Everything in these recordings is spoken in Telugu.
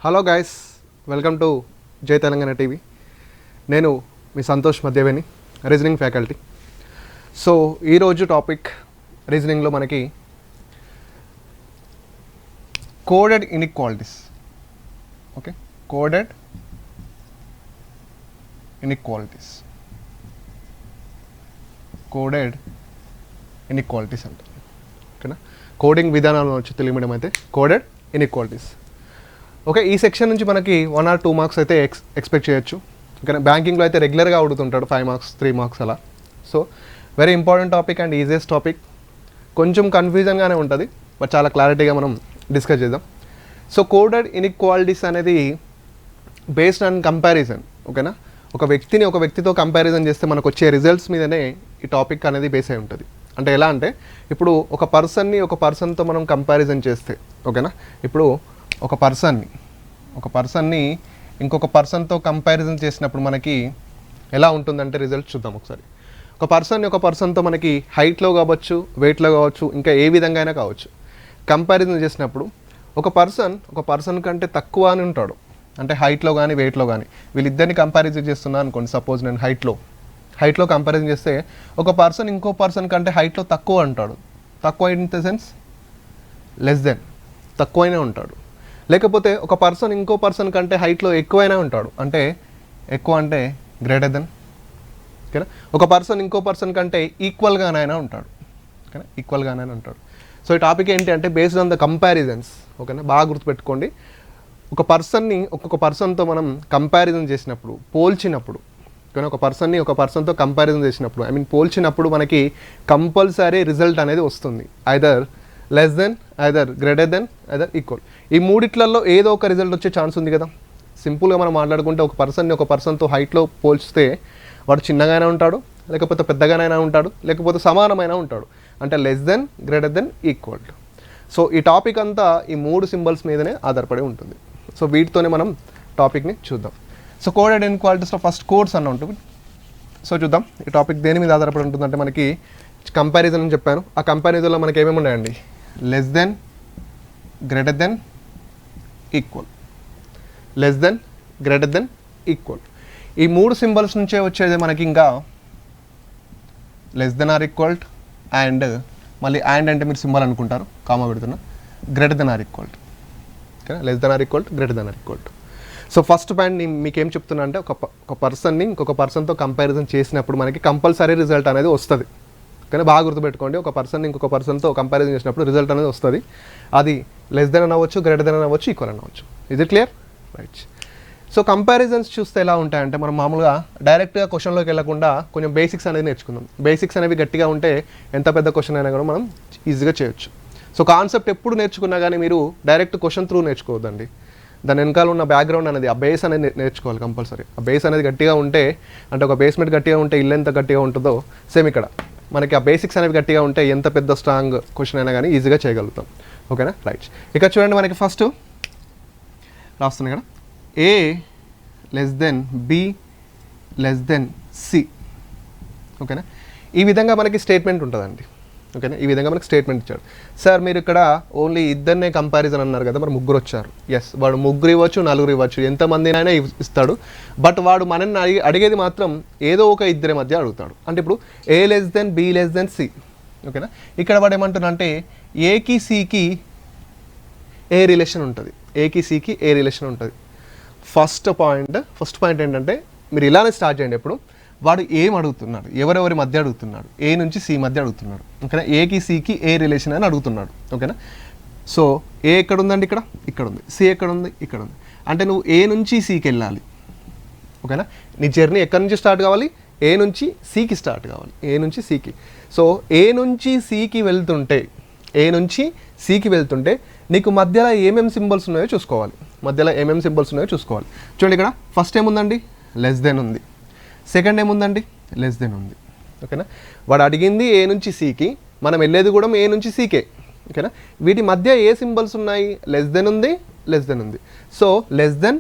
హలో గైస్, వెల్కమ్ టు జై తెలంగాణ టీవీ. నేను మీ సంతోష్ మధ్యవేణి, రీజనింగ్ ఫ్యాకల్టీ. సో ఈరోజు టాపిక్ రీజనింగ్లో మనకి coded inequalities. Okay, coded inequalities, coded inequalities అంటారు. ఓకేనా, కోడింగ్ విధానాలు వచ్చి తెలుగు మీడియం అయితే కోడెడ్ ఇన్ఈక్వాలిటీస్. ఓకే, ఈ సెక్షన్ నుంచి మనకి 1 or 2 మార్క్స్ అయితే ఎక్స్పెక్ట్ చేయొచ్చు. ఓకేనా, బ్యాంకింగ్లో అయితే రెగ్యులర్గా అడుగుతుంటాడు 5 మార్క్స్ 3 మార్క్స్ అలా. So very important topic and easiest topic. కొంచెం కన్ఫ్యూజన్గానే ఉంటుంది, బట్ చాలా క్లారిటీగా మనం డిస్కస్ చేద్దాం. సో కోడెడ్ ఇన్ఈక్వాలిటీస్ అనేది బేస్డ్ ఆన్ కంపారిజన్. ఓకేనా, ఒక వ్యక్తితో కంపారిజన్ చేస్తే మనకు వచ్చే రిజల్ట్స్ మీదనే ఈ టాపిక్ అనేది బేస్ అయి ఉంటుంది. అంటే ఎలా అంటే, ఇప్పుడు ఒక పర్సన్తో మనం కంపారిజన్ చేస్తే, ఓకేనా, ఇప్పుడు ఒక పర్సన్ని ఇంకొక పర్సన్తో కంపారిజన్ చేసినప్పుడు మనకి ఎలా ఉంటుందంటే రిజల్ట్ చూద్దాం ఒకసారి. ఒక పర్సన్తో మనకి హైట్లో కావచ్చు, వెయిట్లో కావచ్చు, ఇంకా ఏ విధంగా అయినా కావచ్చు, కంపారిజన్ చేసినప్పుడు ఒక పర్సన్ కంటే తక్కువ అని ఉంటాడు. అంటే హైట్లో కానీ వెయిట్లో కానీ వీళ్ళిద్దరిని కంపారిజన్ చేస్తున్నాను అనుకోండి. సపోజ్ నేను హైట్లో కంపారిజన్ చేస్తే ఒక పర్సన్ ఇంకో పర్సన్ కంటే హైట్లో తక్కువ అంటాడు. తక్కువ in the sense less than, తక్కువైనా ఉంటాడు. లేకపోతే ఒక పర్సన్ ఇంకో పర్సన్ కంటే హైట్లో ఎక్కువైనా ఉంటాడు. అంటే ఎక్కువ అంటే గ్రేటర్ దెన్. ఓకేనా, ఒక పర్సన్ ఇంకో పర్సన్ కంటే ఈక్వల్గానైనా ఉంటాడు. ఓకేనా, ఈక్వల్గానైనా ఉంటాడు. సో ఈ టాపిక్ ఏంటి అంటే బేస్డ్ ఆన్ ద కంపారిజన్స్. ఓకేనా, బాగా గుర్తుపెట్టుకోండి. ఒక పర్సన్ని ఒక్కొక్క పర్సన్తో మనం కంపారిజన్ చేసినప్పుడు, పోల్చినప్పుడు, కానీ ఒక పర్సన్తో కంపారిజన్ చేసినప్పుడు, పోల్చినప్పుడు మనకి కంపల్సరీ రిజల్ట్ అనేది వస్తుంది. Either less than, either greater than, either equal. ఈ మూడిట్లలో ఏదో ఒక రిజల్ట్ వచ్చే ఛాన్స్ ఉంది కదా. సింపుల్గా మనం మాట్లాడుకుంటే ఒక పర్సన్తో హైట్లో పోల్చితే వాడు చిన్నగానే ఉంటాడు, లేకపోతే పెద్దగానైనా ఉంటాడు, లేకపోతే సమానమైన ఉంటాడు. అంటే less than, greater than, equal. So ఈ టాపిక్ అంతా ఈ 3 సింబల్స్ మీదనే ఆధారపడి ఉంటుంది. సో వీటితోనే మనం టాపిక్ని చూద్దాం. సో కోడెడ్ ఇన్ఈక్వాలిటీస్లో ఫస్ట్ కోడ్స్ అన్న ఉంటుంది. సో చూద్దాం ఈ టాపిక్ దేని మీద ఆధారపడి ఉంటుందంటే, మనకి కంపారిజన్ అని చెప్పాను. ఆ కంపారిజన్లో మనకి ఏమేమి ఉన్నాయండి? Less than, greater than, equal. Less than, greater than, equal. ఈ 3 సింబల్స్ నుంచే వచ్చేది మనకి. ఇంకా less than or equal and మళ్ళీ అండ్ అంటే మీరు సింబల్ అనుకుంటారు, కామా పెడుతున్నా, గ్రేటర్ దెన్ ఆర్ ఈక్వల్. ఓకేనా, less than or equal, greater than or equal. So first point నేను మీకేం చెప్తున్నా అంటే, ఒక పర్సన్ని ఇంకొక పర్సన్తో కంపారిజన్ చేసినప్పుడు మనకి కంపల్సరీ రిజల్ట్ అనేది వస్తుంది. కానీ బాగా గుర్తుపెట్టుకోండి, ఒక పర్సన్ ఇంకొక పర్సన్తో కంపారిజన్ చేసినప్పుడు రిజల్ట్ అనేది వస్తుంది. అది లెస్ దెన్ అనవచ్చు, గ్రేటర్ దెన్ అనవచ్చు, ఈక్వల్ అనవచ్చు. ఇది క్లియర్? రైట్. సో కంపారిజన్స్ చూస్తే ఎలా ఉంటాయంటే, మనం మామూలుగా డైరెక్ట్గా క్వశ్చన్లోకి వెళ్ళకుండా కొంచెం బేసిక్స్ అనేది నేర్చుకుందాం. బేసిక్స్ అనేవి గట్టిగా ఉంటే ఎంత పెద్ద క్వశ్చన్ అయినా కూడా మనం ఈజీగా చేయొచ్చు. సో కాన్సెప్ట్ ఎప్పుడు నేర్చుకున్నా కానీ మీరు డైరెక్ట్ క్వశ్చన్ త్రూ నేర్చుకోవద్దండి. దాని వెనకాల ఉన్న బ్యాక్గ్రౌండ్ అనేది, ఆ బేస్ అనేది నేర్చుకోవాలి కంపల్సరీ. ఆ బేస్ అనేది గట్టిగా ఉంటే, అంటే ఒక బేస్మెంట్ గట్టిగా ఉంటే ఇల్లు ఎంత గట్టిగా ఉంటుందో సేమ్ ఇక్కడ మనకి ఆ బేసిక్స్ అనేవి గట్టిగా ఉంటే ఎంత పెద్ద స్ట్రాంగ్ క్వశ్చన్ అయినా కానీ ఈజీగా చేయగలుగుతాం. ఓకేనా, రైట్. ఇక చూడండి, మనకి ఫస్ట్ రాస్తున్నాయి కదా, A less than B less than C. ఓకేనా, ఈ విధంగా మనకి స్టేట్మెంట్ ఉంటుందండి. ఓకేనా, ఈ విధంగా మనకి స్టేట్మెంట్ ఇచ్చాడు. సార్ మీరు ఇక్కడ ఓన్లీ ఇద్దరినే కంపారిజన్ అన్నారు కదా, మరి ముగ్గురు వచ్చారు. ఎస్, వాడు ముగ్గురు ఇవ్వచ్చు, నలుగురు ఇవ్వచ్చు, ఎంతమందినైనా ఇస్తాడు. బట్ వాడు మనల్ని అడిగేది మాత్రం ఏదో ఒక ఇద్దరి మధ్య అడుగుతాడు. అంటే ఇప్పుడు A less than B less than C. ఓకేనా, ఇక్కడ వాడు ఏమంటున్నా అంటే ఏకి సికి ఏ రిలేషన్ ఉంటుంది, ఏకి సికి ఏ రిలేషన్ ఉంటుంది. ఫస్ట్ పాయింట్ ఏంటంటే, మీరు ఇలానే స్టార్ట్ చేయండి. ఎప్పుడు వాడు ఏం అడుగుతున్నాడు, ఎవరెవరి మధ్య అడుగుతున్నాడు, ఏ నుంచి సి మధ్య అడుగుతున్నాడు. ఓకేనా, ఏకి సికి ఏ రిలేషన్ అని అడుగుతున్నాడు. ఓకేనా, సో ఏ ఎక్కడ ఉందండి? ఇక్కడ ఉంది. సి ఎక్కడ ఉంది? ఇక్కడ ఉంది. అంటే నువ్వు ఏ నుంచి సికి వెళ్ళాలి. ఓకేనా, నీ జర్నీ ఎక్కడి నుంచి స్టార్ట్ కావాలి? ఏ నుంచి సికి స్టార్ట్ కావాలి, ఏ నుంచి సికి. సో ఏ నుంచి సికి వెళ్తుంటే నీకు మధ్యలో ఏమేమి సింబల్స్ ఉన్నాయో చూసుకోవాలి. చూడండి, ఇక్కడ ఫస్ట్ ఏముందండి? లెస్ దెన్ ఉంది. సెకండ్ ఏముందండి? లెస్ దెన్ ఉంది. ఓకేనా, వాడు అడిగింది ఏ నుంచి సికి, మనం వెళ్ళేది కూడా ఏ నుంచి సికే. ఓకేనా, వీటి మధ్య ఏ సింబల్స్ ఉన్నాయి? లెస్ దెన్ ఉంది, లెస్ దెన్ ఉంది. So less then.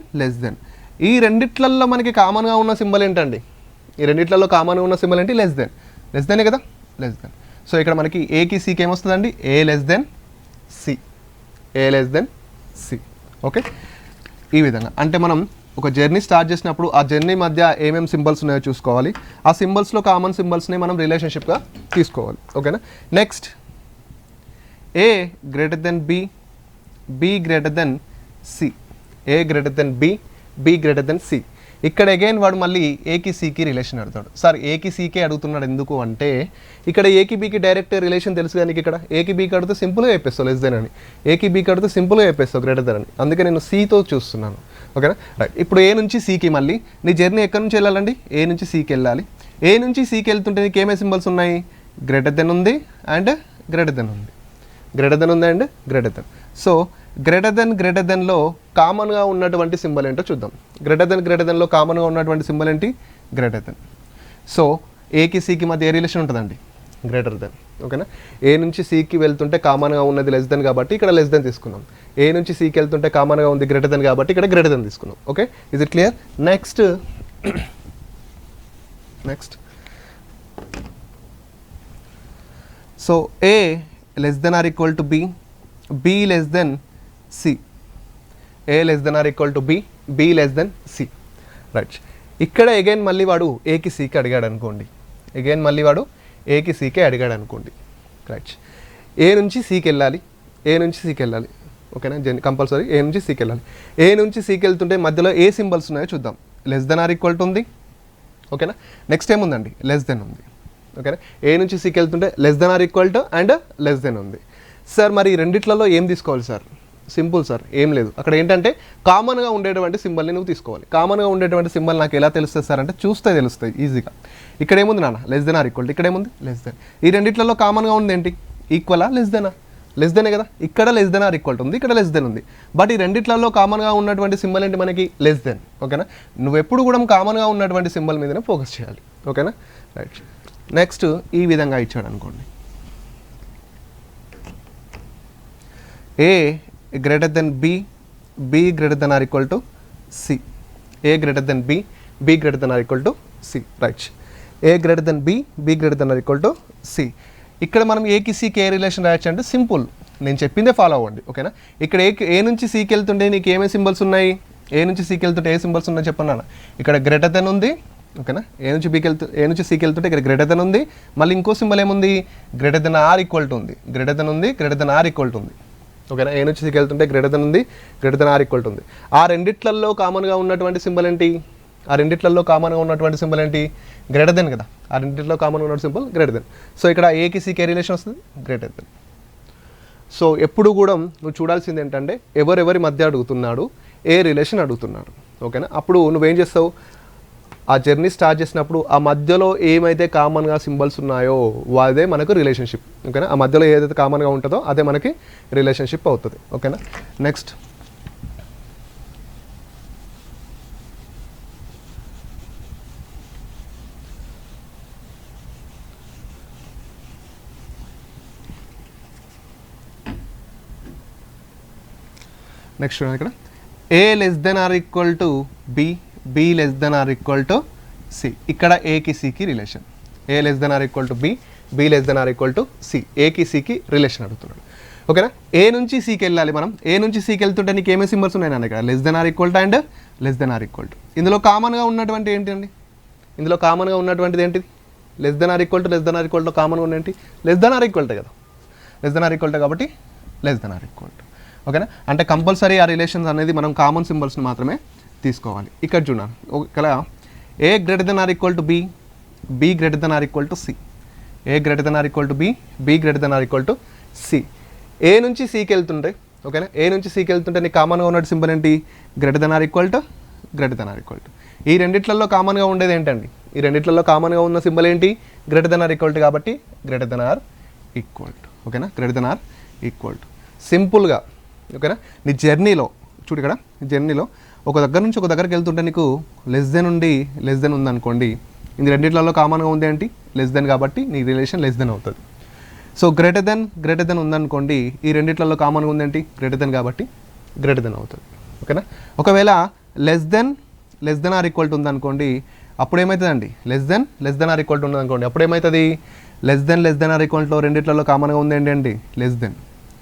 ఈ రెండిట్లలో మనకి కామన్గా ఉన్న సింబల్ ఏంటండి? ఈ రెండిట్లలో కామన్గా ఉన్న సింబల్ ఏంటి? లెస్ దెనే కదా, లెస్ దెన్. సో ఇక్కడ మనకి ఏకి సికి ఏమొస్తుందండి? ఏ లెస్ దెన్ సి. ఓకే, ఈ విధంగా అంటే మనం ఒక జర్నీ స్టార్ట్ చేసినప్పుడు ఆ జర్నీ మధ్య ఏమేమి సింబల్స్ ఉన్నాయో చూసుకోవాలి. ఆ సింబల్స్లో కామన్ సింబల్స్ని మనం రిలేషన్షిప్గా తీసుకోవాలి. ఓకేనా. Next A greater than B, B greater than C, A greater than B, B greater than C. ఇక్కడ అగైన్ వాడు మళ్ళీ ఏకి సికి రిలేషన్ అడుగుతాడు. సార్ ఏకి సికే అడుగుతున్నాడు ఎందుకు అంటే ఇక్కడ ఏకి బీకి డైరెక్ట్ రిలేషన్ తెలుసు కానీ ఇక్కడ ఏకి బీకి అడిగితే సింపుల్గా చెప్పేస్తావు లెస్ దెన్ అని, ఏకి బీకి అడిగితే సింపుల్గా చెప్పేస్తావు గ్రేటర్ దెన్ అని. అందుకే నేను సితో చూస్తున్నాను. ఓకేనా. రైట్. ఇప్పుడు ఏ నుంచి సికి మళ్ళీ నీ జర్నీ ఎక్కడి నుంచి వెళ్ళాలండి, ఏ నుంచి సికి వెళ్ళాలి. ఏ నుంచి సికి వెళ్తుంటే నీకు ఏమే సింబల్స్ ఉన్నాయి, గ్రేటర్ దెన్ ఉంది అండ్ గ్రేటర్ దెన్ ఉంది, గ్రేటర్ దెన్ ఉంది and greater than. So greater దెన్లో కామన్గా ఉన్నటువంటి సింబల్ ఏంటో చూద్దాం. గ్రేటర్ దెన్లో కామన్గా ఉన్నటువంటి సింబల్ ఏంటి, గ్రేటర్ దెన్. సో ఏకి సికి మధ్య ఏ రిలేషన్ ఉంటుందండి, గ్రేటర్ దెన్. ఓకేనా. ఏ నుంచి సికి వెళ్తుంటే కామన్గా ఉన్నది లెస్ దెన్ కాబట్టి ఇక్కడ లెస్ దెన్ తీసుకున్నాం. ఏ నుంచి సికి వెళ్తుంటే కామన్గా ఉంది గ్రేటర్ దెన్ కాబట్టి ఇక్కడ గ్రేటర్ దెన్ తీసుకున్నాం. Okay, is it clear? Next so A less than or equal to B, B less than C, A less than or equal to B, B less than C. Right. ఇక్కడ అగైన్ మళ్ళీ వాడు ఏకి సికి అడిగాడు అనుకోండి, అగైన్ మళ్ళీ వాడు ఏకి సికే అడిగాడు అనుకోండి. రైట్. ఏ నుంచి సికి వెళ్ళాలి, ఏ నుంచి సికి వెళ్ళాలి. ఓకేనా. కంపల్సరీ ఏ నుంచి సికి వెళ్ళాలి. ఏ నుంచి సికి వెళ్తుంటే మధ్యలో ఏ సింబల్స్ ఉన్నాయో చూద్దాం. Less than or equal to ఉంది. ఓకేనా. నెక్స్ట్ ఏముందండి, లెస్ దెన్ ఉంది. ఓకేనా. ఏ నుంచి సికి వెళ్తుంటే less than or equal to and less than ఉంది. సార్ మరి ఈ రెండిట్లలో ఏం తీసుకోవాలి సార్? సింపుల్ సార్, ఏం లేదు. అక్కడ ఏంటంటే కామన్గా ఉండేటువంటి సింబల్ని నువ్వు తీసుకోవాలి. కామన్గా ఉండేటువంటి సింబల్ నాకు ఎలా తెలుస్తుంది సార్ అంటే చూస్తే తెలుస్తుంది ఈజీగా. ఇక్కడ ఏముంది నాన్న, లెస్ దెన్ ఆర్ ఈక్వల్. ఇక్కడ ఏముంది, లెస్ దెన్. ఈ రెండిట్లలో కామన్గా ఉంది ఏంటి, ఈక్వలా లెస్ దెనా? లెస్ దెనే కదా. ఇక్కడ లెస్ దెన్ ఆర్ ఈక్వల్ ఉంది, ఇక్కడ లెస్ దెన్ ఉంది. బట్ ఈ రెండిట్లలో కామన్గా ఉన్నటువంటి సింబల్ ఏంటి మనకి, లెస్ దెన్. ఓకేనా. నువ్వు ఎప్పుడు కూడా కామన్గా ఉన్నటువంటి సింబల్ మీదనే ఫోకస్ చేయాలి. ఓకేనా. రైట్. నెక్స్ట్ ఈ విధంగా ఇచ్చాడు అనుకోండి, A greater than B, B greater than or equal to C, A greater than B, B greater than or equal to C. Right. A greater than B, B greater than or equal to C. ఇక్కడ మనం ఏకి సికి ఏ రిలేషన్ రాయొచ్చు అంటే సింపుల్, నేను చెప్పిందే ఫాలో అవ్వండి. ఓకేనా. ఇక్కడ ఏ నుంచి సికి వెళ్తుంటే నీకు ఏమేమి సింబల్స్ ఉన్నాయి, ఏ నుంచి సికి వెళ్తుంటే ఏ సింబల్స్ ఉన్నాయి చెప్పన్నాను. ఇక్కడ గ్రేటర్ దెన్ ఉంది. ఓకేనా. ఏ నుంచి సికి వెళ్తుంటే ఇక్కడ గ్రేటర్ దెన్ ఉంది. మళ్ళీ ఇంకో సింబల్ ఏముంది, greater than or equal to ఉంది, గ్రేటర్ దెన్ ఉంది, greater than or equal to ఉంది. ఓకేనా. ఏ నుంచి సికి వెళ్తుంటే గ్రేటర్ దెన్ ఉంది, greater than or equal to ఉంది. ఆ రెండిట్లలో కామన్గా ఉన్నటువంటి సింబల్ ఏంటి, ఆ రెండిట్లలో కామన్గా ఉన్నటువంటి సింబల్ ఏంటి, గ్రేటర్ దెన్ కదా. ఆ రెండిట్లో కామన్గా ఉన్న సింబల్ గ్రేటర్ దెన్. సో ఇక్కడ ఏకి సికి రిలేషన్ వస్తుంది, గ్రేటర్ దెన్. సో ఎప్పుడు కూడా నువ్వు చూడాల్సింది ఏంటంటే ఎవరెవరి మధ్య అడుగుతున్నాడు, ఏ రిలేషన్ అడుగుతున్నాడు. ఓకేనా. అప్పుడు నువ్వేం చేస్తావు, ఆ జర్నీ స్టార్ట్ చేసినప్పుడు ఆ మధ్యలో ఏమైతే కామన్గా సింబల్స్ ఉన్నాయో అదే మనకు రిలేషన్షిప్. ఓకేనా. ఆ మధ్యలో ఏదైతే కామన్గా ఉంటుందో అదే మనకి రిలేషన్షిప్ అవుతుంది. ఓకేనా. నెక్స్ట్ చూడండి, ఇక్కడ A less than or equal to B, B less than or equal to C. ఇక్కడ ఏకి సికి relation, A less than or equal to B, B less than or equal to C. ఏకి సికి రిలేషన్ అడుగుతున్నాడు. ఓకేనా. ఏ నుంచి సికి వెళ్ళాలి మనం, ఏ నుంచి సికి వెళ్తుంటే నీకు ఏమే సింబల్స్ ఉన్నాయి నాన్న, ఇక్కడ less than or equal to and less than or equal to. ఇందులో కామన్గా ఉన్నటువంటి ఏంటండి, ఇందులో కామన్గా ఉన్నటువంటిది ఏంటిది, less than or equal to, less than or equal to కామన్గా ఉన్న ఏంటి, less than or equal to కదా. Less than or equal to కాబట్టి less than or equal to. ఓకేనా. అంటే కంపల్సరీ ఆ రిలేషన్స్ అనేది మనం కామన్ సింబల్స్ని మాత్రమే తీసుకోవాలి. ఇక్కడ చూడండి, ఇక్కడ A greater than or equal to B, B greater than or equal to C, A greater than or equal to B, B greater than or equal to C. A నుంచి సికి వెళ్తుంటే, ఓకేనా, ఏ నుంచి సికి వెళ్తుంటే నీకు కామన్గా ఉన్న సింబల్ ఏంటి, greater than or equal to, greater than or equal to. ఈ రెండిట్లలో కామన్గా ఉండేది ఏంటండి, ఈ రెండిట్లలో కామన్గా ఉన్న సింబల్ ఏంటి, greater than or equal to కాబట్టి greater than or equal to. ఓకేనా. Greater than or equal to సింపుల్గా. ఓకేనా. నీ జర్నీలో చూడు, ఇక్కడ జర్నీలో ఒక దగ్గర నుంచి ఒక దగ్గరికి వెళ్తుంటే నీకు లెస్ దెన్ ఉండి లెస్ దెన్ ఉందనుకోండి, ఇది రెండిట్లలో కామన్గా ఉంది ఏంటి, లెస్ దెన్ కాబట్టి నీ రిలేషన్ లెస్ దెన్ అవుతుంది. సో గ్రేటర్ దెన్ ఉందనుకోండి, ఈ రెండిట్లలో కామన్గా ఉంది ఏంటి, గ్రేటర్ దెన్ కాబట్టి గ్రేటర్ దెన్ అవుతుంది. ఓకేనా. ఒకవేళ less than or equal to ఉందనుకోండి, అప్పుడు ఏమవుతుందండి, less than or equal to ఉందనుకోండి, అప్పుడు ఏమవుతుంది, less than or equal to రెండిట్లలో కామన్గా ఉంది ఏంటండి, లెస్ దెన్.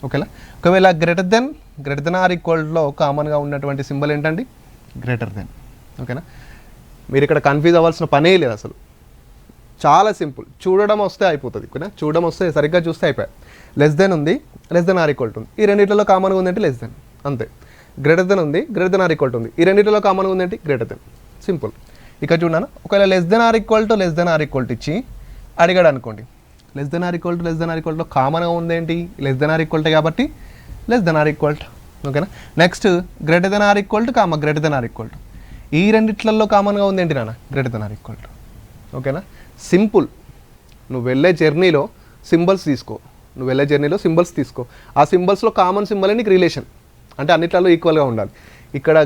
ఓకేనా. ఒకవేళ గ్రేటర్ దెన్ ఆర్ ఈక్వల్లో కామన్గా ఉన్నటువంటి సింబల్ ఏంటండి, గ్రేటర్ దెన్. ఓకేనా, మీరు ఇక్కడ కన్ఫ్యూజ్ అవ్వాల్సిన పనే లేదు అసలు, చాలా సింపుల్. చూడడం వస్తే అయిపోతుంది. ఓకేనా, చూడడం వస్తే సరిగ్గా చూస్తే అయిపోయాయి. లెస్ దెన్ ఉంది, లెస్ దెన్ ఆర్ ఈక్వల్ ఉంది, ఈ రెండింటిలో కామన్గా ఉందంటే లెస్ దెన్, అంతే. గ్రేటర్ దెన్ ఉంది, గ్రేటర్ దెన్ ఆర్ ఈక్వల్ ఉంది, ఈ రెండింటిలో కామన్గా ఉందంటే గ్రేటర్ దెన్, సింపుల్. ఇక చూడనా, ఒకవేళ లెస్ దెన్ ఆర్ ఈక్వల్ ఇచ్చి అడిగాడు అనుకోండి, లెస్ దెన్ ఆర్ ఈక్వల్ కామన్గా ఉందేంటి, లెస్ దెన్ ఆర్ ఈక్వల్ కాబట్టి లెస్ దెన్ ఆర్ ఈక్వల్. ఓకేనా, next greater than or equal greater than or equal, ఈ రెండిట్లలో కామన్గా ఉందేంటి నాన్న, గ్రేటర్ దెన్ ఆర్ ఈక్వల్. ఓకేనా, సింపుల్. నువ్వు వెళ్ళే జర్నీలో సింబల్స్ తీసుకో, ఆ సింబల్స్లో కామన్ సింబల్ నీకు రిలేషన్, అంటే అన్నిట్లలో ఈక్వల్గా ఉండాలి. ఇక్కడ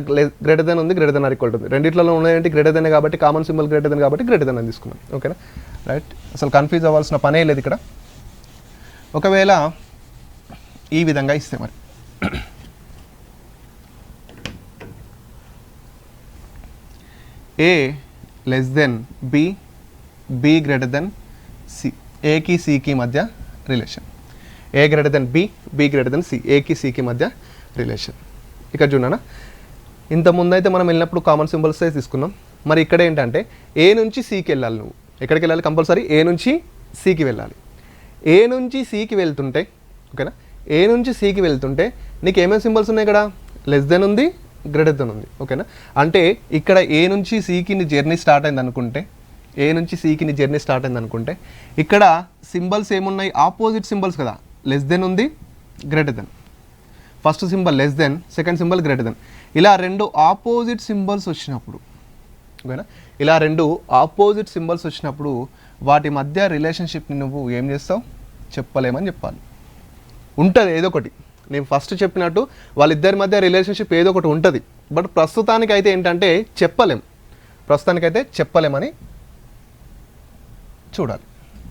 గ్రేటర్ దెన్ ఉంది, గ్రేటర్ దెన్ ఆర్ ఈక్వల్ ఉంది, రెండిట్లలో ఉన్నాయంటే గ్రేటర్ దెన్ కాబట్టి కామన్ సింబల్ గ్రేటర్ దెన్ కాబట్టి గ్రేటర్ దెన్ అని తీసుకున్నాం. ఓకేనా, రైట్. అసలు కన్ఫ్యూజ్ అవ్వాల్సిన పనే లేదు ఇక్కడ. ఒకవేళ ఈ విధంగా ఇస్తే మరి A less than B, B greater than C, ఏకి సికి మధ్య relation. A greater than B, B greater than C, ఏకి సికి మధ్య రిలేషన్. ఇక్కడ చూడనా, ఇంతకుముందు అయితే మనం వెళ్ళినప్పుడు కామన్ సింబల్స్ తీసుకున్నాం. మరి ఇక్కడ ఏంటంటే ఏ నుంచి సికి వెళ్ళాలి, నువ్వు ఎక్కడికి వెళ్ళాలి, కంపల్సరీ ఏ నుంచి సికి వెళ్ళాలి. ఏ నుంచి సికి వెళ్తుంటే, ఓకేనా, ఏ నుంచి సికి వెళ్తుంటే నీకు ఏమేమి సింబల్స్ ఉన్నాయి, ఇక్కడ లెస్ దెన్ ఉంది, గ్రేటర్ దెన్ ఉంది. ఓకేనా, అంటే ఇక్కడ ఏ నుంచి సికి నీ జర్నీ స్టార్ట్ అయింది అనుకుంటే, ఏ నుంచి సికి నీ జర్నీ స్టార్ట్ అయింది అనుకుంటే ఇక్కడ సింబల్స్ ఏమున్నాయి, ఆపోజిట్ సింబల్స్ కదా, లెస్ దెన్ ఉంది, greater then. First symbol less then, second symbol greater then. ఇలా రెండు ఆపోజిట్ సింబల్స్ వచ్చినప్పుడు, ఓకేనా, ఇలా రెండు ఆపోజిట్ సింబల్స్ వచ్చినప్పుడు వాటి మధ్య రిలేషన్షిప్ని నువ్వు ఏం చేస్తావు, చెప్పలేమని చెప్పాలి. ఉంటుంది ఏదో ఒకటి, నేను ఫస్ట్ చెప్పినట్టు వాళ్ళిద్దరి మధ్య రిలేషన్షిప్ ఏదో ఒకటి ఉంటుంది. బట్ ప్రస్తుతానికైతే ఏంటంటే చెప్పలేమని చూడాలి.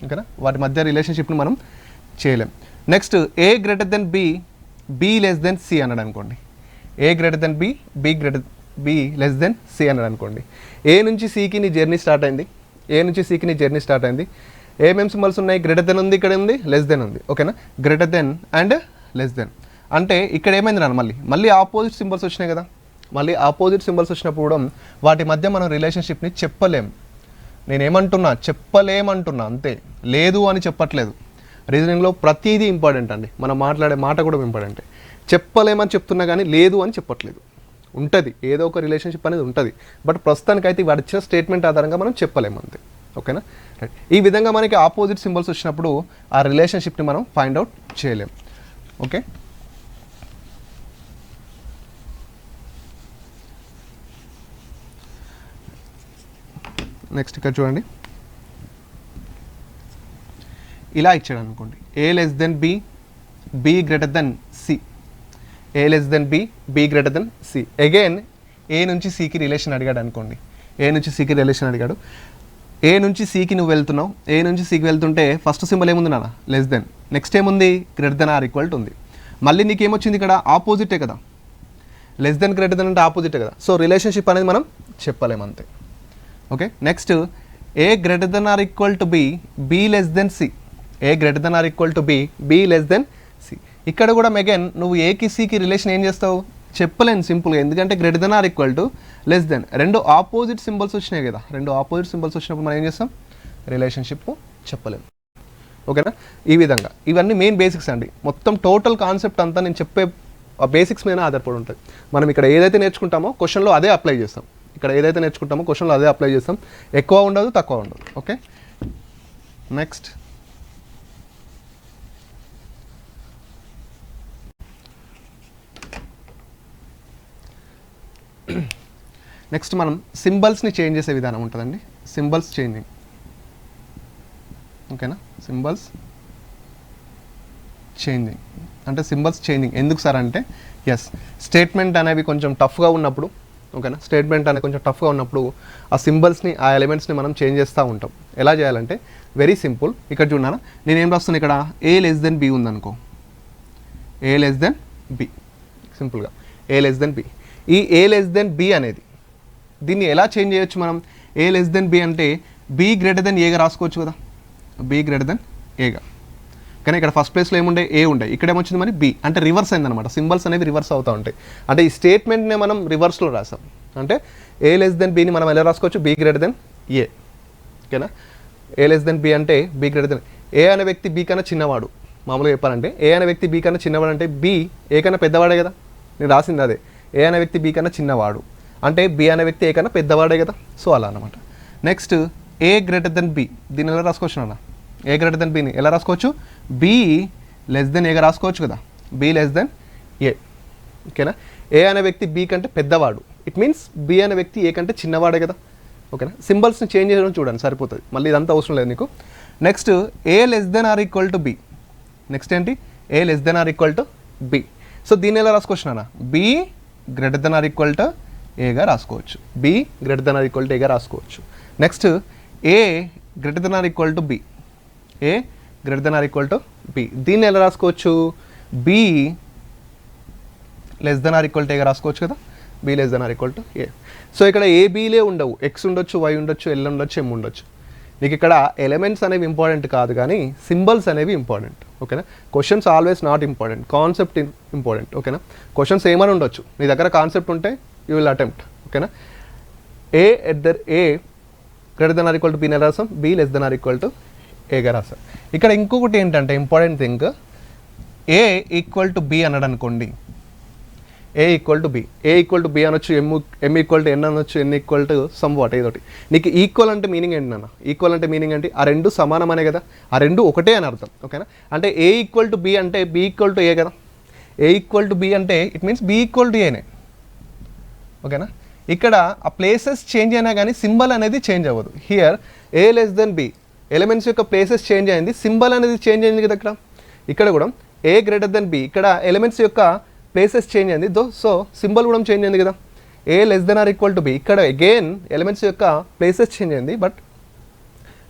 ఓకేనా, వాటి మధ్య రిలేషన్షిప్ని మనం చేయలేం. Next A greater than B, B less than C అన్నాడు అనుకోండి. A greater than B, B less than C అన్నాడు అనుకోండి. ఏ నుంచి సికి నీ జర్నీ స్టార్ట్ అయింది, ఏమేమి సింబల్స్ ఉన్నాయి, గ్రేటర్ దెన్ ఉంది, ఇక్కడ ఉంది, లెస్ దెన్ ఉంది. ఓకేనా, greater then and less then. అంటే ఇక్కడ ఏమైంది నాన్న, మళ్ళీ ఆపోజిట్ సింబల్స్ వచ్చినాయి కదా. మళ్ళీ ఆపోజిట్ సింబల్స్ వచ్చినప్పుడు కూడా వాటి మధ్య మనం రిలేషన్షిప్ని చెప్పలేమంటున్నా అంతే, లేదు అని చెప్పట్లేదు. రీజనింగ్లో ప్రతిదీ ఇంపార్టెంట్ అండి, మనం మాట్లాడే మాట కూడా ఇంపార్టెంటే. చెప్పలేమని చెప్తున్నా కానీ లేదు అని చెప్పట్లేదు. ఉంటుంది ఏదో ఒక రిలేషన్షిప్ అనేది ఉంటుంది, బట్ ప్రస్తుతానికైతే వాడు ఇచ్చిన స్టేట్మెంట్ ఆధారంగా మనం చెప్పలేము అంతే. ఓకేనా, రైట్. ఈ విధంగా మనకి ఆపోజిట్ సింబల్స్ వచ్చినప్పుడు ఆ రిలేషన్షిప్ని మనం ఫైండ్ అవుట్ చేయలేం. ఓకే, నెక్స్ట్ ఇక్కడ చూడండి, ఇలా ఇచ్చాడు అనుకోండి, A less than B, B greater than C, A less than B, B greater than C. Again A నుంచి సికి రిలేషన్ అడిగాడు అనుకోండి, ఏ నుంచి సికి రిలేషన్ అడిగాడు. ఏ నుంచి సికి నువ్వు వెళ్తున్నావు, ఏ నుంచి సికి వెళ్తుంటే ఫస్ట్ సింబల్ ఏముంది నాన్న, లెస్ దెన్. నెక్స్ట్ ఏముంది, గ్రేటర్ దెన్ ఆర్ ఈక్వల్ ఉంది. మళ్ళీ నీకేమొచ్చింది ఇక్కడ, ఆపోజిటే కదా, లెస్ దెన్ గ్రేటర్ దెన్ అంటే ఆపోజిటే కదా. సో రిలేషన్షిప్ అనేది మనం చెప్పలేమంతే. Okay, next A greater than or equal to B, B less than C, A greater than or equal to B, B less than C. ఇక్కడ కూడా అగైన్ నువ్వు ఏకి సికి రిలేషన్ ఏం చేస్తావు, చెప్పలేను సింపుల్గా, ఎందుకంటే greater than or equal to less than, రెండు ఆపోజిట్ సింబల్స్ వచ్చినాయి కదా. రెండు ఆపోజిట్ సింబల్స్ వచ్చినప్పుడు మనం ఏం చేస్తాం, రిలేషన్షిప్ చెప్పలేము. ఓకేనా, ఈ విధంగా ఇవన్నీ మెయిన్ బేసిక్స్ అండి. మొత్తం టోటల్ కాన్సెప్ట్ అంతా నేను చెప్పే ఆ బేసిక్స్ మీద ఆధారపడి ఉంటుంది. మనం ఇక్కడ ఏదైతే నేర్చుకుంటామో క్వశ్చన్లో అదే అప్లై చేస్తాం, ఎక్కువ ఉండదు, తక్కువ ఉండదు. ఓకే, నెక్స్ట్ మనం సింబల్స్ని చేంజ్ చేసే విధానం ఉంటుందండి. Symbols changing. ఓకేనా, సింబల్స్ చేంజింగ్ ఎందుకు సార్ అంటే, ఎస్, స్టేట్మెంట్ అనేవి కొంచెం టఫ్గా ఉన్నప్పుడు, ఓకేనా, ఆ సింబల్స్ని, ఆ ఎలిమెంట్స్ని మనం చేంజ్ చేస్తూ ఉంటాం. ఎలా చేయాలంటే వెరీ సింపుల్. ఇక్కడ చూడనా, నేను ఏం రాస్తాను, ఇక్కడ ఏ లెస్ దెన్ బి ఉందనుకో, ఏ లెస్ దెన్ బి, సింపుల్గా ఏ లెస్ దెన్ బి. ఈ ఏ లెస్ దెన్ బి అనేది దీన్ని ఎలా చేంజ్ చేయొచ్చు మనం, ఏ లెస్ దెన్ బి అంటే బి గ్రేటర్ దెన్ ఏగా రాసుకోవచ్చు కదా, బి గ్రేటర్ దెన్ ఏగా. కానీ ఇక్కడ ఫస్ట్ ప్లేస్లో ఏముండే ఏ ఉండే, ఇక్కడ ఏమొచ్చింది మరి బి, అంటే రివర్స్ అయిందనమాట. సింబల్స్ అనేవి రివర్స్ అవుతూ ఉంటాయి. అంటే ఈ స్టేట్మెంట్నే మనం రివర్స్లో రాసాం. అంటే ఏ లెస్ దెన్ బిని మనం ఎలా రాసుకోవచ్చు, బి గ్రేటర్ దెన్ ఏ. ఓకేనా, ఏ లెస్ దెన్ బి అంటే బి గ్రేటర్ దెన్ ఏ అనే వ్యక్తి బి కన్నా చిన్నవాడు. మామూలుగా చెప్పాలంటే ఏ అనే వ్యక్తి బి కన్నా చిన్నవాడు అంటే బి ఏ కన్నా పెద్దవాడే కదా, నేను రాసింది అదే. ఏ అనే వ్యక్తి బి కన్నా చిన్నవాడు అంటే బి అనే వ్యక్తి ఏ కన్నా పెద్దవాడే కదా. సో అలా అనమాట. Next A greater than B, దీన్ని ఎలా రాసుకోవచ్చు నాన్న, ఏ గ్రేటర్ దెన్ బిని ఎలా రాసుకోవచ్చు, బి లెస్ దెన్ ఏగా రాసుకోవచ్చు కదా, బి లెస్ దెన్ ఏ. ఓకేనా, ఏ అనే వ్యక్తి బి కంటే పెద్దవాడు, ఇట్ మీన్స్ బి అనే వ్యక్తి ఏ కంటే చిన్నవాడే కదా. ఓకేనా, సింబల్స్ని చేంజ్ చేయడం చూడండి సరిపోతుంది, మళ్ళీ ఇదంతా అవసరం లేదు నీకు. Next A less than or equal to B, next ఏంటి, A less than or equal to B. So దీన్ని ఎలా రాసుకోవచ్చు నాన్న, B greater than or equal to ఏగా రాసుకోవచ్చు, B greater than or equal to ఏగా రాసుకోవచ్చు. Next A greater than or equal to B, A greater than or equal to B, దీన్ని ఎలా రాసుకోవచ్చు, B less than or equal to ఏగా రాసుకోవచ్చు కదా, B less than or equal to A. So ఇక్కడ ఏ బీలే ఉండవు, ఎక్స్ ఉండొచ్చు, వై ఉండొచ్చు, ఎల్ ఉండొచ్చు, ఎం ఉండొచ్చు. నీకు ఇక్కడ ఎలిమెంట్స్ అనేవి ఇంపార్టెంట్ కాదు కానీ సింబల్స్ అనేవి ఇంపార్టెంట్. ఓకేనా, questions always not important, concept important. ఓకేనా, క్వశ్చన్స్ ఏమైనా ఉండొచ్చు, నీ దగ్గర కాన్సెప్ట్ ఉంటే యూ విల్ అటెంప్ట్. ఓకేనా, A greater than or equal to B నెల రాసాం, B less than or equal to ఏగా రాసాం. ఇక్కడ ఇంకొకటి ఏంటంటే important thing, A equal to B అన్నాడు అనుకోండి, A equal to B, A equal to B అనొచ్చు, ఎం ఈక్వల్ టు ఎన్ అనొచ్చు, N equal to some what ఏదోటి. నీకు ఈక్వల్ అంటే మీనింగ్ ఏంటి నాన్న, ఈక్వల్ అంటే మీనింగ్ ఏంటి, ఆ రెండు సమానమనే కదా, ఆ రెండు ఒకటే అని అర్థం. ఓకేనా, అంటే ఏ ఈక్వల్ టు బి అంటే బి ఈక్వల్ టు ఏ కదా, ఏ ఈక్వల్ టు బి అంటే it means B equal to ఏనే. ఓకేనా, ఇక్కడ ఆ ప్లేసెస్ చేంజ్ అయినా కానీ సింబల్ అనేది చేంజ్ అవ్వదు. Here A less than B, elements యొక్క ప్లేసెస్ చేంజ్ అయింది, సింబల్ అనేది చేంజ్ అయింది కదా. ఇక్కడ కూడా ఏ గ్రేటర్ దెన్ బి, ఇక్కడ ఎలిమెంట్స్ యొక్క ప్లేసెస్ చేంజ్ అయింది, సో సింబల్ కూడా చేంజ్ అయింది కదా. A less than or equal to B, ఇక్కడ అగైన్ ఎలిమెంట్స్ యొక్క ప్లేసెస్ చేంజ్ అయింది బట్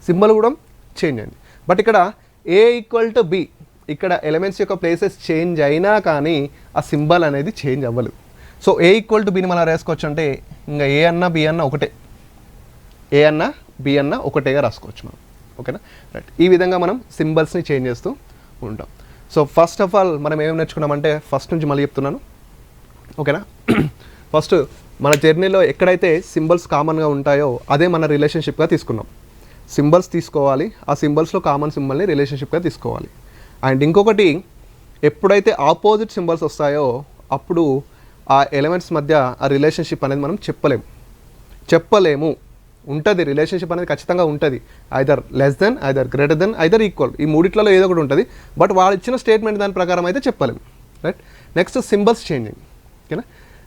సింబల్ కూడా చేంజ్ అయింది. బట్ ఇక్కడ ఏ ఈక్వల్ టు బి, ఇక్కడ ఎలిమెంట్స్ యొక్క ప్లేసెస్ చేంజ్ అయినా కానీ ఆ సింబల్ అనేది చేంజ్ అవ్వలేదు. సో ఏ ఈక్వల్ టు బిని మనం రాసుకోవచ్చు అంటే ఇంకా ఏ అన్నా బి అన్నా ఒకటే, ఏ అన్నా బి అన్నా ఒకటేగా రాసుకోవచ్చు మనం. ఓకేనా, రైట్. ఈ విధంగా మనం సింబల్స్ని చేంజ్ చేస్తూ ఉంటాం. సో ఫస్ట్ ఆఫ్ ఆల్ మనం ఏం నేర్చుకున్నామంటే, ఫస్ట్ నుంచి మళ్ళీ చెప్తున్నాను. ఓకేనా, ఫస్ట్ మన జర్నీలో ఎక్కడైతే సింబల్స్ కామన్గా ఉంటాయో అదే మన రిలేషన్షిప్గా తీసుకున్నాం. సింబల్స్ తీసుకోవాలి, ఆ సింబల్స్లో కామన్ సింబల్ని రిలేషన్షిప్గా తీసుకోవాలి. అండ్ ఇంకొకటి, ఎప్పుడైతే ఆపోజిట్ సింబల్స్ వస్తాయో అప్పుడు ఆ ఎలిమెంట్స్ మధ్య ఆ రిలేషన్షిప్ అనేది మనం చెప్పలేము. ఉంటుంది రిలేషన్షిప్ అనేది ఖచ్చితంగా ఉంటుంది, either less than, either greater than, either equal, ఈ మూడిట్లలో ఏదో ఒకటి ఉంటుంది. బట్ వాళ్ళు ఇచ్చిన స్టేట్మెంట్ దాని ప్రకారం అయితే చెప్పలేము. రైట్. Next symbols changing. ఓకేనా,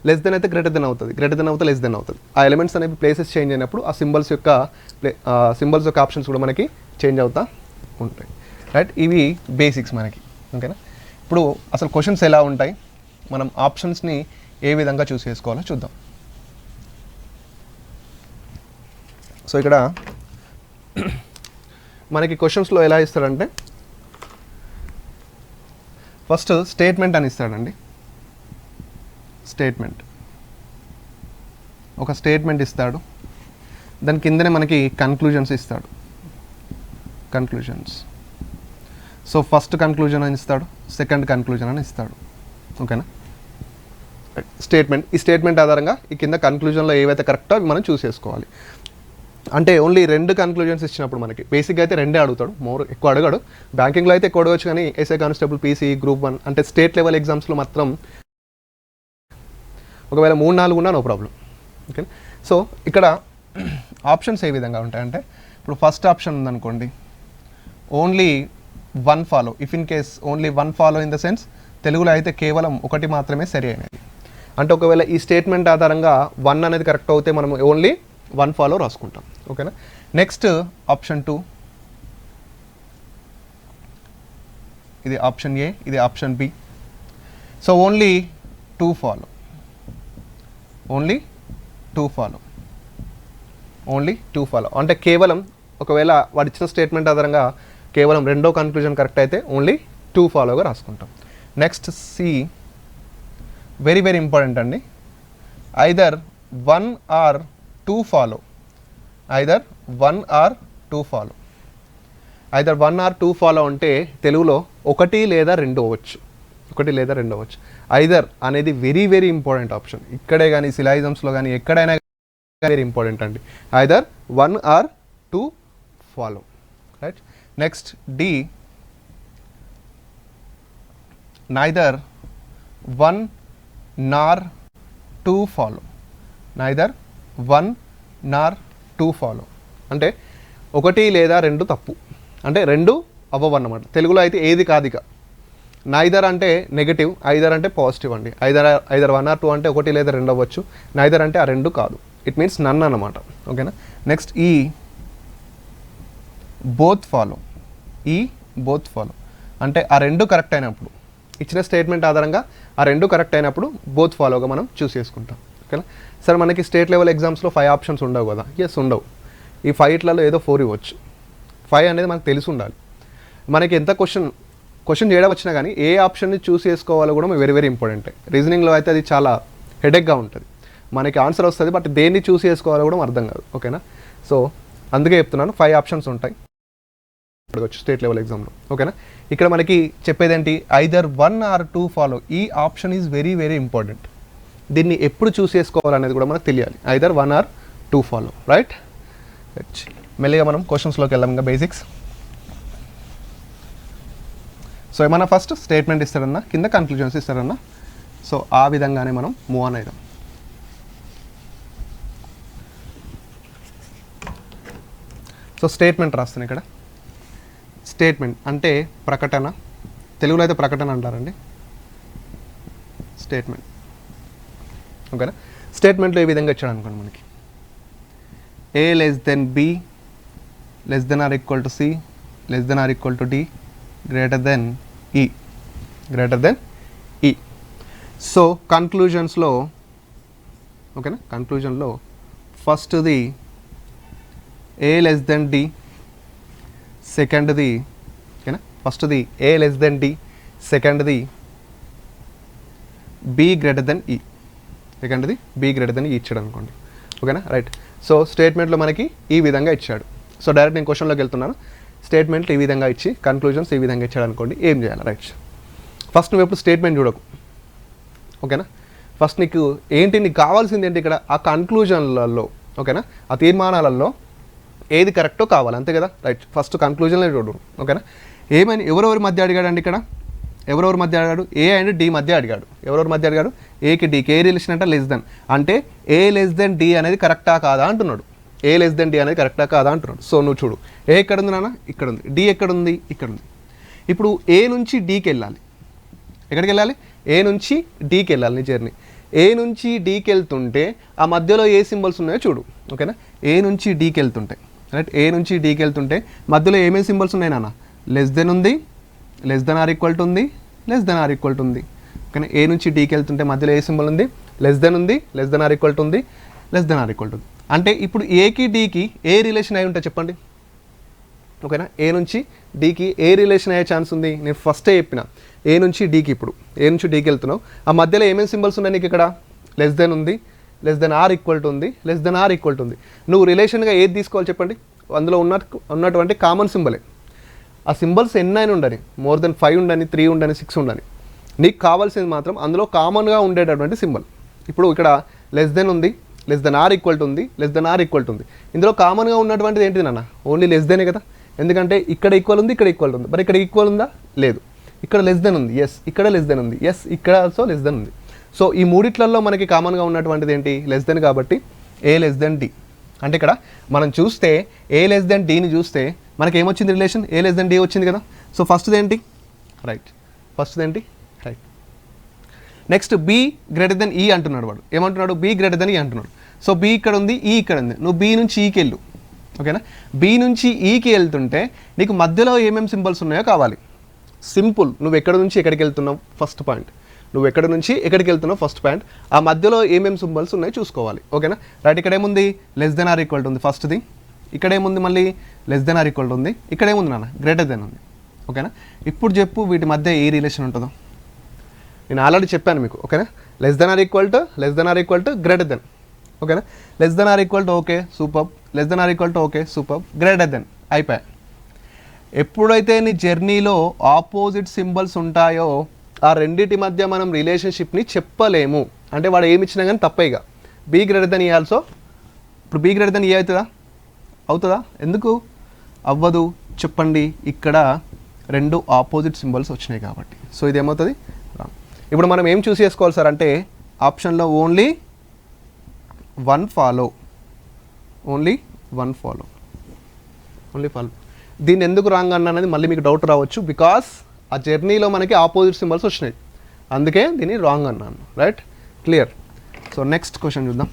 లెస్ దెన్ అయితే గ్రేటర్ దెన్ అవుతుంది, గ్రేటర్ దెన్ అవుతుంది లెస్ దెన్ అవుతుంది. ఆ ఎలిమెంట్స్ అనేవి ప్లేసెస్ చేంజ్ అయినప్పుడు ఆ సింబల్స్ యొక్క ఆప్షన్స్ కూడా మనకి చేంజ్ అవుతూ ఉంటాయి. రైట్, ఇవి బేసిక్స్ మనకి. ఓకేనా, ఇప్పుడు అసలు క్వశ్చన్స్ ఎలా ఉంటాయి, మనం ఆప్షన్స్ని ఏ విధంగా చూస్ చేసుకోవాలో చూద్దాం. సో ఇక్కడ మనకి క్వశ్చన్స్లో ఎలా ఇస్తాడంటే, ఫస్ట్ స్టేట్మెంట్ అని ఇస్తాడండి. స్టేట్మెంట్, ఒక స్టేట్మెంట్ ఇస్తాడు, దాని కిందనే మనకి కన్క్లూజన్స్ ఇస్తాడు. కన్క్లూజన్స్, సో ఫస్ట్ కన్క్లూజన్ అని ఇస్తాడు, సెకండ్ కన్క్లూజన్ అని ఇస్తాడు. ఓకేనా, స్టేట్మెంట్, ఈ స్టేట్మెంట్ ఆధారంగా ఈ కింద కన్క్లూజన్లో ఏవైతే కరెక్టో అవి మనం చూస్ చేసుకోవాలి. అంటే ఓన్లీ 2 కన్క్లూజన్స్ ఇచ్చినప్పుడు మనకి బేసిక్గా అయితే 2 అడుగుతాడు, ఎక్కువ అడగాడు. బ్యాంకింగ్లో అయితే ఎక్కువ అడగచ్చు, కానీ ఎస్ఐ కానిస్టేబుల్, పీసీ, గ్రూప్ 1 అంటే స్టేట్ లెవెల్ ఎగ్జామ్స్లో మాత్రం ఒకవేళ 3-4 ఉన్నా నో ప్రాబ్లం. ఓకే, సో ఇక్కడ ఆప్షన్స్ ఏ విధంగా ఉంటాయంటే, ఇప్పుడు ఫస్ట్ ఆప్షన్ ఉందనుకోండి, only 1 follow, if in case only 1 follow in the sense, తెలుగులో అయితే కేవలం 1 మాత్రమే సరి అయినది. అంటే ఒకవేళ ఈ స్టేట్మెంట్ ఆధారంగా 1 అనేది కరెక్ట్ అవుతే మనం ఓన్లీ 1 ఫాలో రాసుకుంటాం. ఓకేనా, నెక్స్ట్ ఆప్షన్ 2, ఇది ఆప్షన్ ఏ, ఇది option B. So only 2 follow, only 2 follow, only 2 follow. అంటే కేవలం ఒకవేళ వాడు ఇచ్చిన స్టేట్మెంట్ ఆధారంగా కేవలం 2వ కన్క్లూజన్ కరెక్ట్ అయితే ఓన్లీ 2 ఫాలోగా రాసుకుంటాం. Next C, very very important అండి, either 1 or 2 follow, either 1 or 2 follow. Either 1 or 2 follow అంటే తెలుగులో ఒకటి లేదా రెండు అవ్వచ్చు, ఒకటి లేదా రెండు అవ్వచ్చు. ఐదర్ అనేది వెరీ వెరీ ఇంపార్టెంట్ ఆప్షన్. ఇక్కడే కానీ సిలాయిజమ్స్లో కానీ ఎక్కడైనా వెరీ ఇంపార్టెంట్ అండి. Either 1 or 2 follow, right. Next D, neither 1 nor 2 follow, neither 1 nor 2 follow అంటే ఒకటి లేదా రెండు తప్పు, అంటే రెండు అవ్వవన్నమాట. తెలుగులో అయితే ఏది కాదిక. నైదర్ అంటే నెగటివ్, ఐదర్ అంటే పాజిటివ్ అండి. ఐదర్ 1 or 2 అంటే ఒకటి లేదా రెండు అవ్వచ్చు, నైదర్ అంటే ఆ రెండు కాదు, ఇట్ మీన్స్ నన్ అన్నమాట. ఓకేనా. నెక్స్ట్ ఈ బోత్ ఫాలో, ఈ బోత్ ఫాలో అంటే ఆ రెండు కరెక్ట్ అయినప్పుడు, ఇచ్చిన స్టేట్మెంట్ ఆధారంగా ఆ రెండు కరెక్ట్ అయినప్పుడు బోత్ ఫాలోగా మనం చూస్ చేసుకుంటాం. ఓకేనా. సరే మనకి స్టేట్ లెవెల్ ఎగ్జామ్స్లో 5 ఆప్షన్స్ ఉండవు కదా. ఎస్ ఉండవు. ఈ 5 ఏదో 4 ఇవ్వచ్చు. 5 అనేది మనకు తెలిసి ఉండాలి. మనకి ఎంత క్వశ్చన్ చేయడం వచ్చినా కానీ ఏ ఆప్షన్ని చూస్ చేసుకోవాలో కూడా వెరీ వెరీ ఇంపార్టెంట్. రీజనింగ్లో అయితే అది చాలా హెడేక్గా ఉంటుంది. మనకి ఆన్సర్ వస్తుంది బట్ దేన్ని చూస్ చేసుకోవాలో కూడా అర్థం కాదు. ఓకేనా. సో అందుకే చెప్తున్నాను 5 ఆప్షన్స్ ఉంటాయి అడగచ్చు స్టేట్ లెవెల్ ఎగ్జామ్లో. ఓకేనా. ఇక్కడ మనకి చెప్పేదేంటి, ఐదర్ 1 or 2 ఫాలో. ఈ option is very very important. దీన్ని ఎప్పుడు చూస్ చేసుకోవాలనేది కూడా మనకు తెలియాలి. Either 1 or 2 follow, right. మెల్లిగా మనం క్వశ్చన్స్లోకి వెళ్దాం. ఇంకా బేసిక్స్. సో ఏమన్నా ఫస్ట్ స్టేట్మెంట్ ఇస్తారన్నా, కింద కన్క్లూజన్స్ ఇస్తారన్నా. సో ఆ విధంగానే మనం మూవ్ ఆన్ అవుదాం. సో స్టేట్మెంట్ రాస్తాను ఇక్కడ. స్టేట్మెంట్ అంటే ప్రకటన, తెలుగులో అయితే ప్రకటన అంటారండి. స్టేట్మెంట్. ఓకేనా. స్టేట్మెంట్లో ఏ విధంగా ఇచ్చాడు అనుకోండి మనకి, A less than B, less than or equal to C, less than or equal to D, greater than E, greater than E. So conclusions లో, ఓకేనా, కన్క్లూజన్లో ఫస్ట్ది A less than D, సెకండ్ది, ఓకేనా, ఫస్ట్ది A less than D, సెకండ్ది B greater than E, సెకండ్ది B greater than E ఇచ్చాడు అనుకోండి. ఓకేనా, రైట్. సో స్టేట్మెంట్లో మనకి ఈ విధంగా ఇచ్చాడు. సో డైరెక్ట్ నేను క్వశ్చన్లోకి వెళ్తున్నాను. స్టేట్మెంట్ ఈ విధంగా ఇచ్చి కన్క్లూజన్స్ ఈ విధంగా ఇచ్చాడు అనుకోండి, ఏం చేయాలి, రైట్. ఫస్ట్ నువ్వు ఎప్పుడు స్టేట్మెంట్ చూడకు. ఓకేనా. ఫస్ట్ నీకు కావాల్సింది ఏంటి ఇక్కడ, ఆ కన్క్లూజన్లలో, ఓకేనా, ఆ తీర్మానాలలో ఏది కరెక్టో కావాలి, అంతే కదా, రైట్. ఫస్ట్ కన్క్లూజన్లో చూడు. ఓకేనా. ఏమని ఎవరెవరి మధ్య అడిగాడండి ఇక్కడ, ఎవరెవరి మధ్య అడిగాడు, ఏ అండ్ డి మధ్య అడిగాడు. ఎవరెవరి మధ్య అడిగాడు, ఏకి డీకి. ఏ రిలేషన్ అంటే లెస్ దెన్, అంటే ఏ లెస్ దెన్ డి అనేది కరెక్టా కాదా అంటున్నాడు. ఏ లెస్ దెన్ డి అనేది కరెక్టా కాదా అంటున్నాడు. సో నువ్వు చూడు, ఏ ఎక్కడ ఉంది నాన్న, ఇక్కడ ఉంది. డి ఎక్కడ ఉంది, ఇక్కడ ఉంది. ఇప్పుడు ఏ నుంచి డీకి వెళ్ళాలి. ఎక్కడికి వెళ్ళాలి, ఏ నుంచి డీకి వెళ్ళాలి నీ జర్నీ. ఏ నుంచి డీకి వెళ్తుంటే ఆ మధ్యలో ఏ సింబల్స్ ఉన్నాయో చూడు. ఓకేనా. ఏ నుంచి డీకి వెళ్తుంటే, రైట్, ఏ నుంచి డీకి వెళ్తుంటే మధ్యలో ఏమేమి సింబల్స్ ఉన్నాయి నాన్న, లెస్ దెన్ ఉంది, less than or equal to ఉంది, less than or equal to ఉంది. ఓకేనా. ఏ నుంచి డీకి వెళ్తుంటే మధ్యలో ఏ సింబల్ ఉంది, లెస్ దెన్ ఉంది, less than or equal to ఉంది, less than or equal to ఉంది. అంటే ఇప్పుడు ఏకి డీకి ఏ రిలేషన్ అయి ఉంటే చెప్పండి. ఓకేనా. ఏ నుంచి డీకి ఏ రిలేషన్ అయ్యే ఛాన్స్ ఉంది, నేను ఫస్టే చెప్పిన. ఏ నుంచి డీకి, ఇప్పుడు ఏ నుంచి డీకి వెళ్తున్నావు, ఆ మధ్యలో ఏమేమి సింబల్స్ ఉన్నాయి నీకు ఇక్కడ, లెస్ దెన్ ఉంది, less than or equal to ఉంది, less than or equal to ఉంది. నువ్వు రిలేషన్గా ఏది తీసుకోవాలి చెప్పండి, అందులో ఉన్నటువంటి కామన్ సింబలే. ఆ సింబల్స్ ఎన్నైనా ఉండని, మోర్ దెన్ 5 ఉండని, 3 ఉండని, 6 ఉండని, నీకు కావాల్సింది మాత్రం అందులో కామన్గా ఉండేటటువంటి సింబల్. ఇప్పుడు ఇక్కడ లెస్ దెన్ ఉంది, less than or equal to ఉంది, less than or equal to ఉంది. ఇందులో కామన్గా ఉన్నటువంటిది ఏంటిది నాన్న, ఓన్లీ లెస్ దెనే కదా. ఎందుకంటే ఇక్కడ ఈక్వల్ ఉంది, ఇక్కడ ఈక్వల్ ఉంది. మరి ఇక్కడ ఈక్వల్ ఉందా, లేదు. ఇక్కడ లెస్ దెన్ ఉంది, ఎస్. ఇక్కడ లెస్ దెన్ ఉంది, ఎస్. ఇక్కడ ఆల్సో లెస్ దెన్ ఉంది. సో ఈ మూడిట్లలో మనకి కామన్గా ఉన్నటువంటిది ఏంటి, లెస్ దెన్. కాబట్టి ఏ లెస్ దెన్ డి. అంటే ఇక్కడ మనం చూస్తే ఏ లెస్ దెన్ డీని చూస్తే మనకి ఏమొచ్చింది relation, A less than D వచ్చింది కదా. సో ఫస్ట్ది ఏంటి, రైట్, ఫస్ట్ది ఏంటి, right. Next B greater than E అంటున్నాడు వాడు. ఏమంటున్నాడు, బి గ్రేటర్ దెన్ ఈ అంటున్నాడు. సో బి ఇక్కడ ఉంది, ఈ ఇక్కడ ఉంది. నువ్వు బి నుంచి ఈకి వెళ్ళు. ఓకేనా. బి నుంచి ఈకి వెళ్తుంటే నీకు మధ్యలో ఏమేమి సింబల్స్ ఉన్నాయో కావాలి. సింపుల్. నువ్వు ఎక్కడ నుంచి ఎక్కడికి వెళ్తున్నావు, ఫస్ట్ పాయింట్. నువ్వు ఎక్కడ నుంచి ఎక్కడికి వెళ్తున్నావు, ఫస్ట్ పాయింట్. ఆ మధ్యలో ఏమేమి సింబల్స్ ఉన్నాయో చూసుకోవాలి. ఓకేనా, రైట్. ఇక్కడ ఏముంది, less than or equal to ఉంది ఫస్ట్ది. ఇక్కడ ఏముంది, మళ్ళీ less than or equal to ఉంది. ఇక్కడ ఏముంది నాన్న, గ్రేటర్ దెన్ ఉంది. ఓకేనా. ఇప్పుడు చెప్పు వీటి మధ్య ఏ రిలేషన్ ఉంటుందో. నేను ఆల్రెడీ చెప్పాను మీకు. ఓకేనా. Less than or equal to greater than. ఓకేనా. Less than or equal to okay, super. Less than or equal to okay, super. Greater than అయిపోయా. ఎప్పుడైతే నీ జర్నీలో ఆపోజిట్ సింబల్స్ ఉంటాయో ఆ రెండింటి మధ్య మనం రిలేషన్షిప్ని చెప్పలేము. అంటే వాడు ఏమి ఇచ్చినా కానీ తప్పే. ఇక B greater than A also. ఇప్పుడు బీ గ్రేటర్ దెన్ ఏ అవుతుందా? ఎందుకు అవ్వదు చెప్పండి? ఇక్కడ రెండు ఆపోజిట్ సింబల్స్ వచ్చినాయి కాబట్టి. సో ఇది ఏమవుతుంది? రాంగ్. ఇప్పుడు మనం ఏం చూస్ చేసుకోవాలి సార్ అంటే ఆప్షన్లో ఓన్లీ వన్ ఫాలో. దీన్ని ఎందుకు రాంగ్ అన్నా అనేది మళ్ళీ మీకు డౌట్ రావచ్చు. బికాస్ ఆ జర్నీలో మనకి ఆపోజిట్ సింబల్స్ వచ్చినాయి, అందుకే దీన్ని రాంగ్ అన్నాను. Right, clear. So next question చూద్దాం.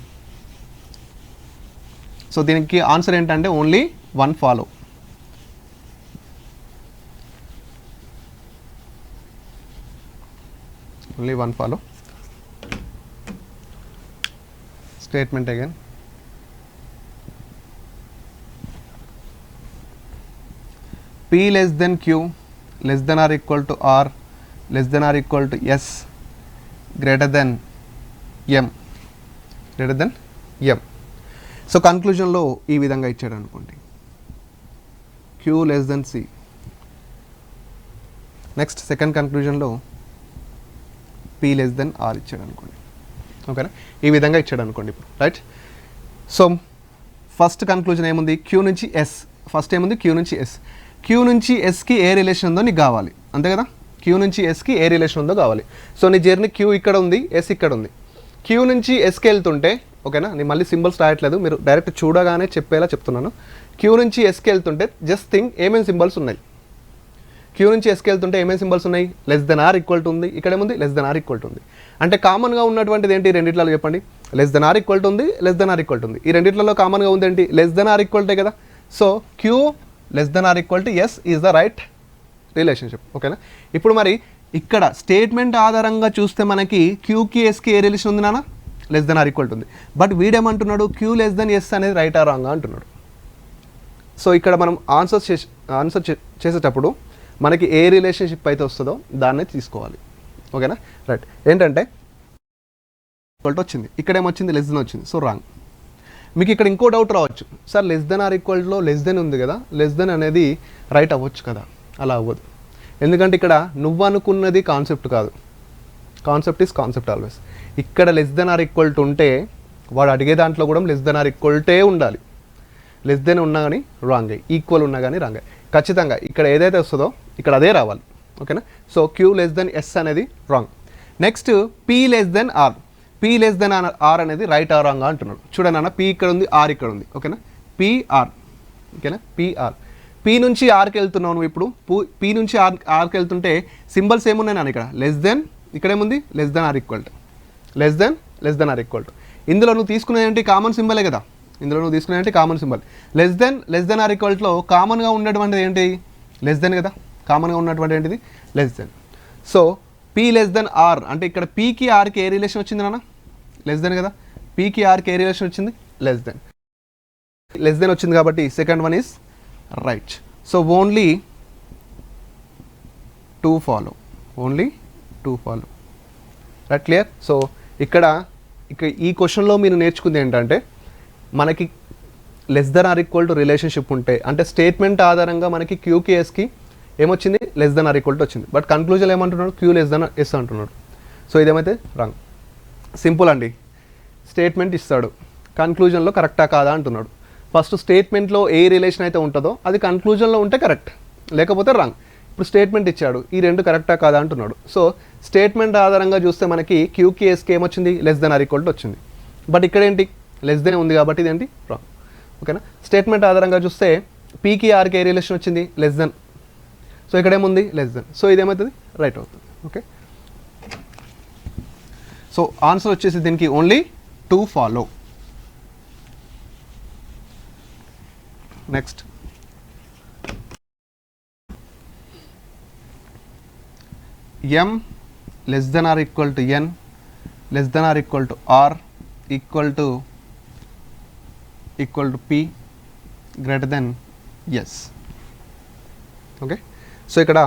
సో దీనికి ఆన్సర్ ఏంటంటే only one follow. Only one follow. Statement again. P less than Q less than or equal to R less than or equal to S greater than M. So కన్క్లూజన్లో ఈ విధంగా ఇచ్చాడు అనుకోండి, Q less than C. Next second కన్క్లూజన్లో P less than R ఇచ్చాడు అనుకోండి. ఓకేనా? ఈ విధంగా ఇచ్చాడు అనుకోండి ఇప్పుడు. రైట్. సో ఫస్ట్ కన్క్లూజన్ ఏముంది? Q నుంచి S. ఫస్ట్ ఏముంది? Q నుంచి S. Q నుంచి Sకి ఏ రిలేషన్ ఉందో నీకు కావాలి, అంతే కదా? Q నుంచి Sకి ఏ రిలేషన్ ఉందో కావాలి. సో నీ జర్నీ Q ఇక్కడ ఉంది, S ఇక్కడ ఉంది. Q నుంచి Sకి వెళ్తుంటే, ఓకేనా, నేను మళ్ళీ సింబల్స్ రాయట్లేదు, మీరు డైరెక్ట్ చూడగానే చెప్పేలా చెప్తున్నాను. Q నుంచి Sకి వెళ్తుంటే జస్ట్ థింక్ ఏమేమి సింబల్స్ ఉన్నాయి. Q నుంచి Sకి వెళ్తుంటే ఏమేమి సింబల్స్ ఉన్నాయి? Less than or equal to ఉంది, ఇక్కడ ఏముంది? Less than or equal to ఉంది. అంటే కామన్గా ఉన్నటువంటిది ఏంటి రెండిట్లలో చెప్పండి? Less than or equal to ఉంది, less than or equal to ఉంది. ఈ రెండిట్లలో కామన్గా ఉంది ఏంటి? లెస్ దెన్ ఆర్ ఈక్వల్ టే కదా. So Q less than or equal to S is the right relationship. ఓకేనా? ఇప్పుడు మరి ఇక్కడ స్టేట్మెంట్ ఆధారంగా చూస్తే మనకి క్యూకి ఎస్కి ఏ రిలేషన్ ఉంది నాన్న? Less than or equal to ఉంది. బట్ వీడేమంటున్నాడు? క్యూ లెస్ దెన్ ఎస్ అనేది రైట్ ఆ రాంగ్ అంటున్నాడు. సో ఇక్కడ మనం ఆన్సర్ చేసేటప్పుడు మనకి ఏ రిలేషన్షిప్ అయితే వస్తుందో దాన్నే తీసుకోవాలి. ఓకేనా? రైట్. ఏంటంటే ఈక్వల్ టు వచ్చింది, ఇక్కడ ఏమొచ్చింది? లెస్ దెన్ వచ్చింది. So wrong. మీకు ఇక్కడ ఇంకో డౌట్ రావచ్చు, సార్ లెస్ దెన్ ఆర్ ఈక్వల్లో లెస్ దెన్ ఉంది కదా, లెస్ దెన్ అనేది రైట్ అవ్వచ్చు కదా? అలా అవ్వదు. ఎందుకంటే ఇక్కడ నువ్వు అనుకున్నది కాన్సెప్ట్ కాదు, కాన్సెప్ట్ ఈజ్ కాన్సెప్ట్ ఆల్వేస్. ఇక్కడ less than or equal to ఉంటే వాడు అడిగే దాంట్లో కూడా లెస్ దెన్ ఆర్ ఈక్వల్ టే ఉండాలి. లెస్ దెన్ ఉన్నా కానీ రాంగ్, ఈక్వల్ ఉన్నా కానీ రాంగ్. ఖచ్చితంగా ఇక్కడ ఏదైతే వస్తుందో ఇక్కడ అదే రావాలి. ఓకేనా? So Q less than S అనేది wrong. Next P less than R. P less than R అనేది రైట్ ఆర్ రాంగ్ అంటున్నాడు. చూడండి అన్న, పీ ఇక్కడ ఉంది, ఆర్ ఇక్కడ ఉంది. ఓకేనా? పిఆర్. ఓకేనా? పిఆర్. పీ నుంచి ఆర్కి వెళ్తున్నావు నువ్వు. ఇప్పుడు పీ నుంచి ఆర్కి వెళ్తుంటే సింబల్స్ ఏమున్నాయి నాన్న? ఇక్కడ లెస్ దెన్, ఇక్కడ ఏముంది? Less than or equal to. Less than or equal to. ఇందులో నువ్వు తీసుకునేది ఏంటి? కామన్ సింబలే కదా. ఇందులో నువ్వు తీసుకునేది ఏంటి? Common symbol. Less than or equal టులో కామన్గా ఉన్నటువంటిది ఏంటి? లెస్ దెన్ కదా. కామన్గా ఉన్నటువంటి ఏంటిది? Less than. So P less than R అంటే ఇక్కడ పీకి ఆర్కి ఏ రిలేషన్ వచ్చింది నాన్న? లెస్ దెన్ కదా. పీకి ఆర్కి ఏ రిలేషన్ వచ్చింది? Less than. లెస్ దెన్ వచ్చింది కాబట్టి second one is right. So only two follow. Right, clear. So ఇక్కడ ఈ క్వశ్చన్లో మీరు నేర్చుకుంది ఏంటంటే మనకి less than or equal to relationship ఉంటే, అంటే స్టేట్మెంట్ ఆధారంగా మనకి క్యూకి ఎస్కి ఏమొచ్చింది? Less than or equal to వచ్చింది. బట్ కన్క్లూజన్ ఏమంటున్నాడు? క్యూ లెస్ దెన్ ఎస్ అంటున్నాడు. సో ఇదేమైతే రాంగ్. సింపుల్ అండి. స్టేట్మెంట్ ఇస్తాడు, కన్క్లూజన్లో కరెక్టా కాదా అంటున్నాడు. ఫస్ట్ స్టేట్మెంట్లో ఏ రిలేషన్ అయితే ఉంటుందో అది కన్క్లూజన్లో ఉంటే కరెక్ట్, లేకపోతే రాంగ్. ఇప్పుడు స్టేట్మెంట్ ఇచ్చాడు, ఈ రెండు కరెక్టా కాదా అంటున్నాడు. సో స్టేట్మెంట్ ఆధారంగా చూస్తే మనకి క్యూకి ఎస్కి ఏమొచ్చింది? Less than or equal to వచ్చింది. బట్ ఇక్కడ ఏంటి? లెస్ దెన్ ఉంది కాబట్టి ఇదేంటి? రాంగ్. ఓకేనా? స్టేట్మెంట్ ఆధారంగా చూస్తే పీకి ఆర్కి ఏ రిలేషన్ వచ్చింది? Less than. సో ఇక్కడ ఏముంది? Less than. సో ఇదేమవుతుంది? రైట్ అవుతుంది. ఓకే. సో ఆన్సర్ వచ్చేసి దీనికి only two follow. Next M less than or equal to N less than or equal to or equal to P greater than S. Okay. So ఇక్కడ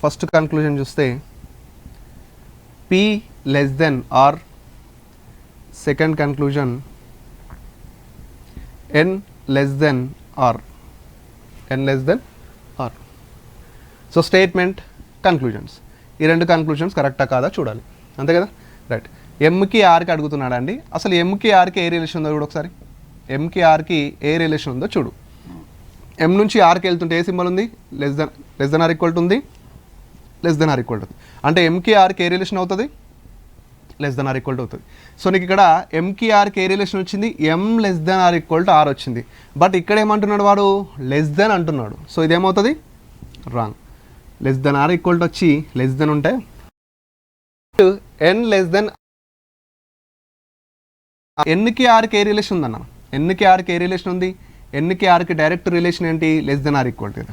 ఫస్ట్ కన్క్లూజన్ చూస్తే P less than R, second conclusion N less than R. So statement, conclusions, ఈ రెండు కన్క్లూజన్స్ కరెక్టా కాదా చూడాలి, అంతే కదా. రైట్, ఎంకి ఆర్కి అడుగుతున్నాడా అండి. అసలు ఎంకి ఆర్కి ఏ రిలేషన్ ఉందో చూడు ఒకసారి. ఎంకి ఆర్కి ఏ రిలేషన్ ఉందో చూడు. ఎం నుంచి ఆర్కి వెళ్తుంటే ఏ సింబల్ ఉంది, less than or equal to ఉంది, less than or equal to. అంటే ఎంకి ఆర్కి ఏ రిలేషన్ అవుతుంది, less than or equal to అవుతుంది. సో నీకు ఇక్కడ ఎంకి ఆర్కి ఏ రిలేషన్ వచ్చింది, M less than or equal to R వచ్చింది. బట్ ఇక్కడ ఏమంటున్నాడు వాడు, లెస్ దెన్ అంటున్నాడు. సో ఇదేమవుతుంది, wrong. Less than or equal to వచ్చి లెస్ దెన్ ఉంటే ఎన్ లెస్ దెన్, ఎన్కి ఆర్కి ఏ రిలేషన్ ఉందన్న, ఎన్కి ఆర్కి ఏ రిలేషన్ ఉంది, ఎన్కి ఆర్కి డైరెక్ట్ రిలేషన్ ఏంటి, లెస్ దెన్ ఆర్ ఈక్వల్ కదా.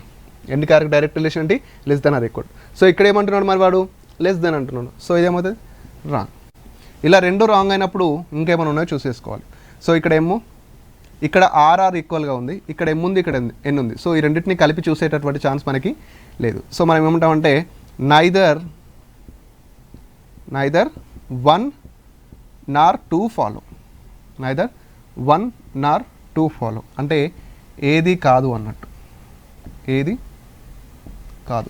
ఎన్కి ఆర్కి డైరెక్ట్ రిలేషన్ ఏంటి, less than or equal. So ఇక్కడ ఏమంటున్నాడు మరి వాడు, లెస్ దెన్ అంటున్నాడు. సో ఇదేమవుతుంది, రాంగ్. ఇలా రెండు రాంగ్ అయినప్పుడు ఇంకేమైనా ఉన్నాయో చూసేసుకోవాలి. సో ఇక్కడ ఏమో, ఇక్కడ ఆర్ఆర్ ఈక్వల్గా ఉంది, ఇక్కడ ఎమ్ ఉంది, ఇక్కడ ఎన్ ఉంది. సో ఈ రెండింటిని కలిపి చూసేటటువంటి ఛాన్స్ మనకి లేదు. సో మనం ఏమంటామంటే నైదర్ వన్ నార్ టూ ఫాలో, నైదర్ వన్ నార్ టూ ఫాలో అంటే ఏది కాదు అన్నట్టు, ఏది కాదు.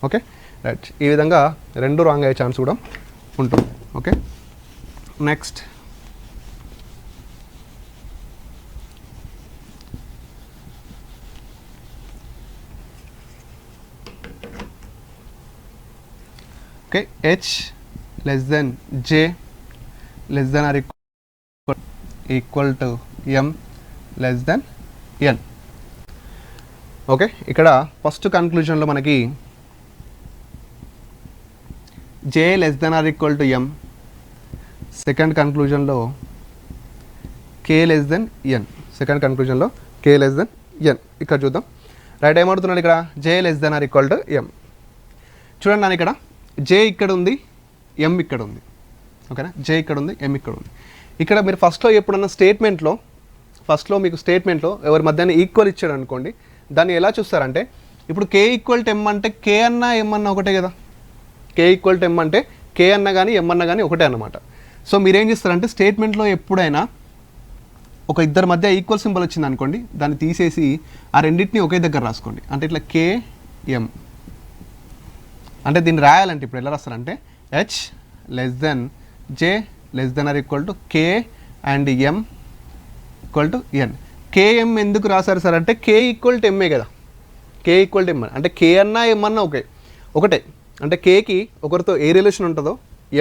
ఓకే రైట్, ఈ విధంగా రెండు రాంగ్ అయ్యే ఛాన్స్ కూడా ఉంటుంది. Okay next, okay H less than J less than or equal to M less than N. Okay, ఇక్కడ ఫస్ట్ కన్క్లూజన్లో మనకి J less than or equal to M, second కన్క్లూజన్లో K less than N, second కన్క్లూజన్లో కే లెస్ దెన్ ఎన్. ఇక్కడ చూద్దాం. రైట్, ఏమవుతున్నాడు ఇక్కడ, J less than or equal to M. చూడండి నాన్న, ఇక్కడ జే ఇక్కడ ఉంది, ఎం ఇక్కడ ఉంది. ఓకేనా, జే ఇక్కడ ఉంది, ఎం ఇక్కడ ఉంది. ఇక్కడ మీరు ఫస్ట్లో ఎప్పుడన్నా ఫస్ట్లో మీకు స్టేట్మెంట్లో ఎవరి మధ్యాహ్నం ఈక్వల్ ఇచ్చాడు అనుకోండి, దాన్ని ఎలా చూస్తారంటే, ఇప్పుడు కే ఈక్వల్ టు ఎం అంటే కే అన్నా ఎం అన్నా ఒకటే కదా. కే ఈక్వల్ టు ఎం అంటే కే అన్న కానీ ఎం అన్న కానీ ఒకటే అన్నమాట. సో మీరేం చేస్తారంటే స్టేట్మెంట్లో ఎప్పుడైనా ఒక ఇద్దరి మధ్య ఈక్వల్ సింబల్ వచ్చింది అనుకోండి, దాన్ని తీసేసి ఆ రెండింటిని ఒకే దగ్గర రాసుకోండి. అంటే ఇట్లా కే ఎం అంటే దీన్ని రాయాలంటే ఇప్పుడు ఎలా రాస్తారంటే H less than J less than or equal to K and M equal to N. K M ఎందుకు రాశారు సార్ అంటే కే ఈక్వల్ టు ఎంఏ కదా, కే ఈక్వల్ టు ఎం అంటే కే అన్నా ఎం అన్నా ఒకటే. అంటే కేకి ఒకరితో ఏ రిలేషన్ ఉంటుందో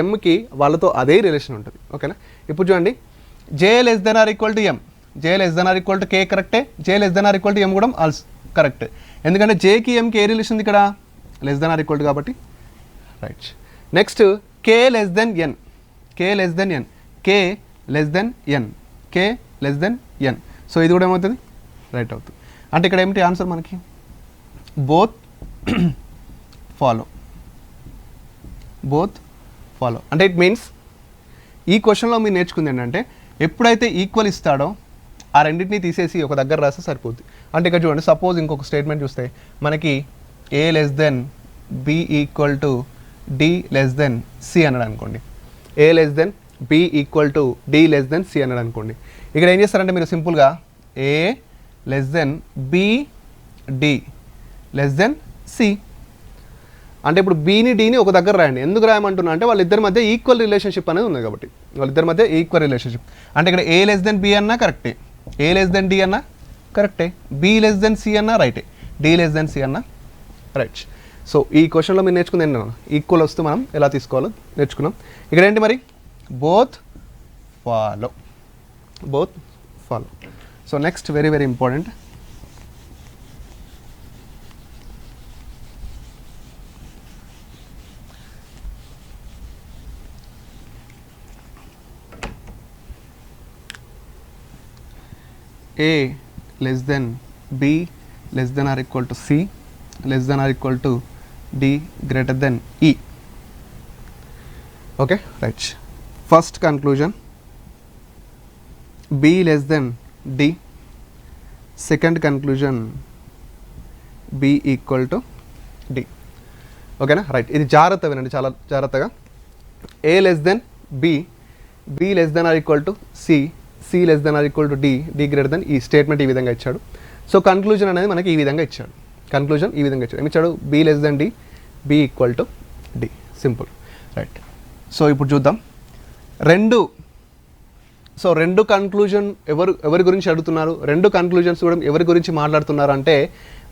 ఎంకి వాళ్ళతో అదే రిలేషన్ ఉంటుంది. ఓకేనా, ఇప్పుడు చూడండి, J less than or equal to M, J less than or equal to K కరెక్టే, J less than or equal to M కూడా ఆల్సో కరెక్ట్. ఎందుకంటే జేకి ఎంకి ఏ రిలేషన్ ఉంది ఇక్కడ, less than or equal to కాబట్టి right. Next K less than N, K less than N, K less than N, K less than N. So ఇది కూడా ఏమవుతుంది, రైట్ అవుతుంది. అంటే ఇక్కడ ఏమిటి ఆన్సర్ మనకి, బోత్ ఫాలో, బోత్ ఫాలో. అంటే ఇట్ మీన్స్ ఈ క్వశ్చన్లో మీరు నేర్చుకుంది ఏంటంటే ఎప్పుడైతే ఈక్వల్ ఇస్తాడో ఆ రెండింటిని తీసేసి ఒక దగ్గర రాస్తే సరిపోద్ది. అంటే ఇక్కడ చూడండి, సపోజ్ ఇంకొక స్టేట్మెంట్ చూస్తే మనకి A less than B equal to D less than C అన్నాడు అనుకోండి, A less than B equal to D less than C అన్నాడు అనుకోండి. ఇక్కడ ఏం చేస్తారంటే మీరు సింపుల్గా A less than B D less than C అంటే ఇప్పుడు బీని డీని ఒక దగ్గర రాయండి. ఎందుకు రాయమంటున్నా అంటే వాళ్ళిద్దరి మధ్య ఈక్వల్ రిలేషన్షిప్ అనేది ఉంది కాబట్టి, వాళ్ళిద్దరి మధ్య ఈక్వల్ రిలేషన్షిప్. అంటే ఇక్కడ ఏ లెస్ దెన్ బి అన్నా కరెక్టే, ఏ లెస్ దెన్ డి అన్నా కరెక్టే, బి లెస్ దెన్ సి అన్నా రైటే, డి లెస్ దెన్ సి అన్నా రైట్. సో ఈ క్వశ్చన్లో మీరు నేర్చుకుంది ఏంటన్నా, ఈక్వల్ వస్తూ మనం ఎలా తీసుకోవాలో నేర్చుకున్నాం. ఇక్కడ ఏంటి మరి, both follow, both follow. So next very very important, A less than B less than or equal to C less than or equal to D greater than E. Okay, right. First conclusion, B less than D. Second conclusion, B equal to D. ఓకేనా రైట్. ఇది జాగ్రత్త వినండి, చాలా జాగ్రత్తగా. A less than B, B less than or equal to C, C less than or equal to D, D greater than E statement ఈ విధంగా ఇచ్చాడు. సో కన్క్లూజన్ అనేది మనకి ఈ విధంగా ఇచ్చాడు. కన్క్లూజన్ ఈ విధంగా ఇచ్చాడు. ఏమి ఇచ్చాడు? B less than D, B equal to D. Simple, right. So ఇప్పుడు చూద్దాం రెండు కన్క్లూజన్ ఎవరి గురించి అడుగుతున్నారు, రెండు కన్క్లూజన్స్ కూడా ఎవరి గురించి మాట్లాడుతున్నారు అంటే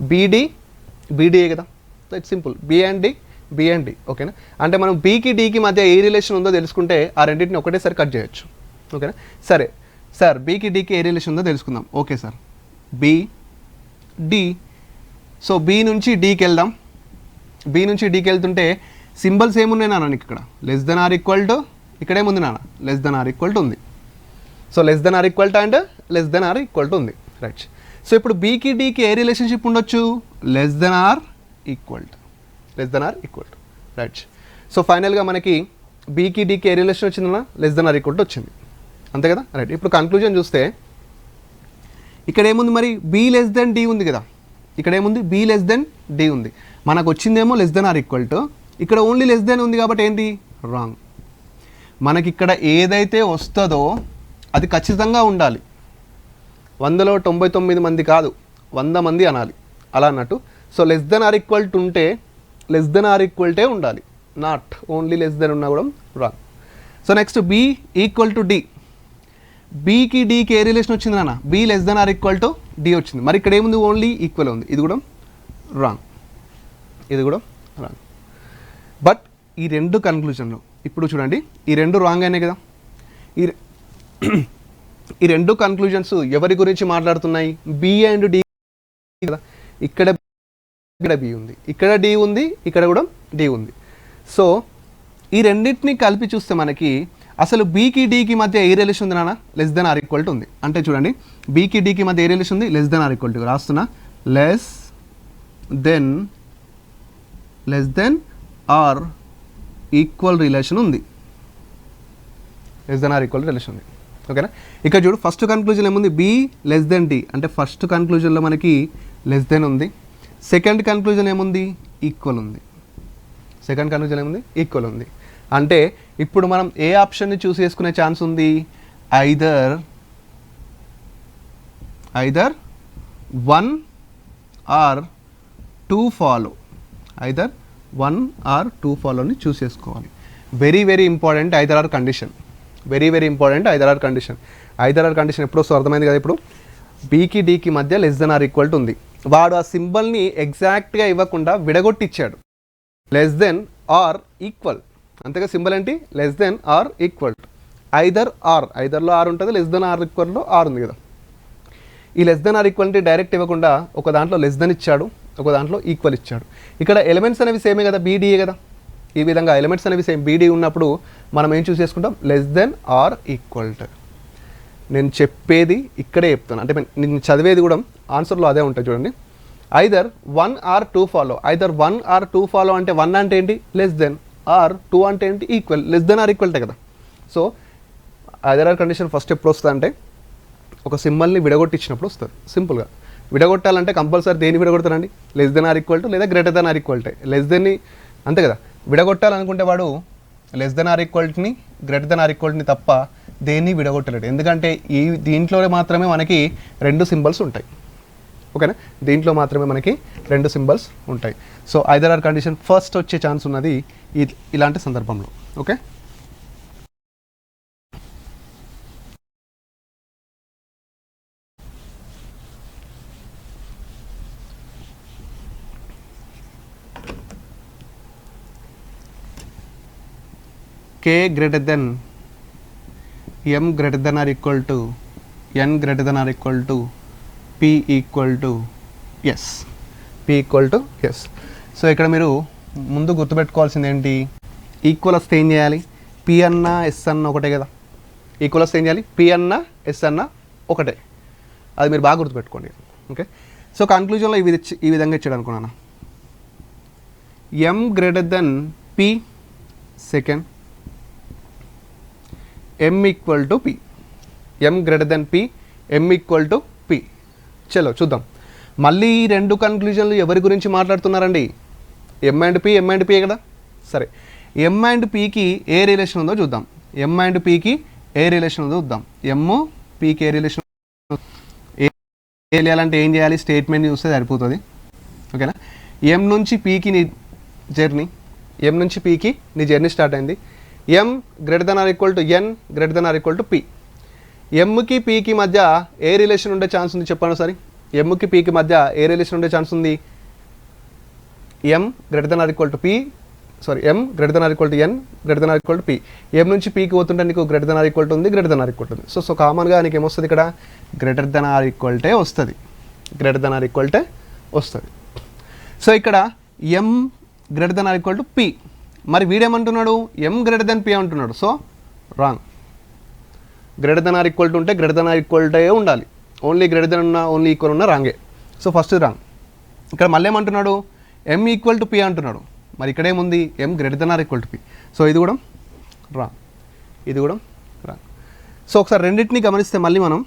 బీడీఏ కదా. So it's simple, B and D. ఓకేనా? అంటే మనం బీకి డీకి మధ్య ఏ రిలేషన్ ఉందో తెలుసుకుంటే ఆ రెండింటిని ఒకటేసారి కట్ చేయొచ్చు. ఓకేనా? సరే సార్, బీకి డీకి ఏ రిలేషన్ ఉందో తెలుసుకుందాం. Okay sir, B D. So B నుంచి డీకి వెళ్దాం. బి నుంచి డీకి వెళ్తుంటే సింబల్స్ ఏమున్నాయి నాన్న ఇక్కడ? Less than or equal to, ఇక్కడ ఏముంది నాన్న? Less than or equal to ఉంది. So less than or equal to and less than or equal to ఉంది, రైట్. సో ఇప్పుడు బీకి డీకి ఏ రిలేషన్షిప్ ఉండొచ్చు? Less than or equal to, right. So ఫైనల్గా మనకి బీకి డీకి ఏ రిలేషన్ వచ్చిందన్నా? Less than or equal to వచ్చింది, అంతే కదా, రైట్. ఇప్పుడు కన్క్లూజన్ చూస్తే ఇక్కడ ఏముంది మరి? బి లెస్ దెన్ డి ఉంది కదా. ఇక్కడ ఏముంది? బి లెస్ దెన్ డి ఉంది. మనకు వచ్చిందేమో less than or equal to, ఇక్కడ ఓన్లీ లెస్ దెన్ ఉంది కాబట్టి ఏంటి? రాంగ్. మనకి ఇక్కడ ఏదైతే వస్తుందో అది ఖచ్చితంగా ఉండాలి. 100లో 99 మంది కాదు, 100 మంది అనాలి, అలా అన్నట్టు. So less than or equal to ఉంటే లెస్ దెన్ ఆర్ ఈక్వల్ టే ఉండాలి, నాట్ ఓన్లీ లెస్ దెన్ ఉన్నా కూడా wrong. So next B equal to D. బీకి డీకి ఏ రిలేషన్ వచ్చింది నాన్న? B less than or equal to D వచ్చింది. మరి ఇక్కడ ఏముంది? ఓన్లీ ఈక్వల్ ఉంది, ఇది కూడా రాంగ్, ఇది కూడా రాంగ్. బట్ ఈ రెండు కన్క్లూజన్లు ఇప్పుడు చూడండి, ఈ రెండు రాంగ్ అయినాయి కదా. ఈ రెండు కన్క్లూజన్స్ ఎవరి గురించి మాట్లాడుతున్నాయి? బి అండ్ డి కదా. ఇక్కడ బి ఉంది, ఇక్కడ డి ఉంది, ఇక్కడ కూడా డి ఉంది. సో ఈ రెండింటిని కలిపి చూస్తే మనకి అసలు బీకి డీకి మధ్య ఏ రిలేషన్ ఉంది నాన్న? Less than or equal to ఉంది. అంటే చూడండి, బీకి డీకి మధ్య ఏ రిలేషన్ ఉంది? Less than or equal to. రాస్తున్నా, less than or equal relation ఉంది, less than or equal relation ఉంది. ఓకేనా? ఇక్కడ చూడు, ఫస్ట్ కన్క్లూజన్ ఏముంది? B less than D. అంటే ఫస్ట్ కన్క్లూజన్లో మనకి లెస్ దెన్ ఉంది. సెకండ్ కన్క్లూజన్ ఏముంది? ఈక్వల్ ఉంది. సెకండ్ కన్క్లూజన్ ఏముంది? ఈక్వల్ ఉంది. అంటే ఇప్పుడు మనం ఏ ఆప్షన్ని చూస్ చేసుకునే ఛాన్స్ ఉంది? Either 1 or 2 follow, either 1 or 2 ఫాలోని చూస్ చేసుకోవాలి. Very important either or condition, very important either or condition. Either or condition ఎప్పుడు వస్తుందో అర్థమైంది కదా. ఇప్పుడు బీకి డీకి మధ్య less than or equal to ఉంది. వాడు ఆ సింబల్ని ఎగ్జాక్ట్గా ఇవ్వకుండా విడగొట్టిచ్చాడు, లెస్ దెన్ ఆర్ ఈక్వల్. అంతేగా సింబల్ ఏంటి? Less than or equal. ఐదర్లో ఆర్ ఉంటుంది, లెస్ దెన్ ఆర్ ఈక్వల్లో ఆర్ ఉంది కదా. ఈ లెస్ దెన్ ఆర్ ఈక్వల్ అంటే డైరెక్ట్ ఇవ్వకుండా ఒక దాంట్లో లెస్ దెన్ ఇచ్చాడు, ఒక దాంట్లో ఈక్వల్ ఇచ్చాడు. ఇక్కడ ఎలిమెంట్స్ అనేవి సేమే కదా, బీడీఏ కదా. ఈ విధంగా ఎలిమెంట్స్ అనేవి సేమ్ బీడీ ఉన్నప్పుడు మనం ఏం చూస్ చేసుకుంటాం? Less than or equal to. నేను చెప్పేది ఇక్కడే చెప్తాను, అంటే నేను చదివేది కూడా ఆన్సర్లో అదే ఉంటుంది చూడండి. Either 1 or 2 follow. Either 1 or 2 follow అంటే 1 అంటే ఏంటి? Less than. ఆర్ 2 అంటే ఏంటి? ఈక్వల్. లెస్ దెన్ ఆర్ ఈక్వల్టే కదా. So either or condition first ఎప్పుడు వస్తుంది అంటే ఒక సింబల్ని విడగొట్టించినప్పుడు వస్తుంది. సింపుల్గా విడగొట్టాలంటే కంపల్సరీ దేన్ని విడగొడతారండి? Less than or equal to లేదా greater than or equal to. Less దెన్ని అంతే కదా. విడగొట్టాలనుకుంటే వాడు లెస్ దెన్ ఆర్ ఈక్వల్ని గ్రేటర్ దెన్ ఆర్ ఈక్వల్ని తప్ప దేన్ని విడగొట్టలేడు. ఎందుకంటే ఈ దీంట్లోనే మాత్రమే మనకి 2 సింబల్స్ ఉంటాయి. ఓకేనా? దీంట్లో మాత్రమే మనకి 2 సింబల్స్ ఉంటాయి. So either or condition first వచ్చే ఛాన్స్ ఉన్నది ఇలాంటి సందర్భంలో. Okay, K greater than M greater than or equal to N greater than or equal to P equal to yes. P equal to yes. So ఇక్కడ మీరు ముందు గుర్తుపెట్టుకోవాల్సింది ఏంటి? ఈక్వల్ వస్తే ఏం చేయాలి? P అన్న S అన్న ఒకటే కదా. ఈక్వల్ వస్తే ఏం చేయాలి? P అన్న S అన్న ఒకటే. అది మీరు బాగా గుర్తుపెట్టుకోండి. ఓకే, సో కన్క్లూజన్లో ఈ విధంగా ఇచ్చాడు అనుకున్నాను. M greater than P second, M equal to P. M greater than P, M equal to P. చలో చూద్దాం. మళ్ళీ ఈ 2 కన్క్లూజన్లు ఎవరి గురించి మాట్లాడుతున్నారండి? M అండ్ P కదా. సరే, M అండ్ Pకి ఏ రిలేషన్ ఉందో చూద్దాం. M అండ్ Pకి ఏ రిలేషన్ ఉందో చూద్దాం. M Pకి ఏ రిలేషన్ తెలియాలంటే ఏం చేయాలి? స్టేట్మెంట్ చూస్తే సరిపోతుంది. ఓకేనా? ఎం నుంచి పీకి నీ జర్నీ, ఎం నుంచి పీకి నీ జర్నీ స్టార్ట్ అయింది. M greater than or equal to N greater than or equal to P. ఎమ్కి పీకి మధ్య ఏ రిలేషన్ ఉండే ఛాన్స్ ఉంది చెప్పండి ఒకసారి. ఎమ్కి పీకి మధ్య ఏ రిలేషన్ ఉండే ఛాన్స్ ఉంది? M greater than or equal to P, sorry M greater than or equal to N greater than or equal to P. M నుంచి పీకి పోతుంటే నీకు greater than or equal to ఉంది, greater than or equal to ఉంది. సో కామన్గా నీకు ఏమొస్తుంది ఇక్కడ? గ్రేటర్ దెన్ ఆర్ ఈక్వల్ టే వస్తుంది, గ్రేటర్ దెన్ ఆర్ ఈక్వల్ టే వస్తుంది. సో ఇక్కడ M greater than or equal to P. మరి వీడేమంటున్నాడు? ఎం గ్రేటర్ దెన్ పి అంటున్నాడు. So wrong. Greater than or equal to ఉంటే గ్రేటర్ దెన్ ఆర్ ఈక్వల్ టే ఉండాలి. ఓన్లీ గ్రేటర్ దెన్ ఉన్నా, ఓన్లీ ఈక్వల్ ఉన్నా రాంగే. So first wrong. ఇక్కడ మళ్ళీ ఏమంటున్నాడు? ఎం ఈక్వల్ టు పి అంటున్నాడు. మరి ఇక్కడ ఏముంది? M greater than or equal to P. So ఇది కూడా రాంగ్, ఇది కూడా రాంగ్. సో ఒకసారి రెండింటిని గమనిస్తే, మళ్ళీ మనం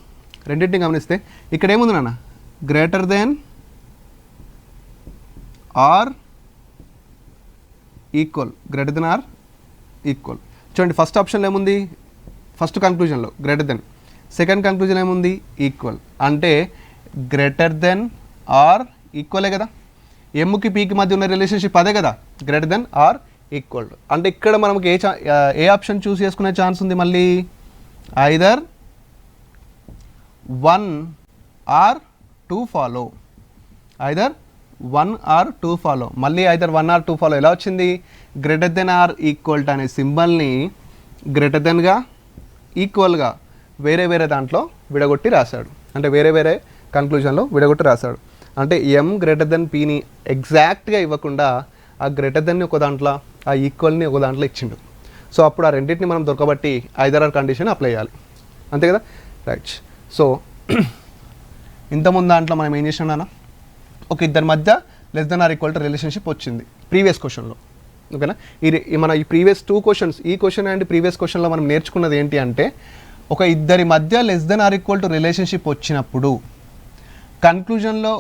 రెండింటిని గమనిస్తే ఇక్కడ ఏముంది నాన్న? Greater than or equal, greater than or equal. చూడండి ఫస్ట్ ఆప్షన్లో ఏముంది? ఫస్ట్ కంక్లూజన్లో గ్రేటర్ దెన్, సెకండ్ కంక్లూజన్ ఏముంది? ఈక్వల్. అంటే గ్రేటర్ దెన్ ఆర్ ఈక్వలే కదా. ఎమ్కి పీకి మధ్య ఉన్న రిలేషన్షిప్ అదే కదా, గ్రేటర్ దెన్ ఆర్ ఈక్వల్. అంటే ఇక్కడ మనకి ఏ ఆప్షన్ చూస్ చేసుకునే ఛాన్స్ ఉంది? మళ్ళీ either 1 or 2 follow, either 1 or 2 follow. మళ్ళీ ఐదర్ 1 or 2 ఫాలో ఎలా వచ్చింది? గ్రేటర్ దెన్ ఆర్ ఈక్వల్ అనే సింబల్ని గ్రేటర్ దెన్గా ఈక్వల్గా వేరే వేరే దాంట్లో విడగొట్టి రాశాడు. అంటే వేరే వేరే కన్క్లూజన్లో విడగొట్టి రాశాడు. అంటే ఎం గ్రేటర్ దెన్ పీని ఎగ్జాక్ట్గా ఇవ్వకుండా ఆ గ్రేటర్ దెన్ని ఒక దాంట్లో, ఆ ఈక్వల్ని ఒక దాంట్లో ఇచ్చిండు. సో అప్పుడు ఆ రెండింటిని మనం దొరకబట్టి ఐదర్ ఆర్ కండిషన్ అప్లై చేయాలి, అంతే కదా. రైట్. సో ఇంతకుముందు దాంట్లో మనం ఏం చేసినా ఒక ఇద్దరి మధ్య less than or equal to relationship వచ్చింది ప్రీవియస్ క్వశ్చన్లో, ఓకేనా. మన ఈ ప్రీవియస్ 2 క్వశ్చన్స్, ఈ క్వశ్చన్ అండ్ ప్రీవియస్ క్వశ్చన్లో మనం నేర్చుకున్నది ఏంటి అంటే, ఒక ఇద్దరి మధ్య less than or equal to relationship వచ్చినప్పుడు కన్క్లూజన్లో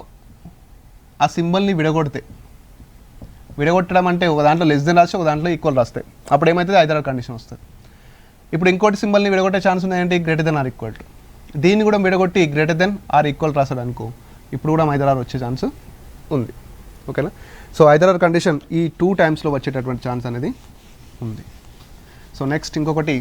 ఆ సింబల్ని విడగొట్టడం అంటే ఒక దాంట్లో లెస్ దెన్ రాస్తే, ఒక దాంట్లో ఈక్వల్ రాస్తాయి. అప్పుడు ఏమవుతుంది? ఐదర్ ఆర్ కండిషన్ వస్తుంది. ఇప్పుడు ఇంకోటి సింబల్ని విడగొట్టే ఛాన్స్ ఉంది ఏంటి? Greater than or equal to. దీన్ని కూడా విడగొట్టి గ్రేటర్ దెన్ ఆర్ ఈక్వల్ రాసాడు అనుకో, ఇప్పుడు కూడా ఐదర్ ఆర్ వచ్చే ఛాన్స్ ఉంది, ఓకేనా. సో ఐదర్ ఆర్ కండిషన్ ఈ 2 టైమ్స్లో వచ్చేటటువంటి ఛాన్స్ అనేది ఉంది. సో నెక్స్ట్ ఇంకొకటి,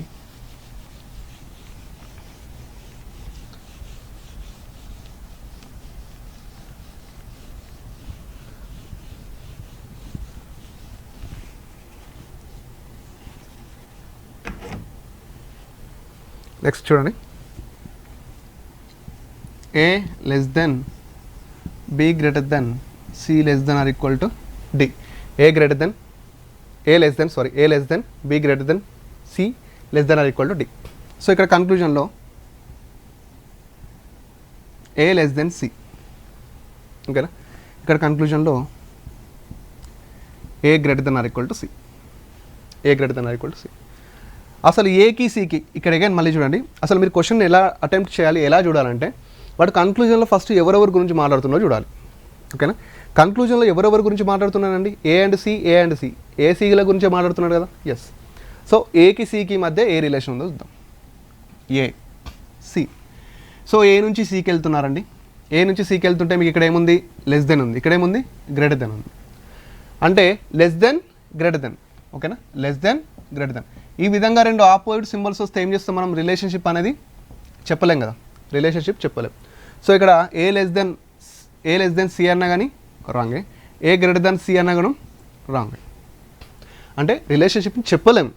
నెక్స్ట్ చూడండి. A less than B greater than C less than or equal to D. A less than B greater than C less than or equal to D. So ఇక్కడ కన్క్లూజన్లో ఏ లెస్ దెన్ సి, ఓకేనా. ఇక్కడ కన్క్లూజన్లో A greater than or equal to C, A greater than or equal to C. అసలు ఏకి సికి ఇక్కడ అగైన్ మళ్ళీ చూడండి, అసలు మీరు క్వశ్చన్ ఎలా అటెంప్ట్ చేయాలి, ఎలా చూడాలంటే వాడు కన్క్లూజన్లో ఫస్ట్ ఎవరెవరి గురించి మాట్లాడుతున్నారో చూడాలి, ఓకేనా. కన్క్లూజన్లో ఎవరెవరి గురించి మాట్లాడుతున్నానండి? ఏ అండ్ సి, ఏ సిల గురించే మాట్లాడుతున్నాడు కదా, ఎస్. సో ఏకి సికి మధ్య ఏ రిలేషన్ ఉందో చూద్దాం. A C. సో ఏ నుంచి సికి వెళ్తున్నారండి. ఏ నుంచి సికి వెళ్తుంటే మీకు ఇక్కడ ఏముంది? లెస్ దెన్ ఉంది, ఇక్కడ ఏముంది? గ్రేటర్ దెన్ ఉంది. అంటే లెస్ దెన్ గ్రేటర్ దెన్, ఓకేనా. Less than greater than. ఈ విధంగా రెండు ఆపోజిట్ సింబల్స్ వస్తే ఏం చేస్తాం మనం? రిలేషన్షిప్ అనేది చెప్పలేం కదా, రిలేషన్షిప్ చెప్పలేం. సో ఇక్కడ ఏ లెస్ దెన్ సి అన్నా కానీ రాంగే, ఏ గ్రేటర్ దెన్ సి అన్నా కూడా రాంగే. అంటే రిలేషన్షిప్ని చెప్పలేం.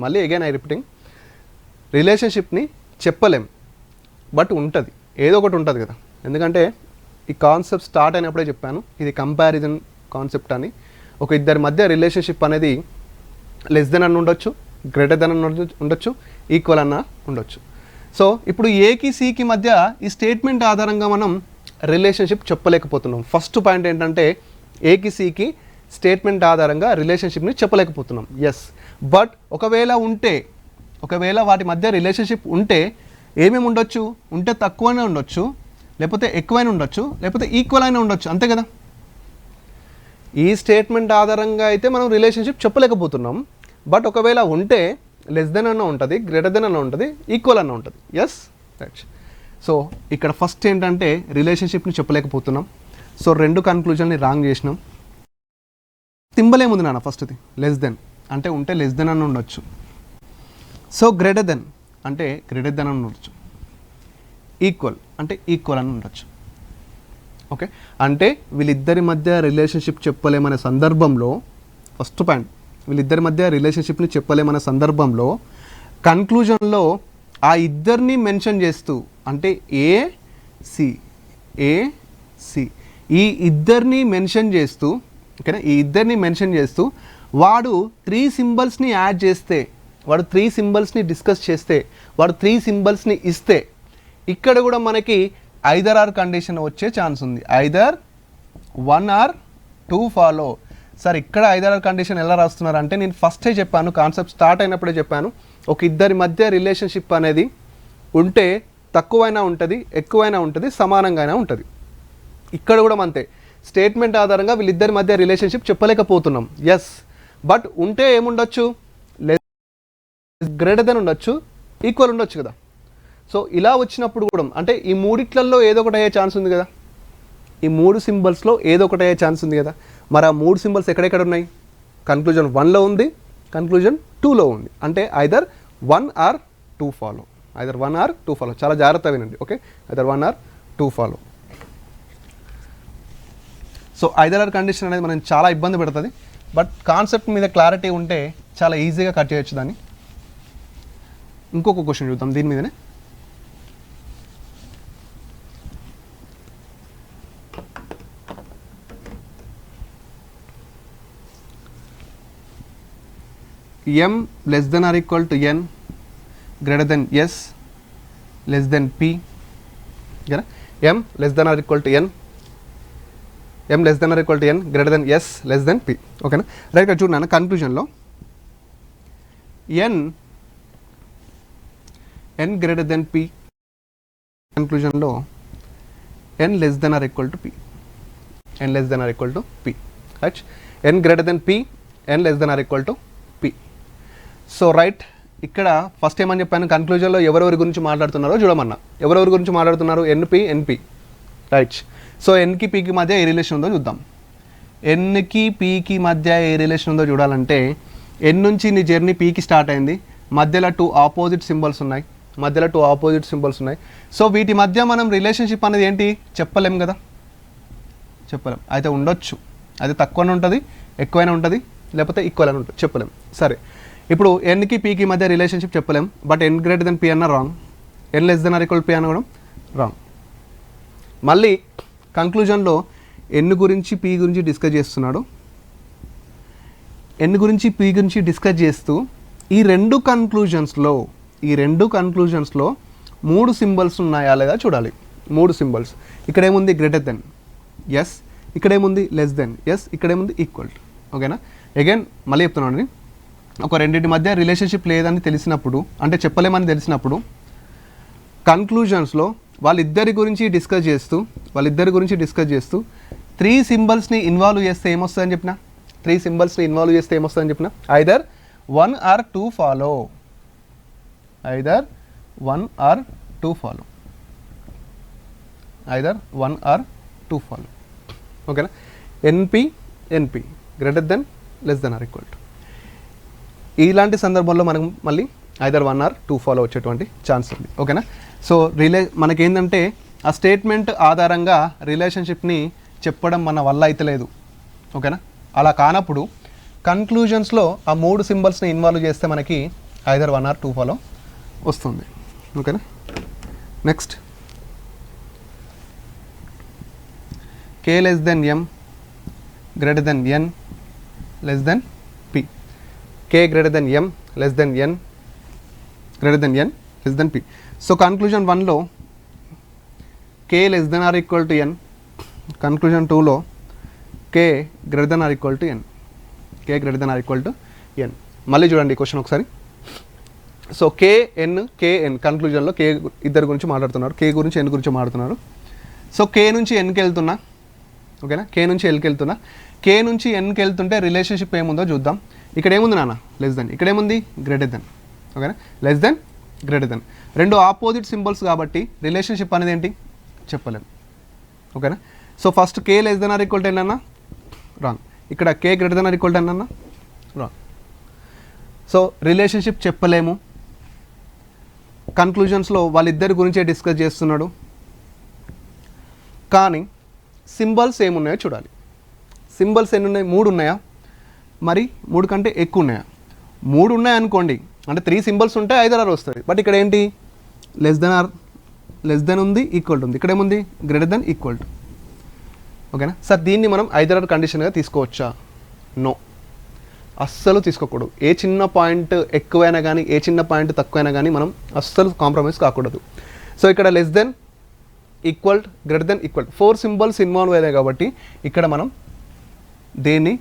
మళ్ళీ అగైన్ ఐ రిపీటింగ్, రిలేషన్షిప్ని చెప్పలేం, బట్ ఉంటుంది, ఏదో ఒకటి ఉంటుంది కదా. ఎందుకంటే ఈ కాన్సెప్ట్ స్టార్ట్ అయినప్పుడే చెప్పాను, ఇది కంపారిజన్ కాన్సెప్ట్ అని. ఒక ఇద్దరి మధ్య రిలేషన్షిప్ అనేది లెస్ దెన్ అని ఉండొచ్చు, గ్రేటర్ దెన్ అని ఉండొచ్చు, ఈక్వల్ అన్న ఉండొచ్చు. సో ఇప్పుడు ఏకి సికి మధ్య ఈ స్టేట్మెంట్ ఆధారంగా మనం రిలేషన్షిప్ చెప్పలేకపోతున్నాం. ఫస్ట్ పాయింట్ ఏంటంటే ఏకి సికి స్టేట్మెంట్ ఆధారంగా రిలేషన్షిప్ని చెప్పలేకపోతున్నాం, ఎస్. బట్ ఒకవేళ వాటి మధ్య రిలేషన్షిప్ ఉంటే ఏమేమి ఉండొచ్చు? ఉంటే తక్కువనే ఉండొచ్చు, లేకపోతే ఎక్కువైనా ఉండొచ్చు, లేకపోతే ఈక్వల్ అయినా ఉండొచ్చు, అంతే కదా. ఈ స్టేట్మెంట్ ఆధారంగా అయితే మనం రిలేషన్షిప్ చెప్పలేకపోతున్నాం. బట్ ఒకవేళ ఉంటే లెస్ దెన్ అన్న ఉంటుంది, గ్రేటర్ దెన్ అన్న ఉంటుంది, ఈక్వల్ అన్న ఉంటుంది, ఎస్. రైట్. సో ఇక్కడ ఫస్ట్ ఏంటంటే రిలేషన్షిప్ని చెప్పలేకపోతున్నాం. సో 2 కన్క్లూజన్ని రాంగ్ చేసినాం. సింబల్ ఏముంది నాన్న ఫస్ట్ది లెస్ దెన్ అంటే ఉంటే లెస్ దెన్ అని ఉండొచ్చు. సో గ్రేటర్ దెన్ అంటే గ్రేటర్ దెన్ అని ఉండొచ్చు. ఈక్వల్ అంటే ఈక్వల్ అని ఉండొచ్చు. ఓకే, అంటే వీళ్ళిద్దరి మధ్య రిలేషన్షిప్ చెప్పలేమనే సందర్భంలో ఫస్ట్ పాయింట్, వీళ్ళిద్దరి మధ్య రిలేషన్షిప్ని చెప్పలేమనే సందర్భంలో కన్క్లూజన్లో ఆ ఇద్దరిని మెన్షన్ చేస్తూ అంటే ఏసి ఈ ఇద్దరిని మెన్షన్ చేస్తూ, ఓకేనా, ఈ ఇద్దరిని మెన్షన్ చేస్తూ వాడు 3 సింబల్స్ని యాడ్ చేస్తే, వాడు 3 సింబల్స్ని డిస్కస్ చేస్తే, వాడు 3 సింబల్స్ని ఇస్తే ఇక్కడ కూడా మనకి ఐదర్ ఆర్ కండిషన్ వచ్చే ఛాన్స్ ఉంది. Either 1 or 2 follow. సార్ ఇక్కడ ఐదర్ ఆర్ కండిషన్ ఎలా రాస్తున్నారు అంటే నేను ఫస్టే చెప్పాను, కాన్సెప్ట్ స్టార్ట్ అయినప్పుడే చెప్పాను, ఒక ఇద్దరి మధ్య రిలేషన్షిప్ అనేది ఉంటే తక్కువైనా ఉంటుంది, ఎక్కువైనా ఉంటుంది, సమానంగా ఉంటుంది. ఇక్కడ కూడా అంతే, స్టేట్మెంట్ ఆధారంగా వీళ్ళిద్దరి మధ్య రిలేషన్షిప్ చెప్పలేకపోతున్నాం. ఎస్, బట్ ఉంటే ఏముండొచ్చు, గ్రేటర్ దెన్ ఉండొచ్చు, ఈక్వల్ ఉండొచ్చు కదా. సో ఇలా వచ్చినప్పుడు కూడా అంటే ఈ మూడిట్లలో ఏదో ఒకటి అయ్యే ఛాన్స్ ఉంది కదా, ఈ 3 సింబల్స్లో ఏదో ఒకటి అయ్యే ఛాన్స్ ఉంది కదా. మరి ఆ 3 సింబల్స్ ఎక్కడెక్కడ ఉన్నాయి? కన్క్లూజన్ 1లో ఉంది, కన్క్లూజన్ 2లో ఉంది. అంటే either 1 or 2 follow, either 1 or 2 follow. చాలా జాగ్రత్తగా వినండి. Okay, either 1 or 2 follow. So either or condition అనేది మనం చాలా ఇబ్బంది పెడుతుంది, బట్ కాన్సెప్ట్ మీద క్లారిటీ ఉంటే చాలా ఈజీగా కట్ చేయొచ్చు దాన్ని. ఇంకొక క్వశ్చన్ చూద్దాం దీని మీదనే. m less than or equal to n greater than s less than p. m less than or equal to n, m less than or equal to n greater than s less than p. ఓకేనా, రైట్. ఇక్కడ చూడండి కన్క్లూజన్లో n greater than p, కన్క్లూజన్లో n less than or equal to p, n less than or equal to p, right. n greater than p, n less than or equal to p. So right, ఇక్కడ ఫస్ట్ ఏమని చెప్పాను, కన్క్లూజన్లో ఎవరెవరి గురించి మాట్లాడుతున్నారో చూడమన్నా. ఎవరెవరి గురించి మాట్లాడుతున్నారు? ఎన్పి, ఎన్పి, రైట్. సో ఎన్కి పీకి మధ్య ఏ రిలేషన్ ఉందో చూద్దాం. ఎన్కి పీకి మధ్య ఏ రిలేషన్ ఉందో చూడాలంటే ఎన్ నుంచి నీ జర్నీ పీకి స్టార్ట్ అయింది, మధ్యలో 2 ఆపోజిట్ సింబల్స్ ఉన్నాయి, మధ్యలో 2 ఆపోజిట్ సింబల్స్ ఉన్నాయి. సో వీటి మధ్య మనం రిలేషన్షిప్ అనేది ఏంటి చెప్పలేం కదా, చెప్పలేం. అయితే ఉండొచ్చు, అది తక్కువనే ఉంటుంది, ఎక్కువైనా ఉంటుంది, లేకపోతే ఈక్వల్ అని ఉంటుంది, చెప్పలేం. సరే, ఇప్పుడు ఎన్కి పీకి మధ్య రిలేషన్షిప్ చెప్పలేం, but N greater than P అన్న wrong, N less than or equal P అన్న కూడా రాంగ్. మళ్ళీ కంక్లూజన్లో ఎన్ గురించి పీ గురించి డిస్కస్ చేస్తున్నాడు, ఎన్ గురించి పీ గురించి డిస్కస్ చేస్తూ ఈ రెండు కన్క్లూజన్స్లో 3 సింబల్స్ ఉన్నాయా లేదా చూడాలి. 3 సింబల్స్. ఇక్కడేముంది గ్రేటర్ దెన్, ఎస్. ఇక్కడేముంది లెస్ దెన్, ఎస్. ఇక్కడేముంది ఈక్వల్. ఓకేనా, అగైన్ మళ్ళీ చెప్తున్నాను, ఒక రెండింటి మధ్య రిలేషన్షిప్ లేదని తెలిసినప్పుడు, అంటే చెప్పలేమని తెలిసినప్పుడు కన్క్లూజన్స్లో వాళ్ళిద్దరి గురించి డిస్కస్ చేస్తూ 3 సింబల్స్ని ఇన్వాల్వ్ చేస్తే ఏమొస్తుందని చెప్పిన, 3 సింబల్స్ని ఇన్వాల్వ్ చేస్తే ఏమొస్తుందని చెప్పిన, either 1 or 2 follow, either 1 or 2 follow, either 1 or 2 follow. ఓకేనా, N P, N P greater than, less than or equal to. ఇలాంటి సందర్భంలో మనం మళ్ళీ ఐదర్ 1 ఆర్ 2 ఫాలో వచ్చేటువంటి ఛాన్స్ ఉంది. ఓకేనా, సో మనకేంటంటే ఆ స్టేట్మెంట్ ఆధారంగా రిలేషన్షిప్ని చెప్పడం మన వల్ల అయితే లేదు. ఓకేనా, అలా కానప్పుడు కన్క్లూజన్స్లో ఆ 3 సింబల్స్ని ఇన్వాల్వ్ చేస్తే మనకి ఐదర్ 1 ఆర్ 2 ఫాలో వస్తుంది. ఓకేనా, next k less than m greater than n less than p, k greater than m less than n greater than n less than p. So conclusion 1లో k less than or equal to n, conclusion 2లో k greater than or equal to n, k greater than or equal to n. మళ్ళీ చూడండి ఈ క్వశ్చన్ ఒకసారి. సో kn కన్క్లూజన్లో k ఇద్దరు గురించి మాట్లాడుతున్నారు, k గురించి n గురించి మాట్లాడుతున్నారు. సో k నుంచి nకి వెళ్తున్నా, ఓకేనా, k నుంచి lకి వెళ్తున్నా, k నుంచి nకి వెళ్తుంటే రిలేషన్షిప్ ఏముందో చూద్దాం. ఇక్కడ ఏముంది నాన్న, లెస్ దెన్. ఇక్కడ ఏముంది గ్రేటర్ దెన్. ఓకేనా, లెస్ దెన్, గ్రేటర్ దెన్, రెండు ఆపోజిట్ సింబల్స్ కాబట్టి రిలేషన్షిప్ అనేది ఏంటి చెప్పలేం. ఓకేనా, so first k less than or equal to n అన్న రాంగ్, ఇక్కడ K greater than or equal to అన్న రాంగ్. సో రిలేషన్షిప్ చెప్పలేము, కన్క్లూజన్స్లో వాళ్ళిద్దరి గురించే డిస్కస్ చేస్తున్నాడు, కానీ సింబల్స్ ఏమున్నాయో చూడాలి. సింబల్స్ ఎన్ని ఉన్నాయి? 3 ఉన్నాయా, మరి 3 కంటే ఎక్కువ ఉన్నాయా? 3 ఉన్నాయనుకోండి, అంటే 3 సింబల్స్ ఉంటే ఐదర్ ఆర్ వస్తుంది. బట్ ఇక్కడ ఏంటి? లెస్ దెన్ ఉంది, ఈక్వల్ టు ఉంది. ఇక్కడ ఏముంది? Greater than, equal to. ఓకేనా సార్? దీన్ని మనం ఐదర్ ఆర్ కండిషన్గా తీసుకోవచ్చా? నో, అస్సలు తీసుకోకూడదు. ఏ చిన్న పాయింట్ ఎక్కువైనా కానీ, ఏ చిన్న పాయింట్ తక్కువైనా కానీ మనం అస్సలు కాంప్రమైజ్ కాకూడదు. సో ఇక్కడ less then, equal, greater than, equal 4 symbols involve అయ్యాయి కాబట్టి ఇక్కడ మనం దేన్ని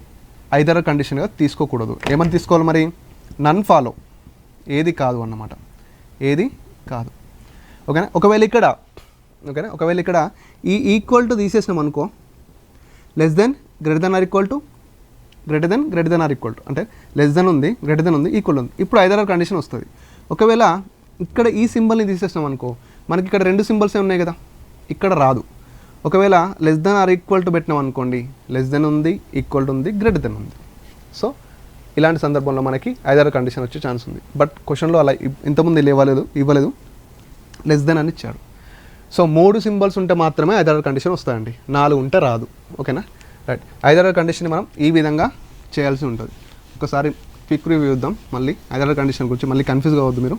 ఐదర్ కండిషన్గా తీసుకోకూడదు. ఏమని తీసుకోవాలి మరి? నన్ ఫాలో, ఏది కాదు అన్నమాట, ఏది కాదు. ఓకేనా? ఒకవేళ ఇక్కడ ఈ ఈక్వల్ టు తీసేసినాం అనుకో, less than, greater than or equal to, greater than or equal to, అంటే లెస్ దెన్ ఉంది, గ్రేటర్ దెన్ ఉంది, ఈక్వల్ ఉంది. ఇప్పుడు ఐదర్ ఆర్ కండిషన్ వస్తుంది. ఒకవేళ ఇక్కడ ఈ సింబల్ని తీసేసినాం అనుకో, మనకి ఇక్కడ 2 సింబల్సే ఉన్నాయి కదా, ఇక్కడ రాదు. ఒకవేళ less than or equal to పెట్టినాం అనుకోండి, లెస్ దెన్ ఉంది, ఈక్వల్ టు ఉంది, గ్రేటర్ దెన్ ఉంది. సో ఇలాంటి సందర్భంలో మనకి ఐదర్ కండిషన్ వచ్చే ఛాన్స్ ఉంది. బట్ క్వశ్చన్లో అలా ఇంతకుముందు ఇవ్వలేదు, లెస్ దెన్ అని ఇచ్చాడు. సో 3 సింబల్స్ ఉంటే మాత్రమే ఐదర్ కండిషన్ వస్తాయండి, 4 ఉంటే రాదు. ఓకేనా? రైట్. ఐదర్ కండిషన్ మనం ఈ విధంగా చేయాల్సి ఉంటుంది. ఒకసారి క్విక్ రివ్యూ ఇద్దాం మళ్ళీ ఐదర్ కండిషన్ గురించి, మళ్ళీ కన్ఫ్యూజ్ కావద్దు మీరు.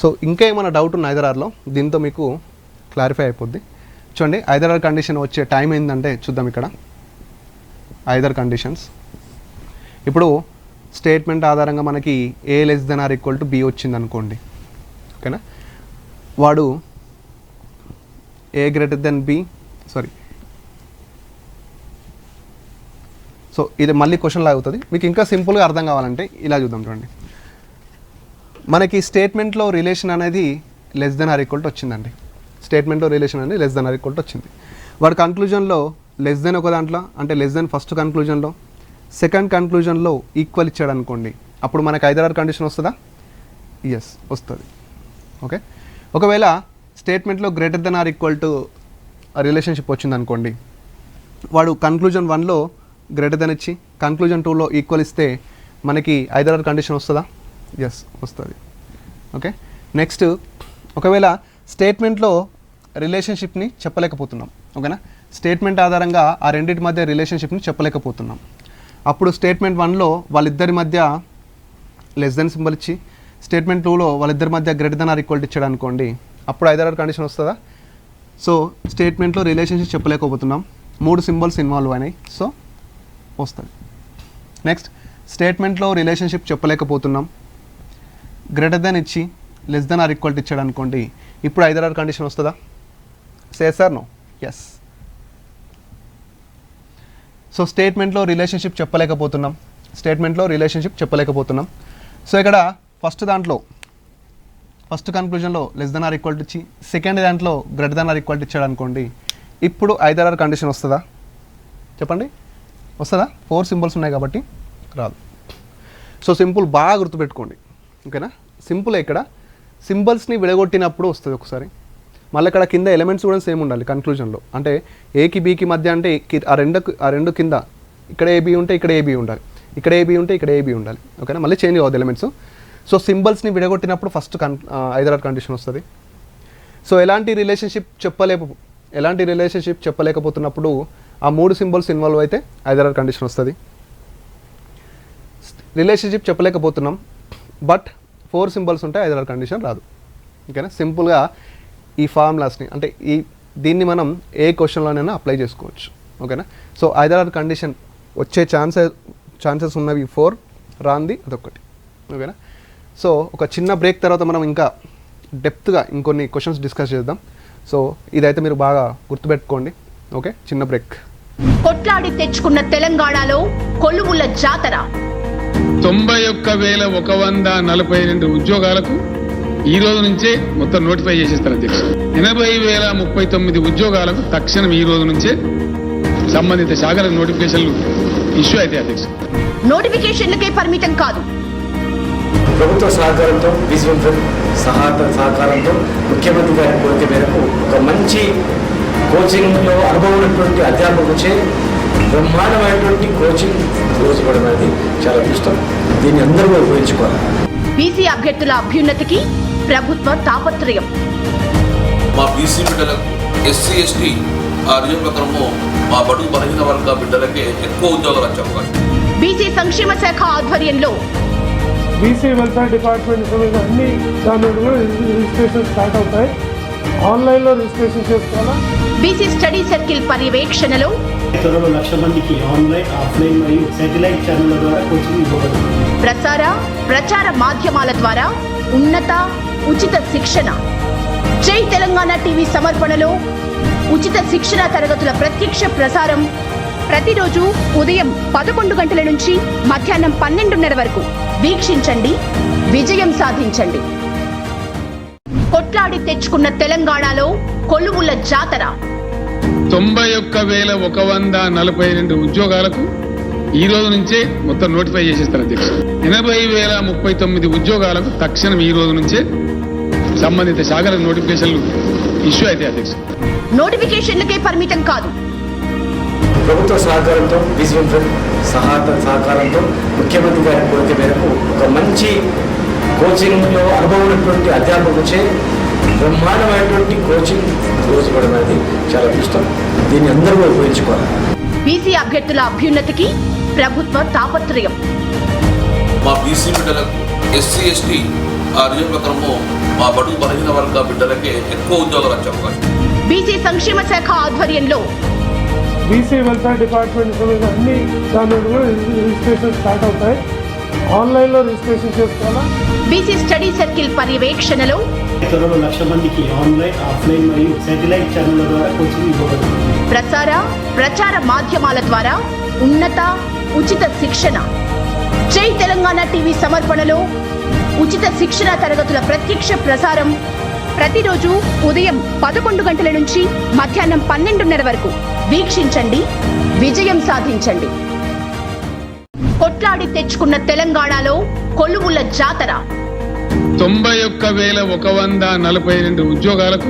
సో ఇంకా ఏమైనా డౌట్ ఉన్న ఐదర్ ఆర్లో దీంతో మీకు క్లారిఫై అయిపోద్ది. చూడండి, ఐదర్ ఆర్ కండిషన్ వచ్చే టైం ఏంటంటే చూద్దాం. ఇక్కడ ఐదర్ కండిషన్స్, ఇప్పుడు స్టేట్మెంట్ ఆధారంగా మనకి A less than or equal to B వచ్చింది అనుకోండి. ఓకేనా? వాడు A greater than B, so ఇది మళ్ళీ క్వశ్చన్ లాగా అవుతుంది. మీకు ఇంకా సింపుల్గా అర్థం కావాలంటే ఇలా చూద్దాం. చూడండి, మనకి స్టేట్మెంట్లో రిలేషన్ అనేది less than or equal to వచ్చిందండి. స్టేట్మెంట్లో రిలేషన్ అనేది less than or equal to వచ్చింది. వాడు కన్క్లూజన్లో లెస్ దెన్ ఒక దాంట్లో, అంటే లెస్ దెన్ ఫస్ట్ కన్క్లూజన్లో, సెకండ్ కన్క్లూజన్లో ఈక్వల్ ఇచ్చాడు అనుకోండి, అప్పుడు మనకి ఐదర్ ఆర్ కండిషన్ వస్తుందా? ఎస్, వస్తుంది. ఓకే. ఒకవేళ స్టేట్మెంట్లో greater than or equal to relationship వచ్చింది అనుకోండి, వాడు కన్క్లూజన్ 1లో గ్రేటర్ దెన్ ఇచ్చి కన్క్లూజన్ 2లో ఈక్వల్ ఇస్తే మనకి ఐదర్ ఆర్ కండిషన్ వస్తుందా? ఎస్, వస్తుంది. ఓకే. నెక్స్ట్, ఒకవేళ స్టేట్మెంట్లో రిలేషన్షిప్ని చెప్పలేకపోతున్నాం. ఓకేనా? స్టేట్మెంట్ ఆధారంగా ఆ రెండింటి మధ్య రిలేషన్షిప్ని చెప్పలేకపోతున్నాం. అప్పుడు స్టేట్మెంట్ 1లో వాళ్ళిద్దరి మధ్య లెస్ దెన్ సింబల్ ఇచ్చి, స్టేట్మెంట్ 2లో వాళ్ళిద్దరి మధ్య greater than or equal to ఇచ్చాడు అనుకోండి, అప్పుడు ఐదర్ ఆర్ కండిషన్ వస్తుందా? సో స్టేట్మెంట్లో రిలేషన్షిప్ చెప్పలేకపోతున్నాం, 3 సింబల్స్ ఇన్వాల్వ్ అయినాయి, సో వస్తుంది. నెక్స్ట్, స్టేట్మెంట్లో రిలేషన్షిప్ చెప్పలేకపోతున్నాం, గ్రేటర్ దెన్ ఇచ్చి less than or equal to ఇచ్చాడు అనుకోండి, ఇప్పుడు ఐదర్ ఆర్ కండిషన్ వస్తుందా? Say sir, no. Yes. So స్టేట్మెంట్లో రిలేషన్షిప్ చెప్పలేకపోతున్నాం, సో ఇక్కడ ఫస్ట్ కన్క్లూజన్లో less than or equal to ఇచ్చి, సెకండ్ దాంట్లో greater than or equal to ఇచ్చాడు అనుకోండి, ఇప్పుడు ఐదర్ ఆర్ కండిషన్ వస్తుందా? చెప్పండి, వస్తుందా? 4 సింబల్స్ ఉన్నాయి కాబట్టి రాదు. సో సింపుల్ బాగా గుర్తుపెట్టుకోండి. ఓకేనా? సింపుల్ ఇక్కడ సింబల్స్ని విడగొట్టినప్పుడు వస్తుంది ఒకసారి. మళ్ళీ ఇక్కడ కింద ఎలిమెంట్స్ కూడా సేమ్ ఉండాలి కన్క్లూజన్లో. అంటే ఏకి బీకి మధ్య అంటే ఆ రెండు కింద ఇక్కడ ఏబీ ఉంటే ఇక్కడ ఏబీ ఉండాలి, ఇక్కడ ఏబీ ఉంటే ఇక్కడ ఏబీ ఉండాలి. ఓకేనా? మళ్ళీ చేంజ్ కావద్దు ఎలిమెంట్స్. సో సింబల్స్ని విడగొట్టినప్పుడు ఫస్ట్ ఐదర్ ఆర్ కండిషన్ వస్తుంది. సో ఎలాంటి రిలేషన్షిప్ చెప్పలేకపోతున్నప్పుడు ఆ 3 సింబల్స్ ఇన్వాల్వ్ అయితే ఐదర్ ఆర్ కండిషన్ వస్తుంది. రిలేషన్షిప్ చెప్పలేకపోతున్నాం, బట్ 4 సింబల్స్ ఉంటే ఐదర్ ఆర్ కండిషన్ రాదు. ఓకేనా? సింపుల్గా ఈ ఫార్ములాస్ని, అంటే దీన్ని మనం ఏ క్వశ్చన్లోనైనా అప్లై చేసుకోవచ్చు. ఓకేనా? సో ఐదర్ ఆర్ కండిషన్ వచ్చే ఛాన్సెస్ ఉన్నవి 4, రాంది అదొకటి. ఓకేనా? సో ఒక చిన్న బ్రేక్ తర్వాత మనం ఇంకా డెప్త్గా ఇంకొన్ని క్వశ్చన్స్ డిస్కస్ చేద్దాం. సో ఇదైతే మీరు బాగా గుర్తుపెట్టుకోండి. ఓకే, చిన్న బ్రేక్. కొట్లాడి తెచ్చుకున్న తెలంగాణలో కొలువుల జాతర. 91,142 ఉద్యోగాలకు ఈ రోజు నుంచే మొత్తం నోటిఫై చేసేస్తారు అధ్యక్ష. 80,039 ఉద్యోగాలకు తక్షణం ఈ రోజు నుంచే సంబంధిత శాఖలకు నోటిఫికేషన్లు ఇష్యూ అయితే అధ్యక్ష. నోటిఫికేషన్లకే పరిమితం కాదు, ప్రభుత్వ సహకారంతో విజువల్ సహకారంతో ముఖ్యమంత్రి గారి కోరిక మేరకు ఒక మంచి కోచింగ్లో అనుభవం ఉన్నటువంటి అధ్యాపకులచే బ్రహ్మాండమైనటువంటి కోచింగ్ రోజు ఇవ్వడం అనేది చాలా ఇష్టం. దీన్ని అందరూ ఉపయోగించుకోవాలి. బీసీ అభ్యర్థుల అభ్యున్నతికి ప్రభుత్వ తాపత్రయం. మా బీసీ బిడ్డలకు ఎస్సీ ఎస్టీ ఆ రిజర్వ్ ప్రకారము మా బడుగు బలహీన వర్గ బిడ్డలకే ఎక్కువ ఉద్యోగాలు వచ్చే అవకాశం. బీసీ సంక్షేమ శాఖ ఆధ్వర్యంలో బీసీ వెల్ఫేర్ డిపార్ట్మెంట్ అన్ని దాని కూడా రిజిస్ట్రేషన్ స్టార్ట్ అవుతాయి. ఆన్లైన్లో రిజిస్ట్రేషన్ చేసుకోవాలా. బీసీ స్టడీ సర్కిల్ పర్యవేక్షణలో త్వరలో 1,00,000 మందికి ఆన్లైన్, ఆఫ్లైన్ మరియు శాటిలైట్ ఛానళ్ల ద్వారా కోచింగ్ ఇవ్వబడుతుంది. ప్రచార మాధ్యమాల ద్వారా ఉన్నత ఉచిత శిక్షణ. జై తెలంగాణ టీవీ సమర్పణలో ఉచిత శిక్షణ తరగతుల ప్రత్యక్ష ప్రసారం ప్రతిరోజు ఉదయం 11 గంటల నుంచి మధ్యాహ్నం 12:30 వరకు వీక్షించండి, విజయం సాధించండి. కొట్లాడి తెచ్చుకున్న తెలంగాణలో కొలువుల జాతర. 91,142 ఉద్యోగాలకు ఈ రోజు నుంచే మొత్తం నోటిఫై చేసేస్తారు అధ్యక్ష. 80,039 ఉద్యోగాలకు తక్షణం ఈ రోజు నుంచే సంబంధిత శాఖలకు నోటిఫికేషన్లు ఇష్యూ అయితే అధ్యక్ష. నోటిఫికేషన్లకే పరిమితం కాదు. ప్రభుత్వ సహకారంతో బీసీ వెల్ఫేర్ సహకారంతో ముఖ్యమంత్రి గారి కోరిక మేరకు ఒక మంచి కోచింగ్లో అనుభవం ఉన్నటువంటి అధ్యాపకులచే బ్రహ్మాండమైనటువంటి కోచింగ్ రోజు ఇవ్వడం అనేది చాలా ఇష్టం. దీన్ని అందరూ ఉపయోగించుకోవాలి. బీసీ అభ్యర్థుల అభ్యున్నతికి ప్రభుత్వ తాపత్రయం. మా బీసీ బిడ్డలకు ఎస్సీ ఎస్టీ ఆ రిజర్వ్ ప్రకారము మా బడుగు బలహీన వర్గ బిడ్డలకే ఎక్కువ ఉద్యోగాలు వచ్చే అవకాశం. బీసీ సంక్షేమ శాఖ ఆధ్వర్యంలో బీసీ వెల్ఫేర్ డిపార్ట్మెంట్ అన్ని దాని కూడా రిజిస్ట్రేషన్ స్టార్ట్ అవుతాయి. ఆన్లైన్లో రిజిస్ట్రేషన్ చేసుకోవాలా. బీసీ స్టడీ సర్కిల్ పర్యవేక్షణలో త్వరలో 1,00,000 మందికి ఆన్లైన్, ఆఫ్లైన్ మరియు శాటిలైట్ ఛానళ్ల ద్వారా కోచింగ్ ఇవ్వబడుతుంది. ప్రచార మాధ్యమాల ద్వారా ఉన్నత ఉచిత శిక్షణ. జై తెలంగాణ టీవీ సమర్పణలో ఉచిత శిక్షణ తరగతుల ప్రత్యక్ష ప్రసారం ప్రతిరోజు ఉదయం 11 గంటల నుంచి మధ్యాహ్నం 12:30 వరకు వీక్షించండి, విజయం సాధించండి. కొట్లాడి తెచ్చుకున్న తెలంగాణలో కొలువుల జాతర. 91,142 ఉద్యోగాలకు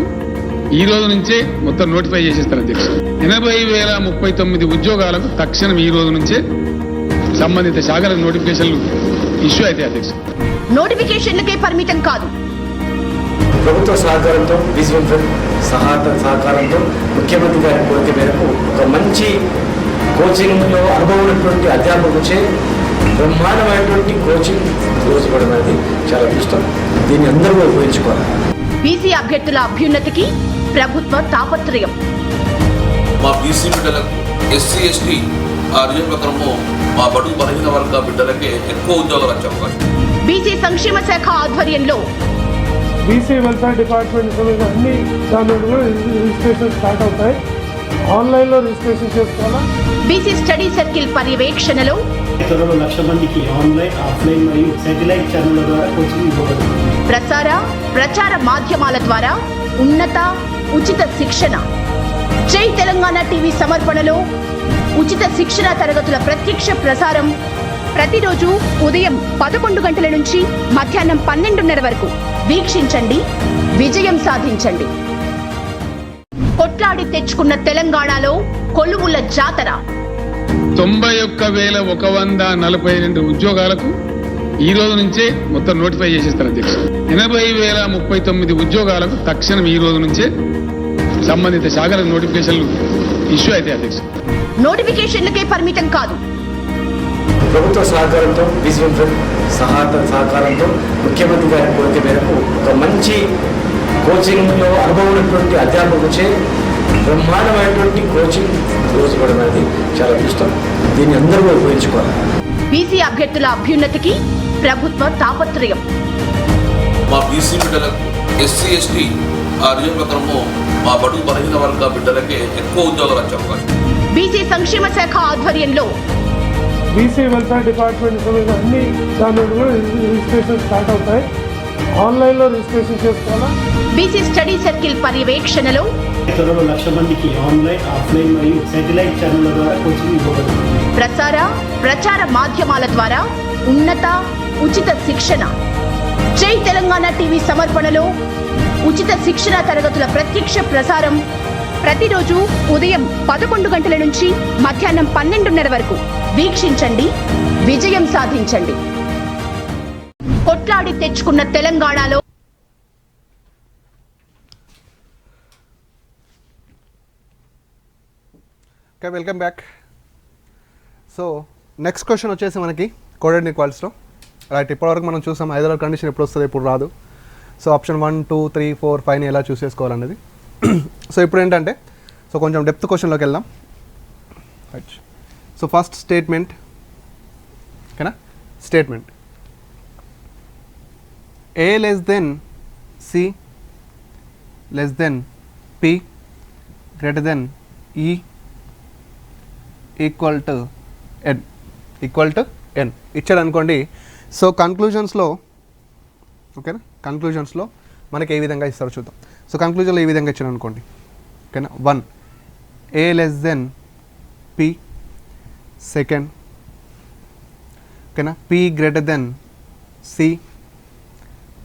ఈ రోజు నుంచే మొత్తం నోటిఫై చేసేస్తారు అధ్యక్ష. 80,039 ఉద్యోగాలకు తక్షణం ఈ రోజు నుంచే సంబంధిత శాఖలకు నోటిఫికేషన్లు ఇష్యూ అయితే అధ్యక్ష. నోటిఫికేషన్లకే పరిమితం కాదు. ప్రభుత్వ సహకారంతో బీసీ వెల్ఫేర్ సహకారంతో ముఖ్యమంత్రి గారి కోరిక మేరకు ఒక మంచి కోచింగ్లో అనుభవం ఉన్నటువంటి అధ్యాపకులచే బ్రహ్మాండమైనటువంటి కోచింగ్ రోజు ఇవ్వడం అనేది చాలా ఇష్టం. దీన్ని అందరూ ఉపయోగించుకోవాలి. బీసీ అభ్యర్థుల అభ్యున్నతికి ప్రభుత్వ తాపత్రయం. మా బీసీ బిడ్డలకు ఎస్సీ ఎస్టీ ఆ రిజర్వ్ ప్రకారము మా బడుగు బలహీన వర్గ బిడ్డలకే ఎక్కువ ఉద్యోగాలు వచ్చే అవకాశం. బీసీ సంక్షేమ శాఖ ఆధ్వర్యంలో బీసీ వెల్ఫేర్ డిపార్ట్మెంట్ అన్ని దాని కూడా రిజిస్ట్రేషన్ స్టార్ట్ అవుతాయి. ఆన్లైన్లో రిజిస్ట్రేషన్ చేసుకోవాలా. బీసీ స్టడీ సర్కిల్ పర్యవేక్షణలో త్వరలో 1,00,000 మందికి ఆన్లైన్, ఆఫ్లైన్ మరియు శాటిలైట్ ఛానళ్ల ద్వారా కోచింగ్ ఇవ్వబడుతుంది. ప్రచార మాధ్యమాల ద్వారా ఉన్నత ఉచిత శిక్షణ. జై తెలంగాణ టీవీ సమర్పణలో ఉచిత శిక్షణ తరగతుల ప్రత్యక్ష ప్రసారం ప్రతిరోజు ఉదయం 11 గంటల నుంచి మధ్యాహ్నం 12:30 వరకు వీక్షించండి, విజయం సాధించండి. కొట్లాడి తెచ్చుకున్న తెలంగాణలో కొలువుల జాతర. 91,142 ఉద్యోగాలకు ఈ రోజు నుంచే మొత్తం నోటిఫై చేసేస్తారు అధ్యక్ష. 80,039 ఉద్యోగాలకు తక్షణం ఈ రోజు నుంచే సంబంధిత శాఖలకు నోటిఫికేషన్లు ఇష్యూ అయితే అధ్యక్ష. నోటిఫికేషన్లకే పరిమితం కాదు. ప్రభుత్వ సహకారంతో బీసీ వెల్ఫేర్ సహకారంతో ముఖ్యమంత్రి గారి కోరిక మేరకు ఒక మంచి కోచింగ్లో అనుభవం ఉన్నటువంటి అధ్యాపకులచే బ్రహ్మాండమైనటువంటి కోచింగ్ రోజు ఇవ్వడం అనేది చాలా ఇష్టం. దీన్ని అందరూ ఉపయోగించుకోవాలి. బీసీ అభ్యర్థుల అభ్యున్నతికి ప్రభుత్వ తాపత్రయం. మా బీసీ బిడ్డలకు ఎస్సీ ఎస్టీ ఆ రిజర్వ్ ప్రకారము మా బడుగు బలహీన వర్గ బిడ్డలకే ఎక్కువ ఉద్యోగాలు వచ్చే అవకాశం. బీసీ సంక్షేమ శాఖ ఆధ్వర్యంలో బీసీ వెల్ఫేర్ డిపార్ట్మెంట్ అన్ని దాని కూడా రిజిస్ట్రేషన్ స్టార్ట్ అవుతాయి. ఆన్లైన్లో రిజిస్ట్రేషన్ చేసుకోవాలా. బీసీ స్టడీ సర్కిల్ పర్యవేక్షణలో త్వరలో 1,00,000 మందికి ఆన్లైన్, ఆఫ్లైన్ మరియు శాటిలైట్ ఛానళ్ల ద్వారా కోచింగ్ ఇవ్వబడుతుంది. ప్రచార మాధ్యమాల ద్వారా ఉన్నత ఉచిత శిక్షణ. జై తెలంగాణ టీవీ సమర్పణలో ఉచిత శిక్షణ తరగతుల ప్రత్యక్ష ప్రసారం ప్రతిరోజు ఉదయం 11 గంటల నుంచి మధ్యాహ్నం 12:30 వరకు వీక్షించండి, విజయం సాధించండి. కొట్లాడి తెచ్చుకున్న తెలంగాణలో okay, welcome back. So next question వచ్చేసి మనకి కోడెడ్ ఇన్ఈక్వాలిటీస్లో. రైట్, ఇప్పటివరకు మనం చూసాం హైదరాబాద్ కండిషన్ ఎప్పుడు వస్తుంది, ఎప్పుడు రాదు. సో ఆప్షన్ 1, 2, 3, 4, 5ని ఎలా చూస్ చేసుకోవాలనేది. సో ఇప్పుడు ఏంటంటే సో కొంచెం డెప్త్ క్వశ్చన్లోకి వెళ్దాం. రైట్, సో ఫస్ట్ స్టేట్మెంట్, ఓకేనా? Statement A less than C less than P greater than E equal to n ఇచ్చాడు అనుకోండి. సో కన్క్లూజన్స్లో, ఓకేనా, కన్క్లూజన్స్లో మనకి ఏ విధంగా ఇస్తారో చూద్దాం. సో కన్క్లూజన్లో ఈ విధంగా ఇచ్చాడు అనుకోండి, ఓకేనా. 1 A less than P, second, ఓకేనా, P greater than C,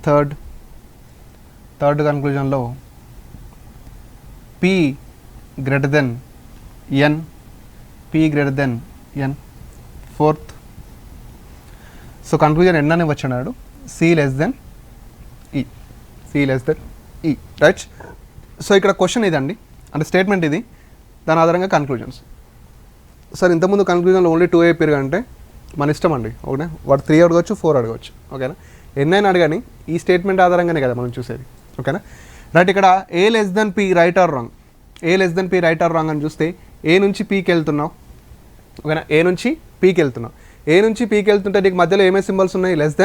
third కన్క్లూజన్లో P greater than n, P greater than n, fourth. So conclusion n అని వచ్చాడు, C less than E, C less than E, right. So ఇక్కడ క్వశ్చన్ ఇదండి, అంటే స్టేట్మెంట్ ఇది, దాని ఆధారంగా కన్క్లూజన్స్. సార్ ఇంతకుముందు కన్క్లూజన్లో ఓన్లీ 2 అయిపోయారు అంటే మన ఇష్టం అండి, ఓకేనా. వాడు 3 అడగవచ్చు, 4 అడగవచ్చు, ఓకేనా. ఎన్నైనా అడగని ఈ స్టేట్మెంట్ ఆధారంగానే కదా మనం చూసేది, ఓకేనా. రైట్, ఇక్కడ A less than P right or wrong, A less than P right or wrong అని చూస్తే A నుంచి Pకి వెళ్తున్నావు, ఓకేనా. A నుంచి Pకి వెళ్తున్నావు, A నుంచి Pకి వెళ్తుంటే నీకు మధ్యలో ఏమే సింబల్స్ ఉన్నాయి, లెస్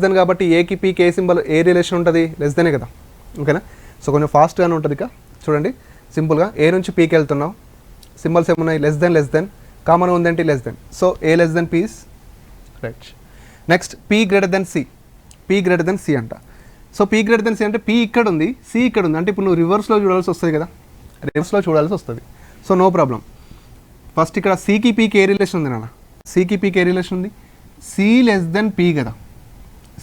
దెన్ కాబట్టి ఏకి పీకి ఏ సింబల్, ఏ రిలేషన్ ఉంటుంది, లెస్ దెనే కదా, ఓకేనా. సో కొంచెం ఫాస్ట్గానే ఉంటుంది. ఇక చూడండి సింపుల్గా, A నుంచి Pకి వెళ్తున్నావు, సింబల్స్ ఏమున్నాయి, లెస్ దెన్, కామన్ ఉందేంటి, less than. So A less than P is right. Next P greater than C అంట. So P greater than C అంటే P ఇక్కడ ఉంది, C ఇక్కడ ఉంది, అంటే ఇప్పుడు నువ్వు రివర్స్లో చూడాల్సి వస్తుంది కదా, రివర్స్లో చూడాల్సి వస్తుంది. So no problem. ఫస్ట్ ఇక్కడ Cకి Pకి ఏ రిలేషన్ ఉంది నాన్న, Cకి Pకి ఏ రిలేషన్ ఉంది, C less than P కదా,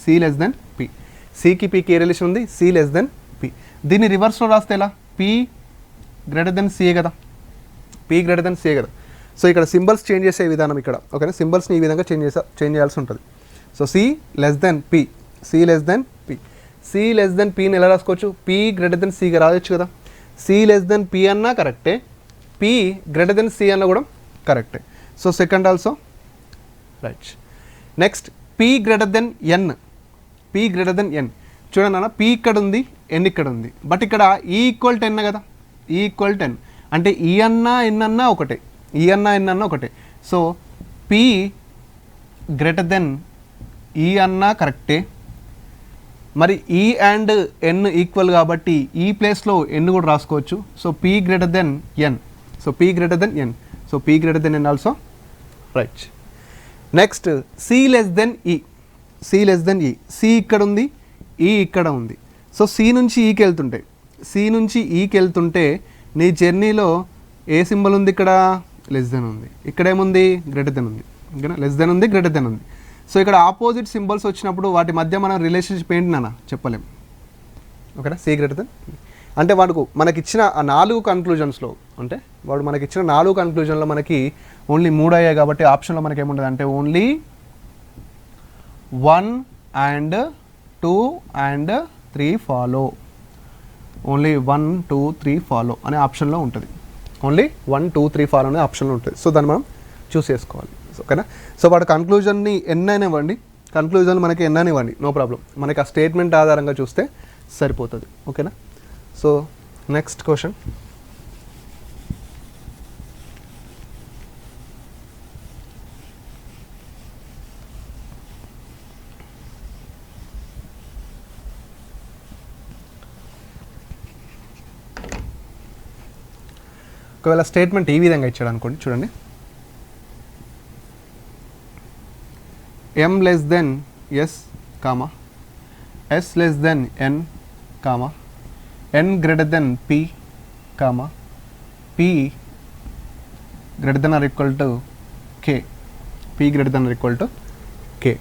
C less than P. Cకి Pకి ఏ రిలేషన్ ఉంది, C less than P. దీన్ని రివర్స్లో రాస్తే ఎలా, P greater than C కదా, P greater than C కదా. సో ఇక్కడ సింబల్స్ చేంజ్ చేసే విధానం ఇక్కడ, ఓకేనా. సింబల్స్ని ఈ విధంగా చేంజ్ చేయాల్సి ఉంటుంది. So C less than P, C less than P, C less than Pని ఎలా రాసుకోవచ్చు, P greater than Cగా రాయొచ్చు కదా. C less than P అన్నా కరెక్టే, P greater than C అన్నా కూడా కరెక్టే. So second also right. Next P greater than N, P greater than N. చూడండి అన్న, P ఇక్కడ ఉంది, N ఇక్కడ ఉంది, బట్ ఇక్కడ E ఈక్వల్ 10 కదా, E ఈక్వల్ 10 అంటే E అన్నా N అన్నా ఒకటే, E అన్నా N అన్నా ఒకటే. So P greater than E అన్నా కరెక్టే, మరి E అండ్ N ఈక్వల్ కాబట్టి ఈ ప్లేస్లో N కూడా రాసుకోవచ్చు. So P greater than N, so P greater than N, so P greater than N also right. Next C less than E, C less than E, C ఇక్కడ ఉంది, E ఇక్కడ ఉంది. సో C నుంచి Eకి వెళ్తుంటే, C నుంచి Eకి వెళ్తుంటే నీ జర్నీలో ఏ సింబల్ ఉంది, ఇక్కడ లెస్ దెన్ ఉంది, ఇక్కడ ఏముంది, గ్రేటర్ దెన్ ఉంది, ఓకేనా. లెస్ దెన్ ఉంది, గ్రేటర్ దెన్ ఉంది. సో ఇక్కడ ఆపోజిట్ సింబల్స్ వచ్చినప్పుడు వాటి మధ్య మనం రిలేషన్షిప్ ఏంటి నాన్న చెప్పలేం, ఓకేనా. C గ్రేటర్ దెన్ అంటే మనకిచ్చిన ఆ 4 కన్క్లూజన్స్లో, అంటే వాడు మనకిచ్చిన 4 కన్క్లూజన్లో మనకి ఓన్లీ 3 అయ్యాయి కాబట్టి ఆప్షన్లో మనకి ఏముంటుంది అంటే only 1 and 2 and 3 follow, only 1, 2, 3 follow అనే ఆప్షన్లో ఉంటుంది. ఓన్లీ 1, 2, 3 ఫాలో అనే ఆప్షన్లో ఉంటుంది. సో దాన్ని మనం చూస్ చేసుకోవాలి, ఓకేనా. సో వాడు కన్క్లూజన్ని ఎన్నైనా ఇవ్వండి, కన్క్లూజన్ మనకి ఎన్నైనా ఇవ్వండి, నో ప్రాబ్లం. మనకి ఆ స్టేట్మెంట్ ఆధారంగా చూస్తే సరిపోతుంది, ఓకేనా. సో నెక్స్ట్ క్వశ్చన్, ఒకవేళ స్టేట్మెంట్ ఈ విధంగా ఇచ్చాడు అనుకోండి, చూడండి. M less than S, S less than N, N greater than P, P greater than or equal to K, P greater than or equal to K.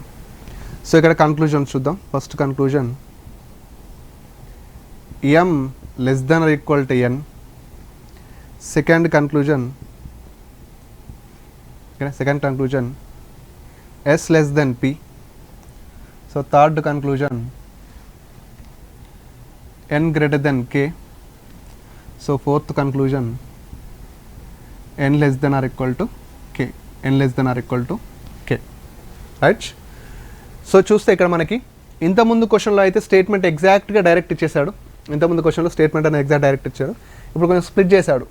So ఇక్కడ కన్క్లూజన్ చూద్దాం. First conclusion m less than or equal to n. Second conclusion s less than p. So third conclusion n greater than k. So fourth conclusion n less than or equal to k. n less than or equal to k. Right? So చూస్తే ఇక్కడ మనకి ఇంతకుముందు క్వశ్చన్లో అయితే స్టేట్మెంట్ ఎగ్జాక్ట్గా డైరెక్ట్ ఇచ్చేసాడు. ఇంతకుముందు క్వశ్చన్లో స్టేట్మెంట్ అనేది ఎగ్జాక్ట్ డైరెక్ట్ ఇచ్చాడు. ఇప్పుడు కొంచెం స్ప్లిట్ చేశాడు,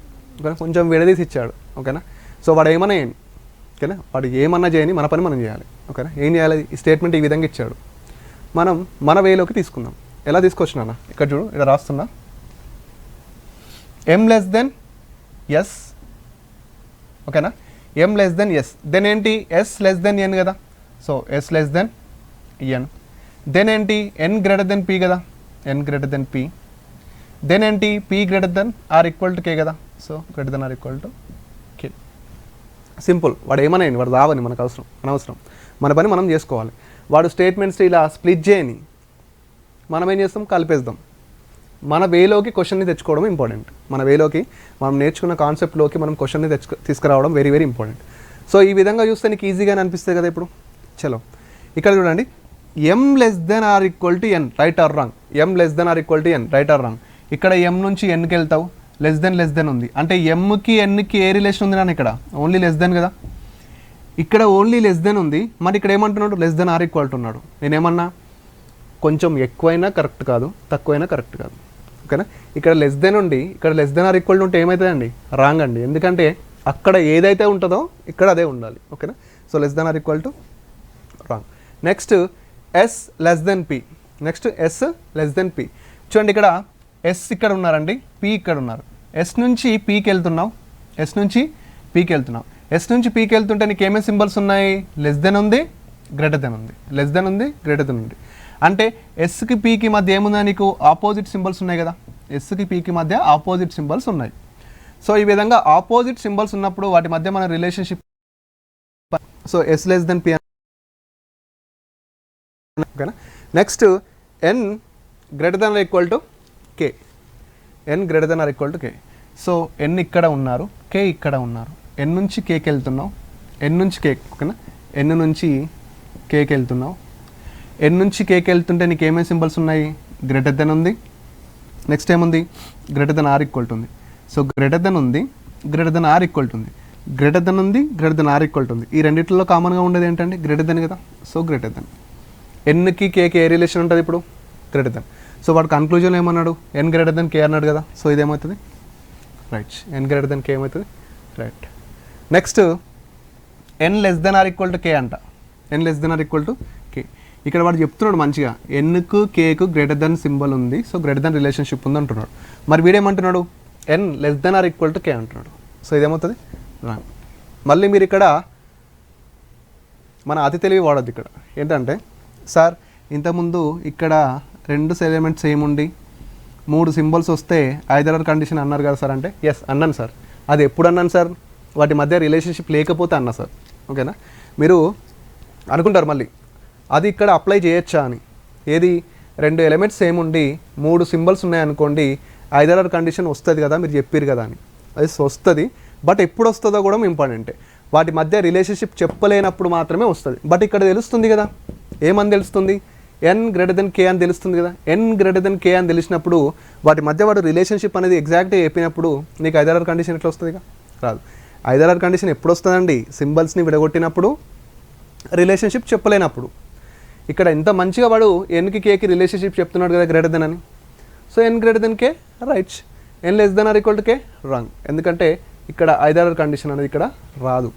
కొంచెం విడదీసి ఇచ్చాడు. ఓకేనా? సో వాడు ఏమన్నా చేయండి, ఓకేనా, వాడు ఏమన్నా చేయని మన పని మనం చేయాలి. ఓకేనా? ఏం చేయాలి? ఈ స్టేట్మెంట్ ఈ విధంగా ఇచ్చాడు, మనం మన వేలోకి తీసుకుందాం. ఎలా తీసుకొచ్చినా ఇక్కడ చూడు, ఇక్కడ రాస్తున్నా m less than s. ఓకేనా? m less than s, then ఏంటి s less than n కదా. So s less than n, then ఏంటి n greater than p కదా, n greater than p, then ఏంటి p greater than r equal to k కదా. So greater than r equal to k. Simple. వాడు ఏమన్నా వాడు రావని మనకు అనవసరం, మన పని మనం చేసుకోవాలి. వాడు స్టేట్మెంట్స్ ఇలా స్ప్లిట్ చేయని మనం ఏం చేస్తాం, కలిపేద్దాం. మన వేలోకి క్వశ్చన్ని తెచ్చుకోవడం ఇంపార్టెంట్. మన వేలోకి మనం నేర్చుకున్న కాన్సెప్ట్లోకి మనం క్వశ్చన్ని తీసుకురావడం వెరీ వెరీ ఇంపార్టెంట్. సో ఈ విధంగా చూస్తే నీకు ఈజీగానే అనిపిస్తుంది కదా. ఇప్పుడు చలో ఇక్కడ చూడండి, m less than or equal to n, right or wrong. m less than or equal to n, right or wrong. ఇక్కడ m నుంచి nకి వెళ్తావు, లెస్ దెన్ ఉంది అంటే mకి nకి ఏ రిలేషన్ ఉంది నాన్న? ఇక్కడ ఓన్లీ లెస్ దెన్ కదా. ఇక్కడ ఓన్లీ లెస్ దెన్ ఉంది, మరి ఇక్కడ ఏమంటున్నాడు? Less than or equal to ఉన్నాడు. నేనేమన్నా కొంచెం ఎక్కువైనా కరెక్ట్ కాదు, తక్కువైనా కరెక్ట్ కాదు. ఓకేనా? ఇక్కడ లెస్ దెన్ ఉండి ఇక్కడ less than or equal to ఉంటే ఏమవుతుందండి? రాంగ్ అండి. ఎందుకంటే అక్కడ ఏదైతే ఉంటుందో ఇక్కడ అదే ఉండాలి. ఓకేనా? So less than or equal to wrong. Next s less than p. Next s less than p. చూడండి ఇక్కడ s ఇక్కడ ఉన్నారండి, p ఇక్కడ ఉన్నారు. s నుంచి pకి వెళ్తున్నావు, s నుంచి pకి వెళ్తున్నావు. s నుంచి pకి వెళ్తుంటే నీకు ఏమేమి సింబల్స్ ఉన్నాయి? లెస్ దెన్ ఉంది, గ్రేటర్ దెన్ ఉంది, లెస్ దెన్ ఉంది, గ్రేటర్ దెన్ ఉంది. అంటే ఎస్కి పీకి మధ్య ఏముందా? నీకు ఆపోజిట్ సింబల్స్ ఉన్నాయి కదా. ఎస్కి పీకి మధ్య ఆపోజిట్ సింబల్స్ ఉన్నాయి. సో ఈ విధంగా ఆపోజిట్ సింబల్స్ ఉన్నప్పుడు వాటి మధ్య మన relationship. So S less than P. ఓకేనా? Next N greater than or equal to K. N greater than or equal to K. So N ఇక్కడ ఉన్నారు, కే ఇక్కడ ఉన్నారు. ఎన్ నుంచి కేకి వెళ్తున్నావు, ఎన్ నుంచి కే. ఓకేనా? ఎన్ నుంచి కేకి వెళ్తున్నావు. ఎన్ నుంచి కేకి వెళ్తుంటే నీకు ఏమేమి సింబల్స్ ఉన్నాయి? గ్రేటర్ దెన్ ఉంది, నెక్స్ట్ ఏముంది? Greater than or equal to ఉంది. సో గ్రేటర్ దెన్ ఉంది, greater than or equal to ఉంది, గ్రేటర్ దెన్ ఉంది, greater than or equal to ఉంది. ఈ రెండిట్లో కామన్గా ఉండేది ఏంటంటే గ్రేటర్ దెన్ కదా. So greater than. ఎన్కి కేకి ఏ రిలేషన్ ఉంటుంది ఇప్పుడు? Greater than. సో వాడు కన్క్లూజన్ ఏమన్నాడు? ఎన్ గ్రేటర్ దెన్ కే అన్నాడు కదా. సో ఇదేమవుతుంది? రైట్. ఎన్ గ్రేటర్ దెన్ కే ఏమవుతుంది? Right. Next N less than or equal to K అంట. N less than or equal to K. ఇక్కడ వాడు చెప్తున్నాడు మంచిగా, ఎన్కు కేకు గ్రేటర్ దెన్ సింబల్ ఉంది, సో గ్రేటర్ దెన్ రిలేషన్షిప్ ఉంది అంటున్నాడు. మరి వీడేమంటున్నాడు? N less than or equal to K అంటున్నాడు. సో ఇదేమవుతుంది? రాంగ్. మళ్ళీ మీరు ఇక్కడ మన అతి తెలివి వాడద్దు. ఇక్కడ ఏంటంటే, సార్ ఇంతకుముందు ఇక్కడ 2 ఎలిమెంట్స్ ఏముండి 3 సింబల్స్ వస్తే ఐదర్ కండిషన్ అన్నారు కదా సార్ అంటే, ఎస్ అన్నాను సార్. అది ఎప్పుడు అన్నాను సార్? వాటి మధ్య రిలేషన్షిప్ లేకపోతే అన్నా సార్. ఓకేనా? మీరు అనుకుంటారు మళ్ళీ అది ఇక్కడ అప్లై చేయొచ్చా అని. ఏది? 2 ఎలిమెంట్స్ ఏముండి 3 సింబల్స్ ఉన్నాయనుకోండి, ఐదర్ కండిషన్ వస్తుంది కదా, మీరు చెప్పారు కదా అని. అది వస్తుంది, బట్ ఎప్పుడు వస్తుందో కూడా ఇంపార్టెంటే. వాటి మధ్య రిలేషన్షిప్ చెప్పలేనప్పుడు మాత్రమే వస్తుంది. బట్ ఇక్కడ తెలుస్తుంది కదా, ఏమని తెలుస్తుంది? ఎన్ గ్రేటర్ దెన్ కే అని తెలుస్తుంది కదా. ఎన్ గ్రేటర్ దెన్ కే అని తెలిసినప్పుడు వాటి మధ్య వాడు రిలేషన్షిప్ అనేది ఎగ్జాక్ట్గా చెప్పినప్పుడు నీకు ఐదర్ కండిషన్ ఎట్లా వస్తుంది? రాదు. ఐదర్ కండిషన్ ఎప్పుడు వస్తుందండి? సింబల్స్ని విడగొట్టినప్పుడు, రిలేషన్షిప్ చెప్పలేనప్పుడు. ఇక్కడ ఎంత మంచిగా వాడు ఎన్కి కేకి రిలేషన్షిప్ చెప్తున్నాడు కదా, గ్రేటర్ దెన్ అని. So N greater than K, right. N less than or equal to K, wrong. ఎందుకంటే ఇక్కడ ఐదర్ కండిషన్ అనేది ఇక్కడ రాదు.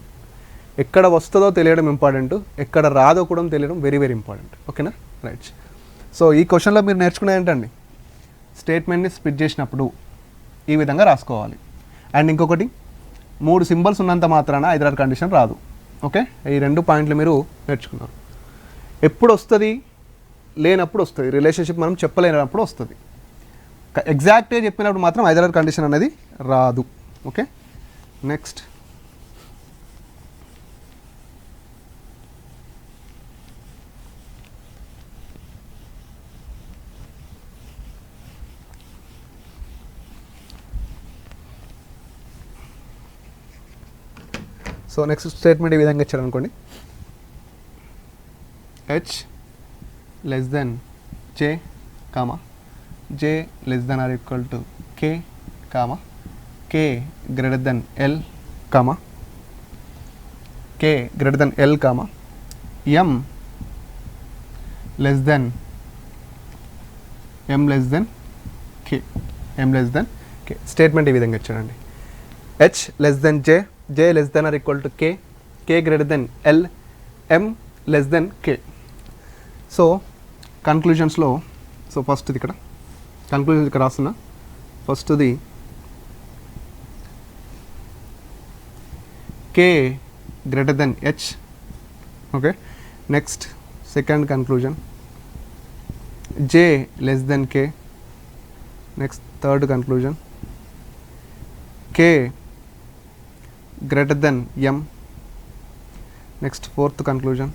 ఎక్కడ వస్తుందో తెలియడం ఇంపార్టెంట్, ఎక్కడ రాదో కూడా తెలియడం వెరీ వెరీ ఇంపార్టెంట్. ఓకేనా? రైట్. సో ఈ క్వశ్చన్లో మీరు నేర్చుకునేది ఏంటండి? స్టేట్మెంట్ని స్ప్లిట్ చేసినప్పుడు ఈ విధంగా రాసుకోవాలి. అండ్ ఇంకొకటి, 3 సింబల్స్ ఉన్నంత మాత్రాన ఐదర్ కండిషన్ రాదు. ఓకే? ఈ 2 పాయింట్లు మీరు నేర్చుకున్నారు. ఎప్పుడు వస్తుంది? లేనప్పుడు వస్తుంది. రిలేషన్షిప్ మనం చెప్పలేనప్పుడు వస్తుంది. ఎగ్జాక్ట్గా చెప్పినప్పుడు మాత్రం ఐదర్ కండిషన్ అనేది రాదు. Okay? Next so next statement ఈ విధంగా ఇచ్చారు అనుకోండి, H less than J comma J less than or equal to K comma K greater than L comma K greater than L comma M less than M less than K M less than K. Statement ఈ విధంగా ఇచ్చాడండి, H less than J J less than or equal to K K greater than L M less than K. So కన్క్లూజన్స్లో సో ఫస్ట్ది ఇక్కడ కన్క్లూజన్ ఇక్కడ రాస్తున్నా, ఫస్ట్ది K greater than H. Okay, next second conclusion J less than K. Next third conclusion K greater than M. Next fourth conclusion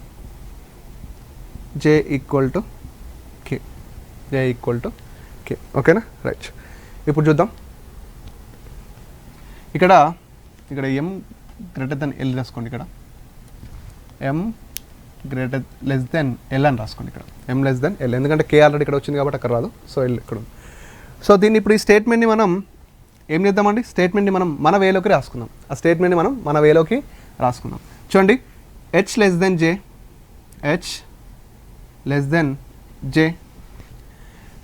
J equal to K J equal to K. ఓకేనా, రైట్. ఇప్పుడు చూద్దాం, ఇక్కడ ఎం గ్రేటర్ దెన్ ఎల్ రాసుకోండి, ఇక్కడ M greater less than L అని రాసుకోండి, ఇక్కడ ఎం లెస్ దెన్ ఎల్, ఎందుకంటే కే ఆల్రెడీ ఇక్కడ వచ్చింది కాబట్టి అక్కడ రాదు, సో ఎల్ ఇక్కడ ఉంది. సో దీన్ని ఇప్పుడు ఈ స్టేట్మెంట్ని మనం ఏం చేద్దామండి, స్టేట్మెంట్ని మనం మన వేలోకి రాసుకుందాం. ఆ స్టేట్మెంట్ని మనం మన వేలోకి రాసుకుందాం. చూడండి, H less than J H less than J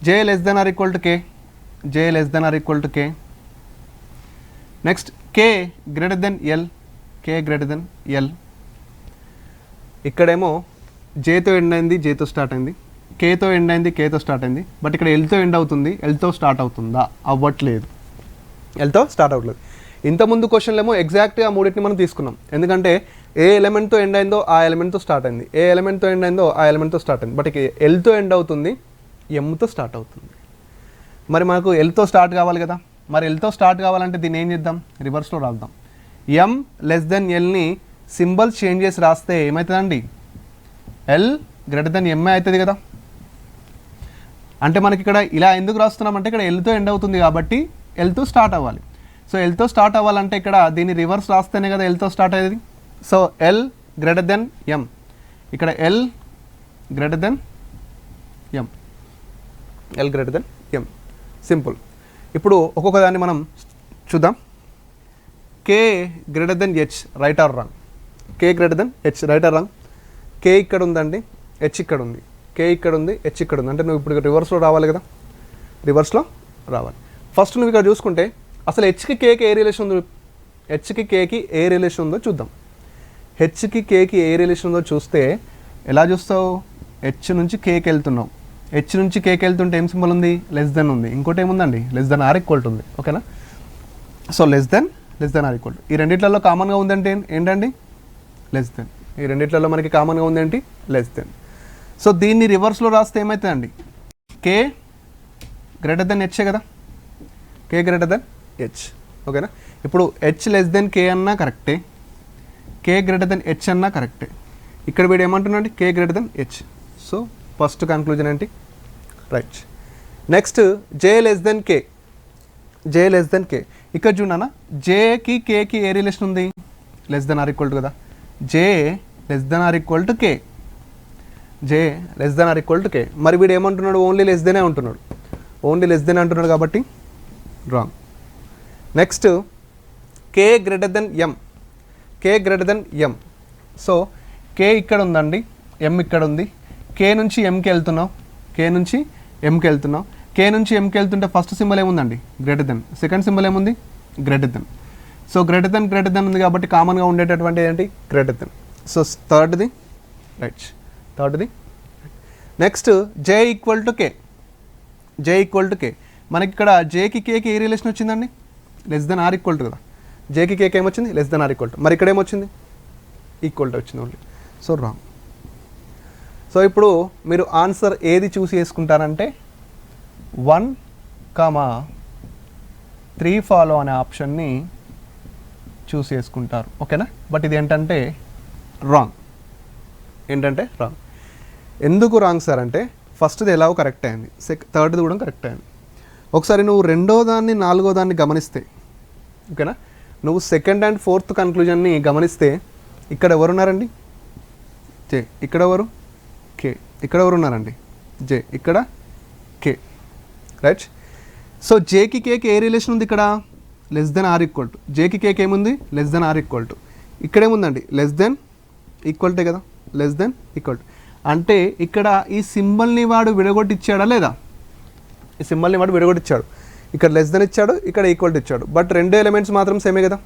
J less than or equal to K J less than or equal to K. Next K greater than L K greater than L. ఇక్కడేమో జేతో ఎండ్ అయింది, జేతో స్టార్ట్ అయింది, కేతో ఎండ్ అయింది, కేతో స్టార్ట్ అయింది. బట్ ఇక్కడ ఎల్తో ఎండ్ అవుతుంది, ఎల్తో స్టార్ట్ అవుతుందా? అవ్వట్లేదు, ఎల్తో స్టార్ట్ అవ్వట్లేదు. ఇంతకుముందు క్వశ్చన్లు ఏమో ఎగ్జాక్ట్గా మూడింటిని మనం తీసుకున్నాం, ఎందుకంటే ఏ ఎలిమెంట్తో ఎండ్ అయిందో ఆ ఎలిమెంట్తో స్టార్ట్ అయింది, ఏ ఎలిమెంట్తో ఎండ్ అయిందో ఆ ఎలిమెంట్తో స్టార్ట్ అయింది. బట్ ఇక ఎల్తో ఎండ్ అవుతుంది, ఎంతో స్టార్ట్ అవుతుంది. మరి మనకు ఎల్తో స్టార్ట్ కావాలి కదా, మరి ఎల్తో స్టార్ట్ కావాలంటే దీన్ని ఏం చేద్దాం, రివర్స్లో రాద్దాం. ఎం లెస్ దెన్ ఎల్ని సింబల్స్ చేంజ్ చేసి రాస్తే ఏమవుతుందండి, ఎల్ గ్రేటర్ దెన్ ఎంఏ అవుతుంది కదా. అంటే మనకి ఇక్కడ ఇలా ఎందుకు రాస్తున్నామంటే ఇక్కడ ఎల్తో ఎండ్ అవుతుంది కాబట్టి ఎల్తో స్టార్ట్ అవ్వాలి. సో ఎల్తో స్టార్ట్ అవ్వాలంటే ఇక్కడ దీన్ని రివర్స్ రాస్తేనే కదా ఎల్తో స్టార్ట్ అయ్యేది. So L greater than M, ఇక్కడ L greater than M, L greater than M, simple. ఇప్పుడు ఒక్కొక్క దాన్ని మనం చూద్దాం. K greater than H, right or wrong? K greater than H, right or wrong? K ఇక్కడ ఉందండి, హెచ్ ఇక్కడ ఉంది, కే ఇక్కడ ఉంది, హెచ్ ఇక్కడ ఉంది. అంటే నువ్వు ఇప్పుడు రివర్స్లో రావాలి కదా, రివర్స్లో రావాలి. ఫస్ట్ నువ్వు ఇక్కడ చూసుకుంటే అసలు హెచ్కి కేకి ఏ రిలేషన్ ఉందో, హెచ్కి కేకి ఏ రిలేషన్ ఉందో చూద్దాం. హెచ్కి కేకి ఏ రిలేషన్ ఉందో చూస్తే ఎలా చూస్తావు, హెచ్ నుంచి కేకి వెళ్తున్నావు, హెచ్ నుంచి కేకి వెళ్తుంటే ఏం సింబల్ ఉంది, లెస్ దెన్ ఉంది, ఇంకోటి ఏముందండి, less than or equal to ఉంది. ఓకేనా, so less than or equal to, ఈ రెండిట్లలో కామన్గా ఉందంటే ఏంటండి, లెస్ దెన్. ఈ రెండిట్లలో మనకి కామన్గా ఉందేంటి, లెస్ దెన్. సో దీన్ని రివర్స్లో రాస్తే ఏమవుతుందండి, కే గ్రేటర్ దెన్ హెచ్చే కదా, కే గ్రేటర్ దెన్ హెచ్. ఓకేనా, ఇప్పుడు హెచ్ లెస్ దెన్ కే అన్నా కరెక్టే, కే గ్రేటర్ దెన్ హెచ్ అన్నా కరెక్టే. ఇక్కడ వీడు ఏమంటున్నాడు, K greater than H. So first conclusion ఏంటి, right. Next J less than K, J less than K. ఇక్కడ చూడనా, జేకి కేకి ఏ రిలేషన్ ఉంది, less than or equal to కదా, J less than or equal to K, J less than or equal to K. మరి వీడు ఏమంటున్నాడు, ఓన్లీ లెస్ దెనే అంటున్నాడు, ఓన్లీ లెస్ దెన్ అంటున్నాడు కాబట్టి wrong. Next K greater than ఎం, కే గ్రేటర్ దెన్ ఎం. సో కే ఇక్కడ ఉందండి, ఎం ఇక్కడ ఉంది, కే నుంచి ఎంకి వెళ్తున్నావు, కే నుంచి ఎంకి వెళ్తున్నావు, కే నుంచి ఎంకి వెళ్తుంటే ఫస్ట్ సింబల్ ఏముందండి, గ్రేటర్ దెన్, సెకండ్ సింబల్ ఏముంది, greater than. So greater than ఉంది కాబట్టి కామన్గా ఉండేటటువంటి ఏంటి, గ్రేటర్ దెన్. సో థర్డ్ది రైట్, థర్డ్ది. Next J equal to K, J equal to K. మనకి ఇక్కడ జేకి కేకి ఏ రిలేషన్ వచ్చిందండి, less than or equal to కదా, జేకి కేకి ఏమొచ్చింది, less than or equal to. మరి ఇక్కడ ఏమొచ్చింది, ఈక్వల్ టు వచ్చింది ఓన్లీ. So wrong. సో ఇప్పుడు మీరు ఆన్సర్ ఏది చూసి వేసుకుంటారంటే 1,3 ఫాలో అనే ఆప్షన్ని చూసి వేసుకుంటారు. ఓకేనా, బట్ ఇది ఏంటంటే రాంగ్. ఏంటంటే రాంగ్. ఎందుకు రాంగ్ సార్ అంటే ఫస్ట్ది ఎలాగో కరెక్ట్ అయింది, థర్డ్ది కూడా కరెక్ట్ అయింది. ఒకసారి నువ్వు రెండో దాన్ని నాలుగో దాన్ని గమనిస్తే, ఓకేనా, నువ్వు సెకండ్ అండ్ ఫోర్త్ కన్క్లూజన్ని గమనిస్తే ఇక్కడ ఎవరున్నారండి? జే. ఇక్కడ ఎవరు? కే. ఇక్కడ ఎవరు ఉన్నారండి? జే. ఇక్కడ కే. రైట్. సో జేకి కేకి ఏ రిలేషన్ ఉంది ఇక్కడ? Less than or equal to. జేకి కేకి ఏముంది? Less than or equal to. ఇక్కడేముందండి? లెస్ దెన్ ఈక్వల్టే కదా, లెస్ దెన్ ఈక్వల్ టు. అంటే ఇక్కడ ఈ సింబల్ని వాడు విడగొట్టిచ్చాడా లేదా? ఈ సింబల్ని వాడు విడగొట్టిచ్చాడు. ఇక్కడ లెస్ దెన్ ఇచ్చాడు, ఇక్కడ ఈక్వల్ టు ఇచ్చాడు. బట్ రెండు ఎలిమెంట్స్ మాత్రం సేమే కదా,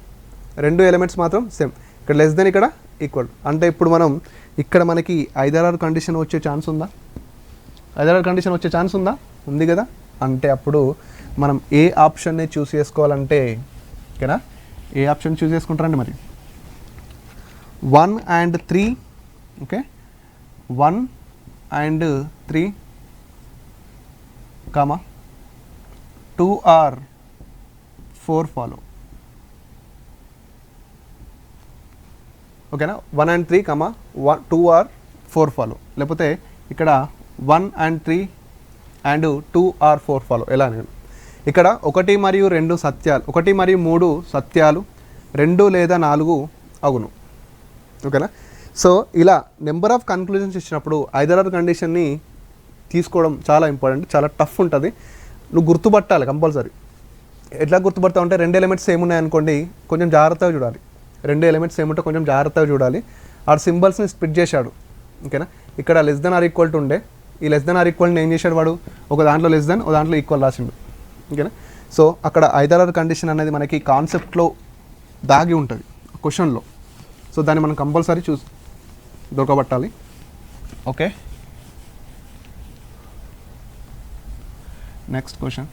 రెండు ఎలిమెంట్స్ మాత్రం సేమ్. ఇక్కడ లెస్ దెన్, ఇక్కడ ఈక్వల్. అంటే ఇప్పుడు మనం ఇక్కడ మనకి ఐదర్ కండిషన్ వచ్చే ఛాన్స్ ఉందా? ఐదర్ కండిషన్ వచ్చే ఛాన్స్ ఉందా? ఉంది కదా. అంటే అప్పుడు మనం ఏ ఆప్షన్ని చూస్ చేసుకోవాలంటే ఓకేనా, ఏ ఆప్షన్ చూస్ చేసుకుంటారండి మరి? 1 and 3. Okay, 1 and 3 comma 2 or 4 follow. ఓకేనా, 1 and 3 comma 2 or 4 follow. లేకపోతే ఇక్కడ 1 and 3 and 2 or 4 follow. ఎలా నేను ఇక్కడ 1 మరియు 2 సత్యాలు, 1 మరియు 3 సత్యాలు, 2 లేదా 4 అగును. ఓకేనా. సో ఇలా నెంబర్ ఆఫ్ కన్క్లూజన్స్ ఇచ్చినప్పుడు ఐదర్ ఆర్ కండిషన్ని తీసుకోవడం చాలా ఇంపార్టెంట్, చాలా టఫ్ ఉంటుంది. నువ్వు గుర్తుపట్టాలి కంపల్సరీ. ఎట్లా గుర్తుపడతావు అంటే, రెండు ఎలిమెంట్స్ సేమ్ ఉన్నాయనుకోండి, కొంచెం జాగ్రత్తగా చూడాలి. రెండు ఎలిమెంట్స్ ఏముంటే కొంచెం జాగ్రత్తగా చూడాలి. ఆ సింబల్స్ని స్ప్లిట్ చేశాడు. ఓకేనా, ఇక్కడ less than or equal to ఉండే, ఈ లెస్ దెన్ ఆర్ ఈక్వల్ని ఏం చేశాడు వాడు? ఒక దాంట్లో లెస్ దెన్, ఒక దాంట్లో ఈక్వల్ రాసిండు. ఓకేనా. సో అక్కడ ఐదర్ ఆర్ కండిషన్ అనేది మనకి కాన్సెప్ట్లో దాగి ఉంటుంది క్వశ్చన్లో. సో దాన్ని మనం కంపల్సరీ దొరకబట్టాలి. Okay, next question.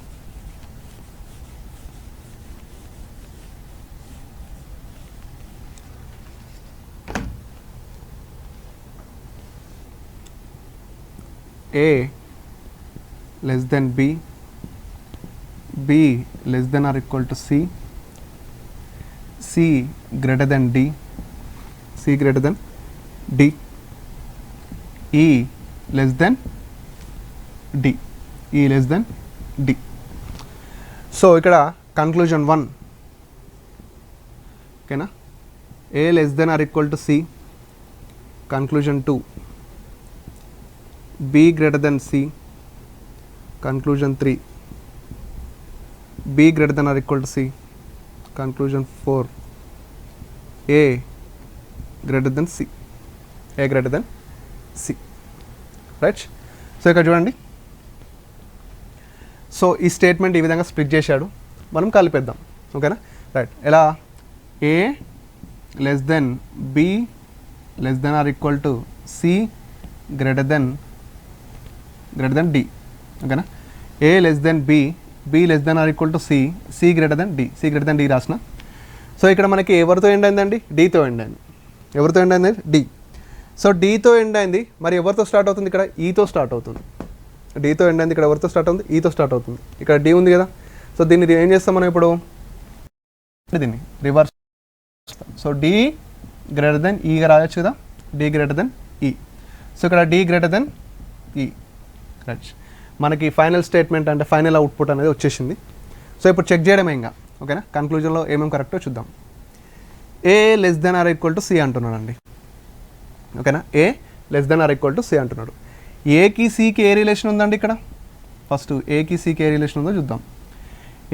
A less than B, B less than or equal to C, C greater than D, C greater than D, E less than D, E less than D. So ఇక్కడ కన్క్లూజన్ 1 ఓకేనా, A less than or equal to C, conclusion 2 B greater than C, conclusion 3 B greater than or equal to C, conclusion 4 A greater than C, A greater than C. Right. So ఇక్కడ చూడండి. సో ఈ స్టేట్మెంట్ ఈ విధంగా స్ప్లిట్ చేశాడు, మనం కలిపేద్దాం. ఓకేనా. రైట్. ఎలా? A less than B less than or equal to C greater than D. ఓకేనా. A less than B, B less than or equal to C, C greater than D, C greater than D రాసిన. సో ఇక్కడ మనకి ఎవరితో ఎండ్ అయిందండి? Dతో ఎండ్ అయింది. ఎవరితో ఎండ్ అయింది? D. సో Dతో ఎండ్ అయింది. మరి ఎవరితో స్టార్ట్ అవుతుంది? ఇక్కడ Eతో స్టార్ట్ అవుతుంది. Dతో ఎండ్ అయింది. ఇక్కడ ఎవరితో స్టార్ట్ అవుతుంది? Eతో స్టార్ట్ అవుతుంది. ఇక్కడ D ఉంది కదా. సో దీన్ని ఏం చేస్తాం మనం ఇప్పుడు? దీన్ని reverse. So D greater than ఈగా రాయొచ్చు కదా, D greater than E. So ఇక్కడ D greater than E. Right. మనకి ఫైనల్ స్టేట్మెంట్ అంటే ఫైనల్ అవుట్పుట్ అనేది వచ్చేసింది. సో ఇప్పుడు చెక్ చేయడమే ఇంకా. ఓకేనా. కన్క్లూజన్లో ఏమేమి కరెక్టో చూద్దాం. A less than or equal to C అంటున్నాడండి. ఓకేనా. A less than or equal to C అంటున్నాడు. ఏకి సికి ఏ రిలేషన్ ఉందండి? ఇక్కడ ఫస్ట్ ఏకి సికి ఏ రిలేషన్ ఉందో చూద్దాం.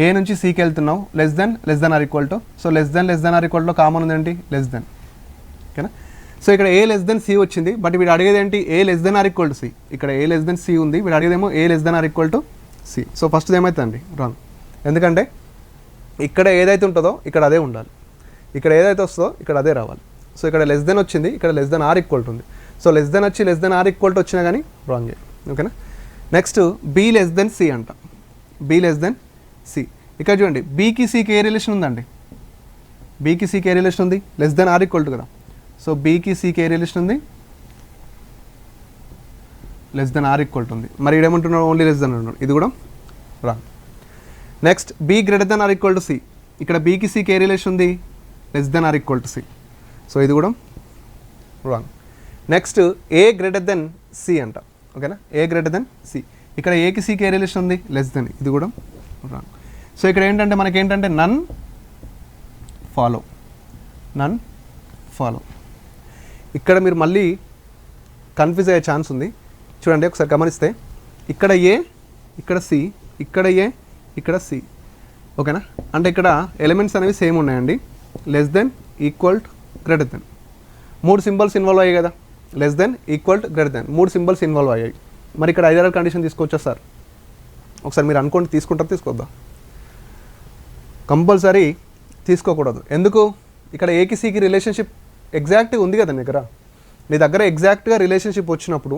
ఏ నుంచి సికి వెళ్తున్నావు, less than or equal to. So less than or equal to common ఉందేంటి? Less than. ఓకేనా. సో ఇక్కడ ఏ లెస్ దెన్ సి వచ్చింది, బట్ వీడు అడిగేది ఏంటి? A less than or equal to C. ఇక్కడ ఏ లెస్ దెన్ సి ఉంది, వీడు అడిగేదేమో A less than or equal to C. So first ఏమవుతుందండి? రాంగ్. ఎందుకంటే ఇక్కడ ఏదైతే ఉంటుందో ఇక్కడ అదే ఉండాలి, ఇక్కడ ఏదైతే వస్తుందో ఇక్కడ అదే రావాలి. సో ఇక్కడ లెస్ దెన్ వచ్చింది, ఇక్కడ less than or equal to ఉంది. సో లెస్ దెన్ వచ్చి less than or equal to వచ్చినా కానీ రాంగే. ఓకేనా. Next B less than C అంట. B less than C. ఇక్కడ చూడండి, బీకి సికి ఏ రిలేషన్ ఉందండి? బీకి సికి ఏ రిలేషన్ ఉంది? Less than or equal to కదా. సో బీకి సికి ఏ రిలేషన్ ఉంది? Less than or equal to ఉంది. మరి ఇదేమంటున్నాడు? ఓన్లీ లెస్ దెన్ అంటున్నాడు. ఇది కూడా wrong. Next B greater than or equal to C. ఇక్కడ బీకి సికి ఏ రిలేషన్ ఉంది? Less than or equal to C. So ఇది కూడా wrong. Next A greater than C అంట. ఓకేనా. A greater than C. ఇక్కడ ఏకి సికి ఏ రిలేషన్ ఉంది? Less than. ఇది కూడా రాంగ్. సో ఇక్కడ ఏంటంటే మనకి ఏంటంటే నన్ ఫాలో, ఇక్కడ మీరు మళ్ళీ కన్ఫ్యూజ్ అయ్యే ఛాన్స్ ఉంది. చూడండి ఒకసారి గమనిస్తే ఇక్కడ ఏ, ఇక్కడ సి, ఇక్కడ ఏ, ఇక్కడ సి. ఓకేనా? అంటే ఇక్కడ ఎలిమెంట్స్ అనేవి సేమ్ ఉన్నాయండి. Less then, equal to, greater then. 3 symbols involve అయ్యాయి కదా. Less then, equal to, greater then 3 symbols involve అయ్యాయి. మరి ఇక్కడ ఐదర్ కండిషన్ తీసుకోవచ్చా సార్? ఒకసారి మీరు అనుకోండి, తీసుకుంటారు తీసుకోవద్దా? కంపల్సరీ తీసుకోకూడదు. ఎందుకు? ఇక్కడ ఏకి సికి రిలేషన్షిప్ ఎగ్జాక్ట్గా ఉంది కదా దగ్గర. నీ దగ్గర ఎగ్జాక్ట్గా రిలేషన్షిప్ వచ్చినప్పుడు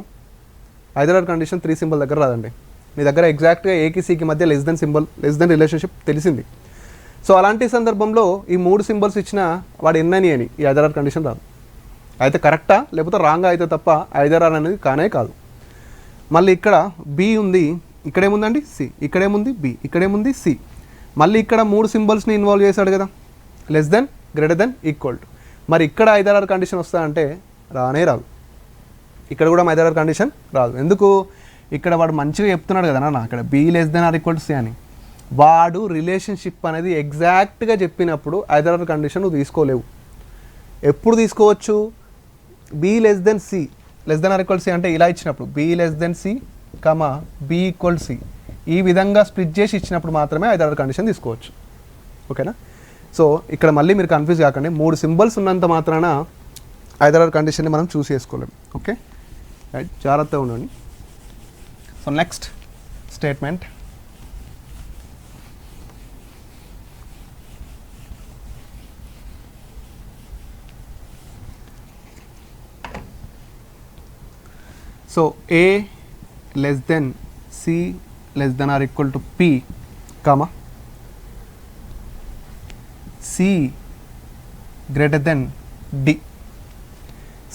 ఐదర్ కండిషన్ 3 సింబల్ దగ్గర రాదండి. మీ దగ్గర ఎగ్జాక్ట్గా ఏకి సికి మధ్య less than symbol, less then relationship తెలిసింది. సో అలాంటి సందర్భంలో ఈ 3 సింబల్స్ ఇచ్చినా వాడు ఎన్నని అని ఈ ఐదర్ కండిషన్ రాదు. అయితే కరెక్టా లేకపోతే రాంగా అయితే తప్ప ఐదర్ అనేది కానే కాదు. మళ్ళీ ఇక్కడ బి ఉంది, ఇక్కడేముందండి సి, ఇక్కడేముంది బి, ఇక్కడేముంది సి. మళ్ళీ ఇక్కడ 3 సింబల్స్ని ఇన్వాల్వ్ చేశాడు కదా. Less than, greater than, equal to. మరి ఇక్కడ ఐదర్ కండిషన్ వస్తా అంటే రానే రాదు. ఇక్కడ కూడా ఐదర్ కండిషన్ రాదు. ఎందుకు? ఇక్కడ వాడు మంచిగా చెప్తున్నాడు కదా నా అక్కడ B less than or equal to C అని. వాడు రిలేషన్షిప్ అనేది ఎగ్జాక్ట్గా చెప్పినప్పుడు ఐదర్ కండిషన్ నువ్వు తీసుకోలేవు. ఎప్పుడు తీసుకోవచ్చు? B less than C, less than or equal C అంటే ఇలా ఇచ్చినప్పుడు B less than C comma B equal C, ఈ విధంగా స్ప్లిట్ చేసి ఇచ్చినప్పుడు మాత్రమే ఐదర్ కండిషన్ తీసుకోవచ్చు. ఓకేనా? సో ఇక్కడ మళ్ళీ మీరు కన్ఫ్యూజ్ కాకండి. 3 సింబల్స్ ఉన్నంత మాత్రాన ఐదర్ కండిషన్ని మనం చూస్ చేసుకోలేము. ఓకే రైట్, జాగ్రత్తగా ఉండండి. So next statement. So A less than C less than or equal to P comma C greater than D,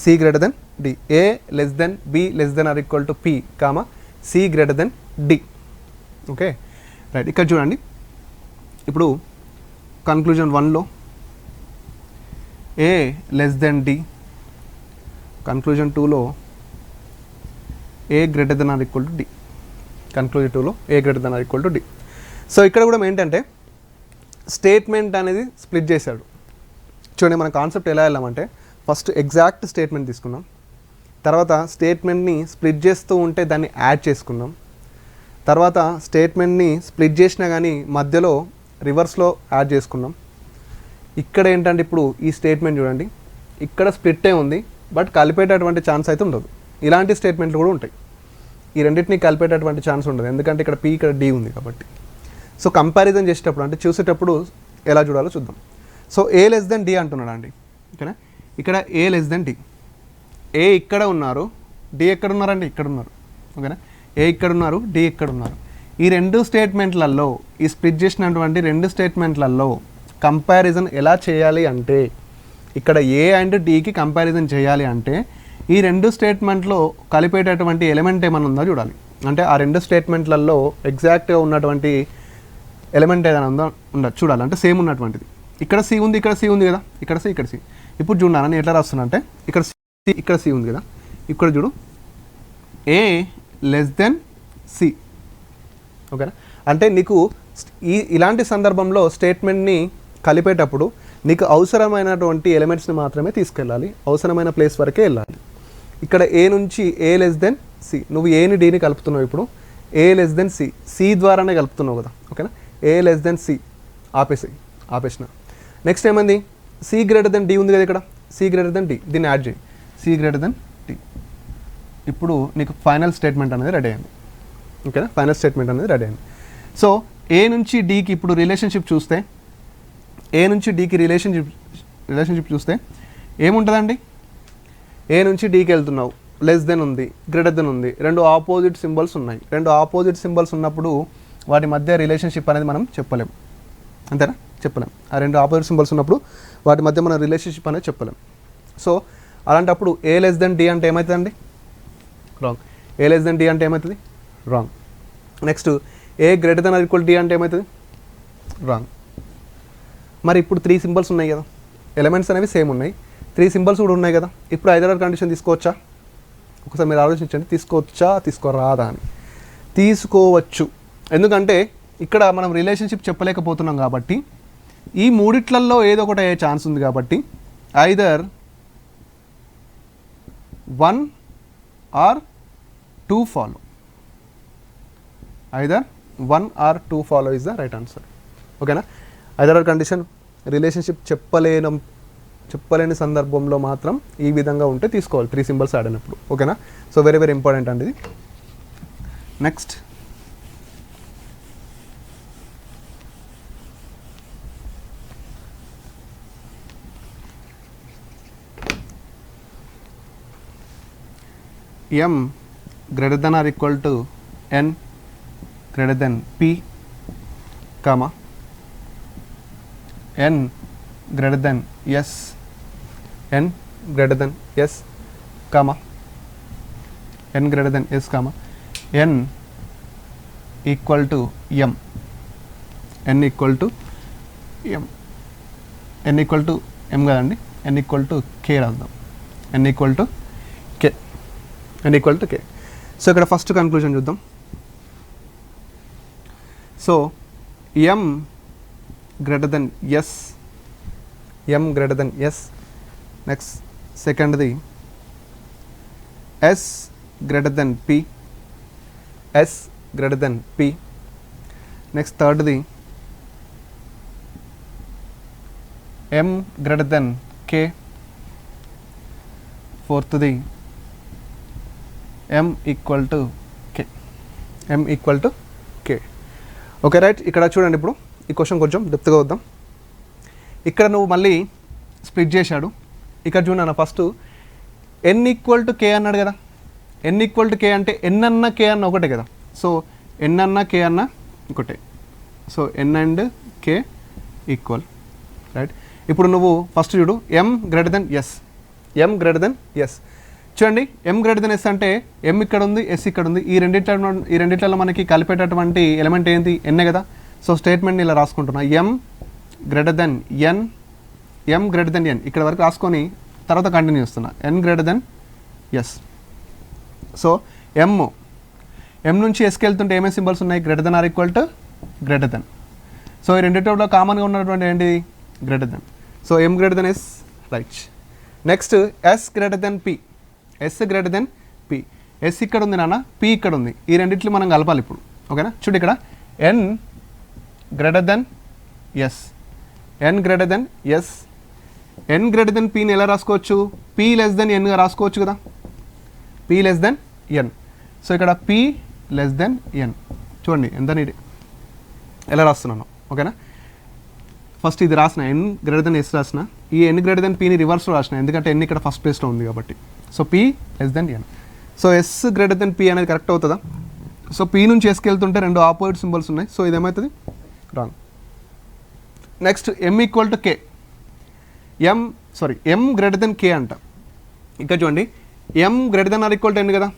C greater than D. A less than B less than or equal to P comma C greater than D. Okay right, ఇక్కడ చూడండి. ఇప్పుడు కన్క్లూజన్ 1లో A less than D, conclusion 2లో A greater than or equal to D, conclusion 2లో A greater than or equal to D. So ఇక్కడ కూడా ఏంటంటే స్టేట్మెంట్ అనేది స్ప్లిట్ చేశాడు. చూడండి మన కాన్సెప్ట్ ఎలా వెళ్ళామంటే ఫస్ట్ ఎగ్జాక్ట్ స్టేట్మెంట్ తీసుకున్నాం, తర్వాత స్టేట్మెంట్ని స్ప్లిట్ చేస్తూ ఉంటే దాన్ని యాడ్ చేసుకున్నాం, తర్వాత స్టేట్మెంట్ని స్ప్లిట్ చేసినా కానీ మధ్యలో రివర్స్లో యాడ్ చేసుకున్నాం. ఇక్కడ ఏంటంటే ఇప్పుడు ఈ స్టేట్మెంట్ చూడండి, ఇక్కడ స్ప్లిట్టే ఉంది బట్ కలిపేటటువంటి ఛాన్స్ అయితే ఉండదు. ఇలాంటి స్టేట్మెంట్లు కూడా ఉంటాయి. ఈ రెండింటిని కలిపేటటువంటి ఛాన్స్ ఉండదు, ఎందుకంటే ఇక్కడ పి ఇక్కడ డి ఉంది కాబట్టి. సో కంపారిజన్ చేసేటప్పుడు అంటే చూసేటప్పుడు ఎలా చూడాలో చూద్దాం. So A less than D అంటున్నాడు అండి. ఓకేనా? ఇక్కడ ఏ లెస్ దెన్ డి, ఏ ఇక్కడ ఉన్నారు, డి ఎక్కడ ఉన్నారండి, ఇక్కడ ఉన్నారు. ఓకేనా? ఏ ఇక్కడ ఉన్నారు, డి ఇక్కడ ఉన్నారు. ఈ 2 స్టేట్మెంట్లలో, ఈ స్ప్లిట్ చేసినటువంటి 2 స్టేట్మెంట్లలో కంపారిజన్ ఎలా చేయాలి అంటే, ఇక్కడ ఏ అండ్ డికి కంపారిజన్ చేయాలి అంటే ఈ 2 స్టేట్మెంట్లో కలిపేటటువంటి ఎలిమెంట్ ఏమైనా ఉందో చూడాలి. అంటే ఆ 2 స్టేట్మెంట్లలో ఎగ్జాక్ట్గా ఉన్నటువంటి ఎలిమెంట్ ఏదైనా ఉందో ఉండదు చూడాలి. అంటే సేమ్ ఉన్నటువంటిది. ఇక్కడ సి ఉంది, ఇక్కడ సి ఉంది కదా, ఇక్కడ సి, ఇక్కడ సి. ఇప్పుడు చూడాలి నేను ఎట్లా రాస్తున్నా అంటే ఇక్కడ సి, ఇక్కడ సి ఉంది కదా, ఇక్కడ చూడు ఏ లెస్ దెన్ సి. ఓకేనా? అంటే నీకు ఇలాంటి సందర్భంలో స్టేట్మెంట్ని కలిపేటప్పుడు నీకు అవసరమైనటువంటి ఎలిమెంట్స్ని మాత్రమే తీసుకెళ్ళాలి, అవసరమైన ప్లేస్ వరకే వెళ్ళాలి. ఇక్కడ ఏ నుంచి ఏ లెస్ దెన్ సి, నువ్వు ఏని డీని కలుపుతున్నావు. ఇప్పుడు A less than C, C ద్వారానే కలుపుతున్నావు కదా. ఓకేనా? ఏ లెస్ దెన్ సి ఆపేసిన. నెక్స్ట్ ఏమైంది, సి గ్రేటర్ దెన్ డి ఉంది కదా, ఇక్కడ సి గ్రేటర్ దెన్ డి, దీన్ని యాడ్ చేయి, సి గ్రేటర్ దెన్ డి. ఇప్పుడు నీకు ఫైనల్ స్టేట్మెంట్ అనేది రెడీ అయింది. ఓకేనా? ఫైనల్ స్టేట్మెంట్ అనేది రెడీ అయింది. సో ఏ నుంచి డికి ఇప్పుడు రిలేషన్షిప్ చూస్తే, ఏ నుంచి డికి రిలేషన్షిప్ చూస్తే ఏముంటుందండి, ఏ నుంచి డికి వెళ్తున్నావు, లెస్ దెన్ ఉంది, గ్రేటర్ దెన్ ఉంది, 2 ఆపోజిట్ సింబల్స్ ఉన్నాయి. 2 ఆపోజిట్ సింబల్స్ ఉన్నప్పుడు వాటి మధ్య రిలేషన్షిప్ అనేది మనం చెప్పలేం. అంతేనా? చెప్పలేం. ఆ 2 ఆపోజిట్ సింబల్స్ ఉన్నప్పుడు వాటి మధ్య మనం రిలేషన్షిప్ అనేది చెప్పలేం. సో అలాంటప్పుడు ఏ లెస్ దెన్ డి అంటే ఏమవుతుందండి, wrong. A less than D అంటే ఏమవుతుంది, wrong. Next A greater than or equal D అంటే ఏమవుతుంది, రాంగ్. మరి ఇప్పుడు 3 సింబల్స్ ఉన్నాయి కదా, ఎలిమెంట్స్ అనేవి సేమ్ ఉన్నాయి, 3 సింబల్స్ కూడా ఉన్నాయి కదా. ఇప్పుడు ఐదర్ కండిషన్ తీసుకోవచ్చా? ఒకసారి మీరు ఆలోచించండి, తీసుకోవచ్చా తీసుకోరాదా అని. తీసుకోవచ్చు. ఎందుకంటే ఇక్కడ మనం రిలేషన్షిప్ చెప్పలేకపోతున్నాం కాబట్టి ఈ మూడిట్లల్లో ఏదో ఒకటి అయ్యే ఛాన్స్ ఉంది కాబట్టి either 1 or 2 follow. Either 1 or 2 follow is the right answer. ఓకేనా? ఐదర్ ఆర్ కండిషన్ రిలేషన్షిప్ చెప్పలేని సందర్భంలో మాత్రం ఈ విధంగా ఉంటే తీసుకోవాలి 3 సింబల్స్ ఆడినప్పుడు. ఓకేనా? సో వెరీ వెరీ ఇంపార్టెంట్ అండి ఇది. Next m greater than or equal to n greater than p comma n greater than s n greater than s comma n greater than s comma n equal to m n equal to m n equal to m కదండి n equal to k రాద్దాం n equal to k n equal to k. So ఇక్కడ ఫస్ట్ కన్క్లూజన్ చూద్దాం. So m greater than s m greater than s. Next సెకండ్ది s greater than p s greater than p. Next థర్డ్ది m గ్రేటర్ దెన్ k. ఫోర్త్ది m equal to k m equal to k. Okay right. ఇక్కడ చూడండి, ఇప్పుడు ఈ క్వశ్చన్ కొంచెం డెప్త్గా వద్దాం. ఇక్కడ నువ్వు మళ్ళీ స్ప్లిట్ చేశాడు. ఇక్కడ చూడన్న first n equal to k అన్నాడు కదా. n ఈక్వల్ టు k అంటే n అన్న k అన్న ఒకటే కదా. సో n అన్న k అన్న ఒకటే. So n and k equal right. ఇప్పుడు నువ్వు ఫస్ట్ చూడు m greater than s m greater than s. చూడండి, m గ్రేటర్ దెన్ s అంటే m ఇక్కడ ఉంది, s ఇక్కడ ఉంది. ఈ రెండిట్లలో మనకి కలిపేటటువంటి ఎలిమెంట్ ఏంటి? n కదా. సో స్టేట్మెంట్ని ఇలా రాసుకుంటున్నా, m greater than n m greater than n ఇక్కడ వరకు రాసుకొని తర్వాత కంటిన్యూ చేస్తున్నా, n greater than s. So m నుంచి ఎస్కి వెళ్తుంటే ఏమేమి సింబల్స్ ఉన్నాయి? Greater than or equal to greater than. So ఈ రెండింటిలో కామన్గా ఉన్నటువంటి ఏంటి? Greater than. So m greater than s right. Next s greater than p s greater than p. s ఇక్కడ ఉంది నాన్న, p ఇక్కడ ఉంది. ఈ రెండింటిని మనం కలపాలి ఇప్పుడు. ఓకేనా? చూడు ఇక్కడ n greater than s n greater than s n greater than pని ఎలా రాసుకోవచ్చు? p లెస్ దెన్ nగా రాసుకోవచ్చు కదా. p less than n. So ఇక్కడ p లెస్ దెన్ n. చూడండి ఎంత నీట్ ఎలా రాస్తున్నాను. ఓకేనా? ఫస్ట్ ఇది రాసిన n గ్రేటర్ దెన్ s రాసిన, ఈ n గ్రేటర్ దెన్ pని రివర్స్లో రాసిన, ఎందుకంటే n ఇక్కడ ఫస్ట్ ప్లేస్లో ఉంది కాబట్టి. So p less than n. So s greater than p అనేది కరెక్ట్ అవుతుందా? సో p నుంచి sకి వెళ్తుంటే రెండు ఆపోజిట్ సింబల్స్ ఉన్నాయి. సో ఇదేమవుతుంది? Wrong. Next m equal to k. m greater than k అంట. ఇక్కడ చూడండి, m greater than or equal to n కదా.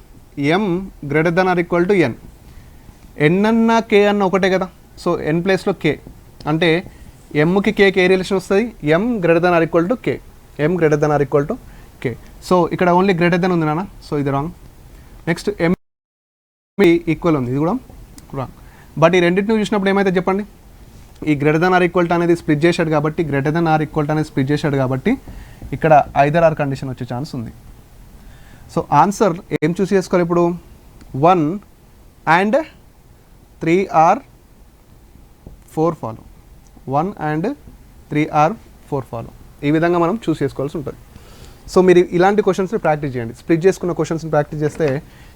m greater than or equal to n. n అన్న k అన్న ఒకటే కదా. సో n ప్లేస్లో k అంటే mకి k ఏ రిలేషన్ వస్తుంది? m greater than or equal to k m greater than or equal to k. So ఇక్కడ ఓన్లీ గ్రేటర్ దెన్ ఉంది నాన్న. సో ఇది రాంగ్. నెక్స్ట్ m ఈక్వల్ ఉంది, ఇది కూడా రాంగ్. బట్ ఈ రెండింటిని చూసినప్పుడు ఏమైతే చెప్పండి, ఈ greater than or equal to అనేది స్ప్లిట్ చేశాడు కాబట్టి, greater than or equal to అనేది స్ప్లిట్ చేశాడు కాబట్టి ఇక్కడ ఐదర్ ఆర్ కండిషన్ వచ్చే ఛాన్స్ ఉంది. సో ఆన్సర్ ఏం చూస్ చేసుకోవాలి ఇప్పుడు? 1 and 3 or 4 follow. 1 and 3 or 4 follow. ఈ విధంగా మనం చూస్ చేసుకోవాల్సి ఉంటుంది. సో మీరు ఇలాంటి క్వశ్చన్స్ని ప్రాక్టీస్ చేయండి. స్ప్లిట్ చేసుకున్న క్వశ్చన్స్ని ప్రాక్టీస్ చేస్తే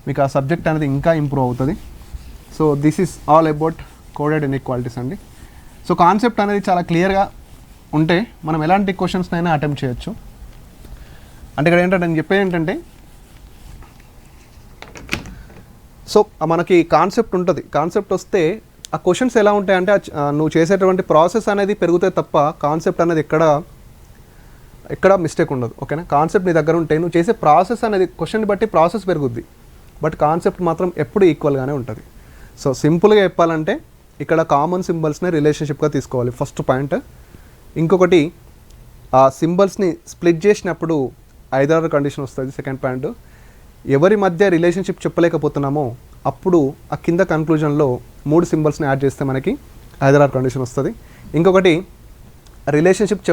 మీకు ఆ సబ్జెక్ట్ అనేది ఇంకా ఇంప్రూవ్ అవుతుంది. So this is all about coded inequalities అండి. సో కాన్సెప్ట్ అనేది చాలా క్లియర్గా ఉంటే మనం ఎలాంటి క్వశ్చన్స్నైనా అటెంప్ట్ చేయొచ్చు. అంటే ఇక్కడ ఏంటంటే నేను చెప్పేది ఏంటంటే, సో మనకి కాన్సెప్ట్ ఉంటుంది. కాన్సెప్ట్ వస్తే ఆ క్వశ్చన్స్ ఎలా ఉంటాయంటే నువ్వు చేసేటువంటి ప్రాసెస్ అనేది పెరుగుతాయి తప్ప కాన్సెప్ట్ అనేది ఎక్కడ మిస్టేక్ ఉండదు. ఓకేనా? కాన్సెప్ట్ నీ దగ్గర ఉంటే నువ్వు చేసే ప్రాసెస్ అనేది క్వశ్చన్ బట్టి ప్రాసెస్ పెరుగుద్ది, బట్ కాన్సెప్ట్ మాత్రం ఎప్పుడు ఈక్వల్గానే ఉంటుంది. సో సింపుల్గా చెప్పాలంటే ఇక్కడ కామన్ సింబల్స్ని రిలేషన్షిప్గా తీసుకోవాలి ఫస్ట్ పాయింట్. ఇంకొకటి ఆ సింబల్స్ని స్ప్లిట్ చేసినప్పుడు ఐదర్ కండిషన్ వస్తుంది సెకండ్ పాయింట్. ఎవరి మధ్య రిలేషన్షిప్ చెప్పలేకపోతున్నామో అప్పుడు ఆ కింద కన్క్లూజన్లో 3 సింబల్స్ని యాడ్ చేస్తే మనకి ఐదర్ ఆర్ కండిషన్ వస్తుంది. ఇంకొకటి రిలేషన్షిప్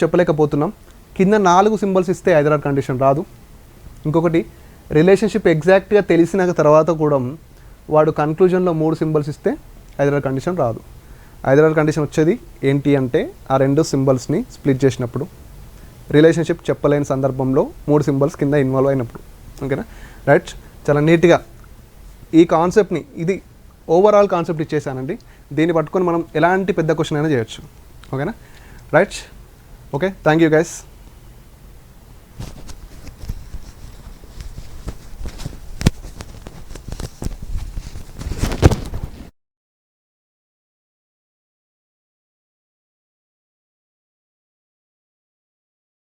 చెప్పలేకపోతున్నాం. కింద 4 సింబల్స్ ఇస్తే ఐదర్ ఆర్ కండిషన్ రాదు. ఇంకొకటి రిలేషన్షిప్ ఎగ్జాక్ట్గా తెలిసిన తర్వాత కూడా వాడు కన్క్లూజన్లో 3 సింబల్స్ ఇస్తే ఐదర్ ఆర్ కండిషన్ రాదు. ఐదర్ ఆర్ కండిషన్ వచ్చేది ఏంటి అంటే ఆ 2 సింబల్స్ని స్ప్లిట్ చేసినప్పుడు, రిలేషన్షిప్ చెప్పలేని సందర్భంలో 3 సింబల్స్ కింద ఇన్వాల్వ్ అయినప్పుడు. ఓకేనా? రైట్, చాలా నీట్గా ఈ కాన్సెప్ట్ని, ఇది ఓవరాల్ కాన్సెప్ట్ ఇచ్చేసానండి. దీన్ని పట్టుకొని మనం ఎలాంటి పెద్ద క్వశ్చన్ అయినా చేయొచ్చు. ఓకేనా? Right, okay, thank you guys.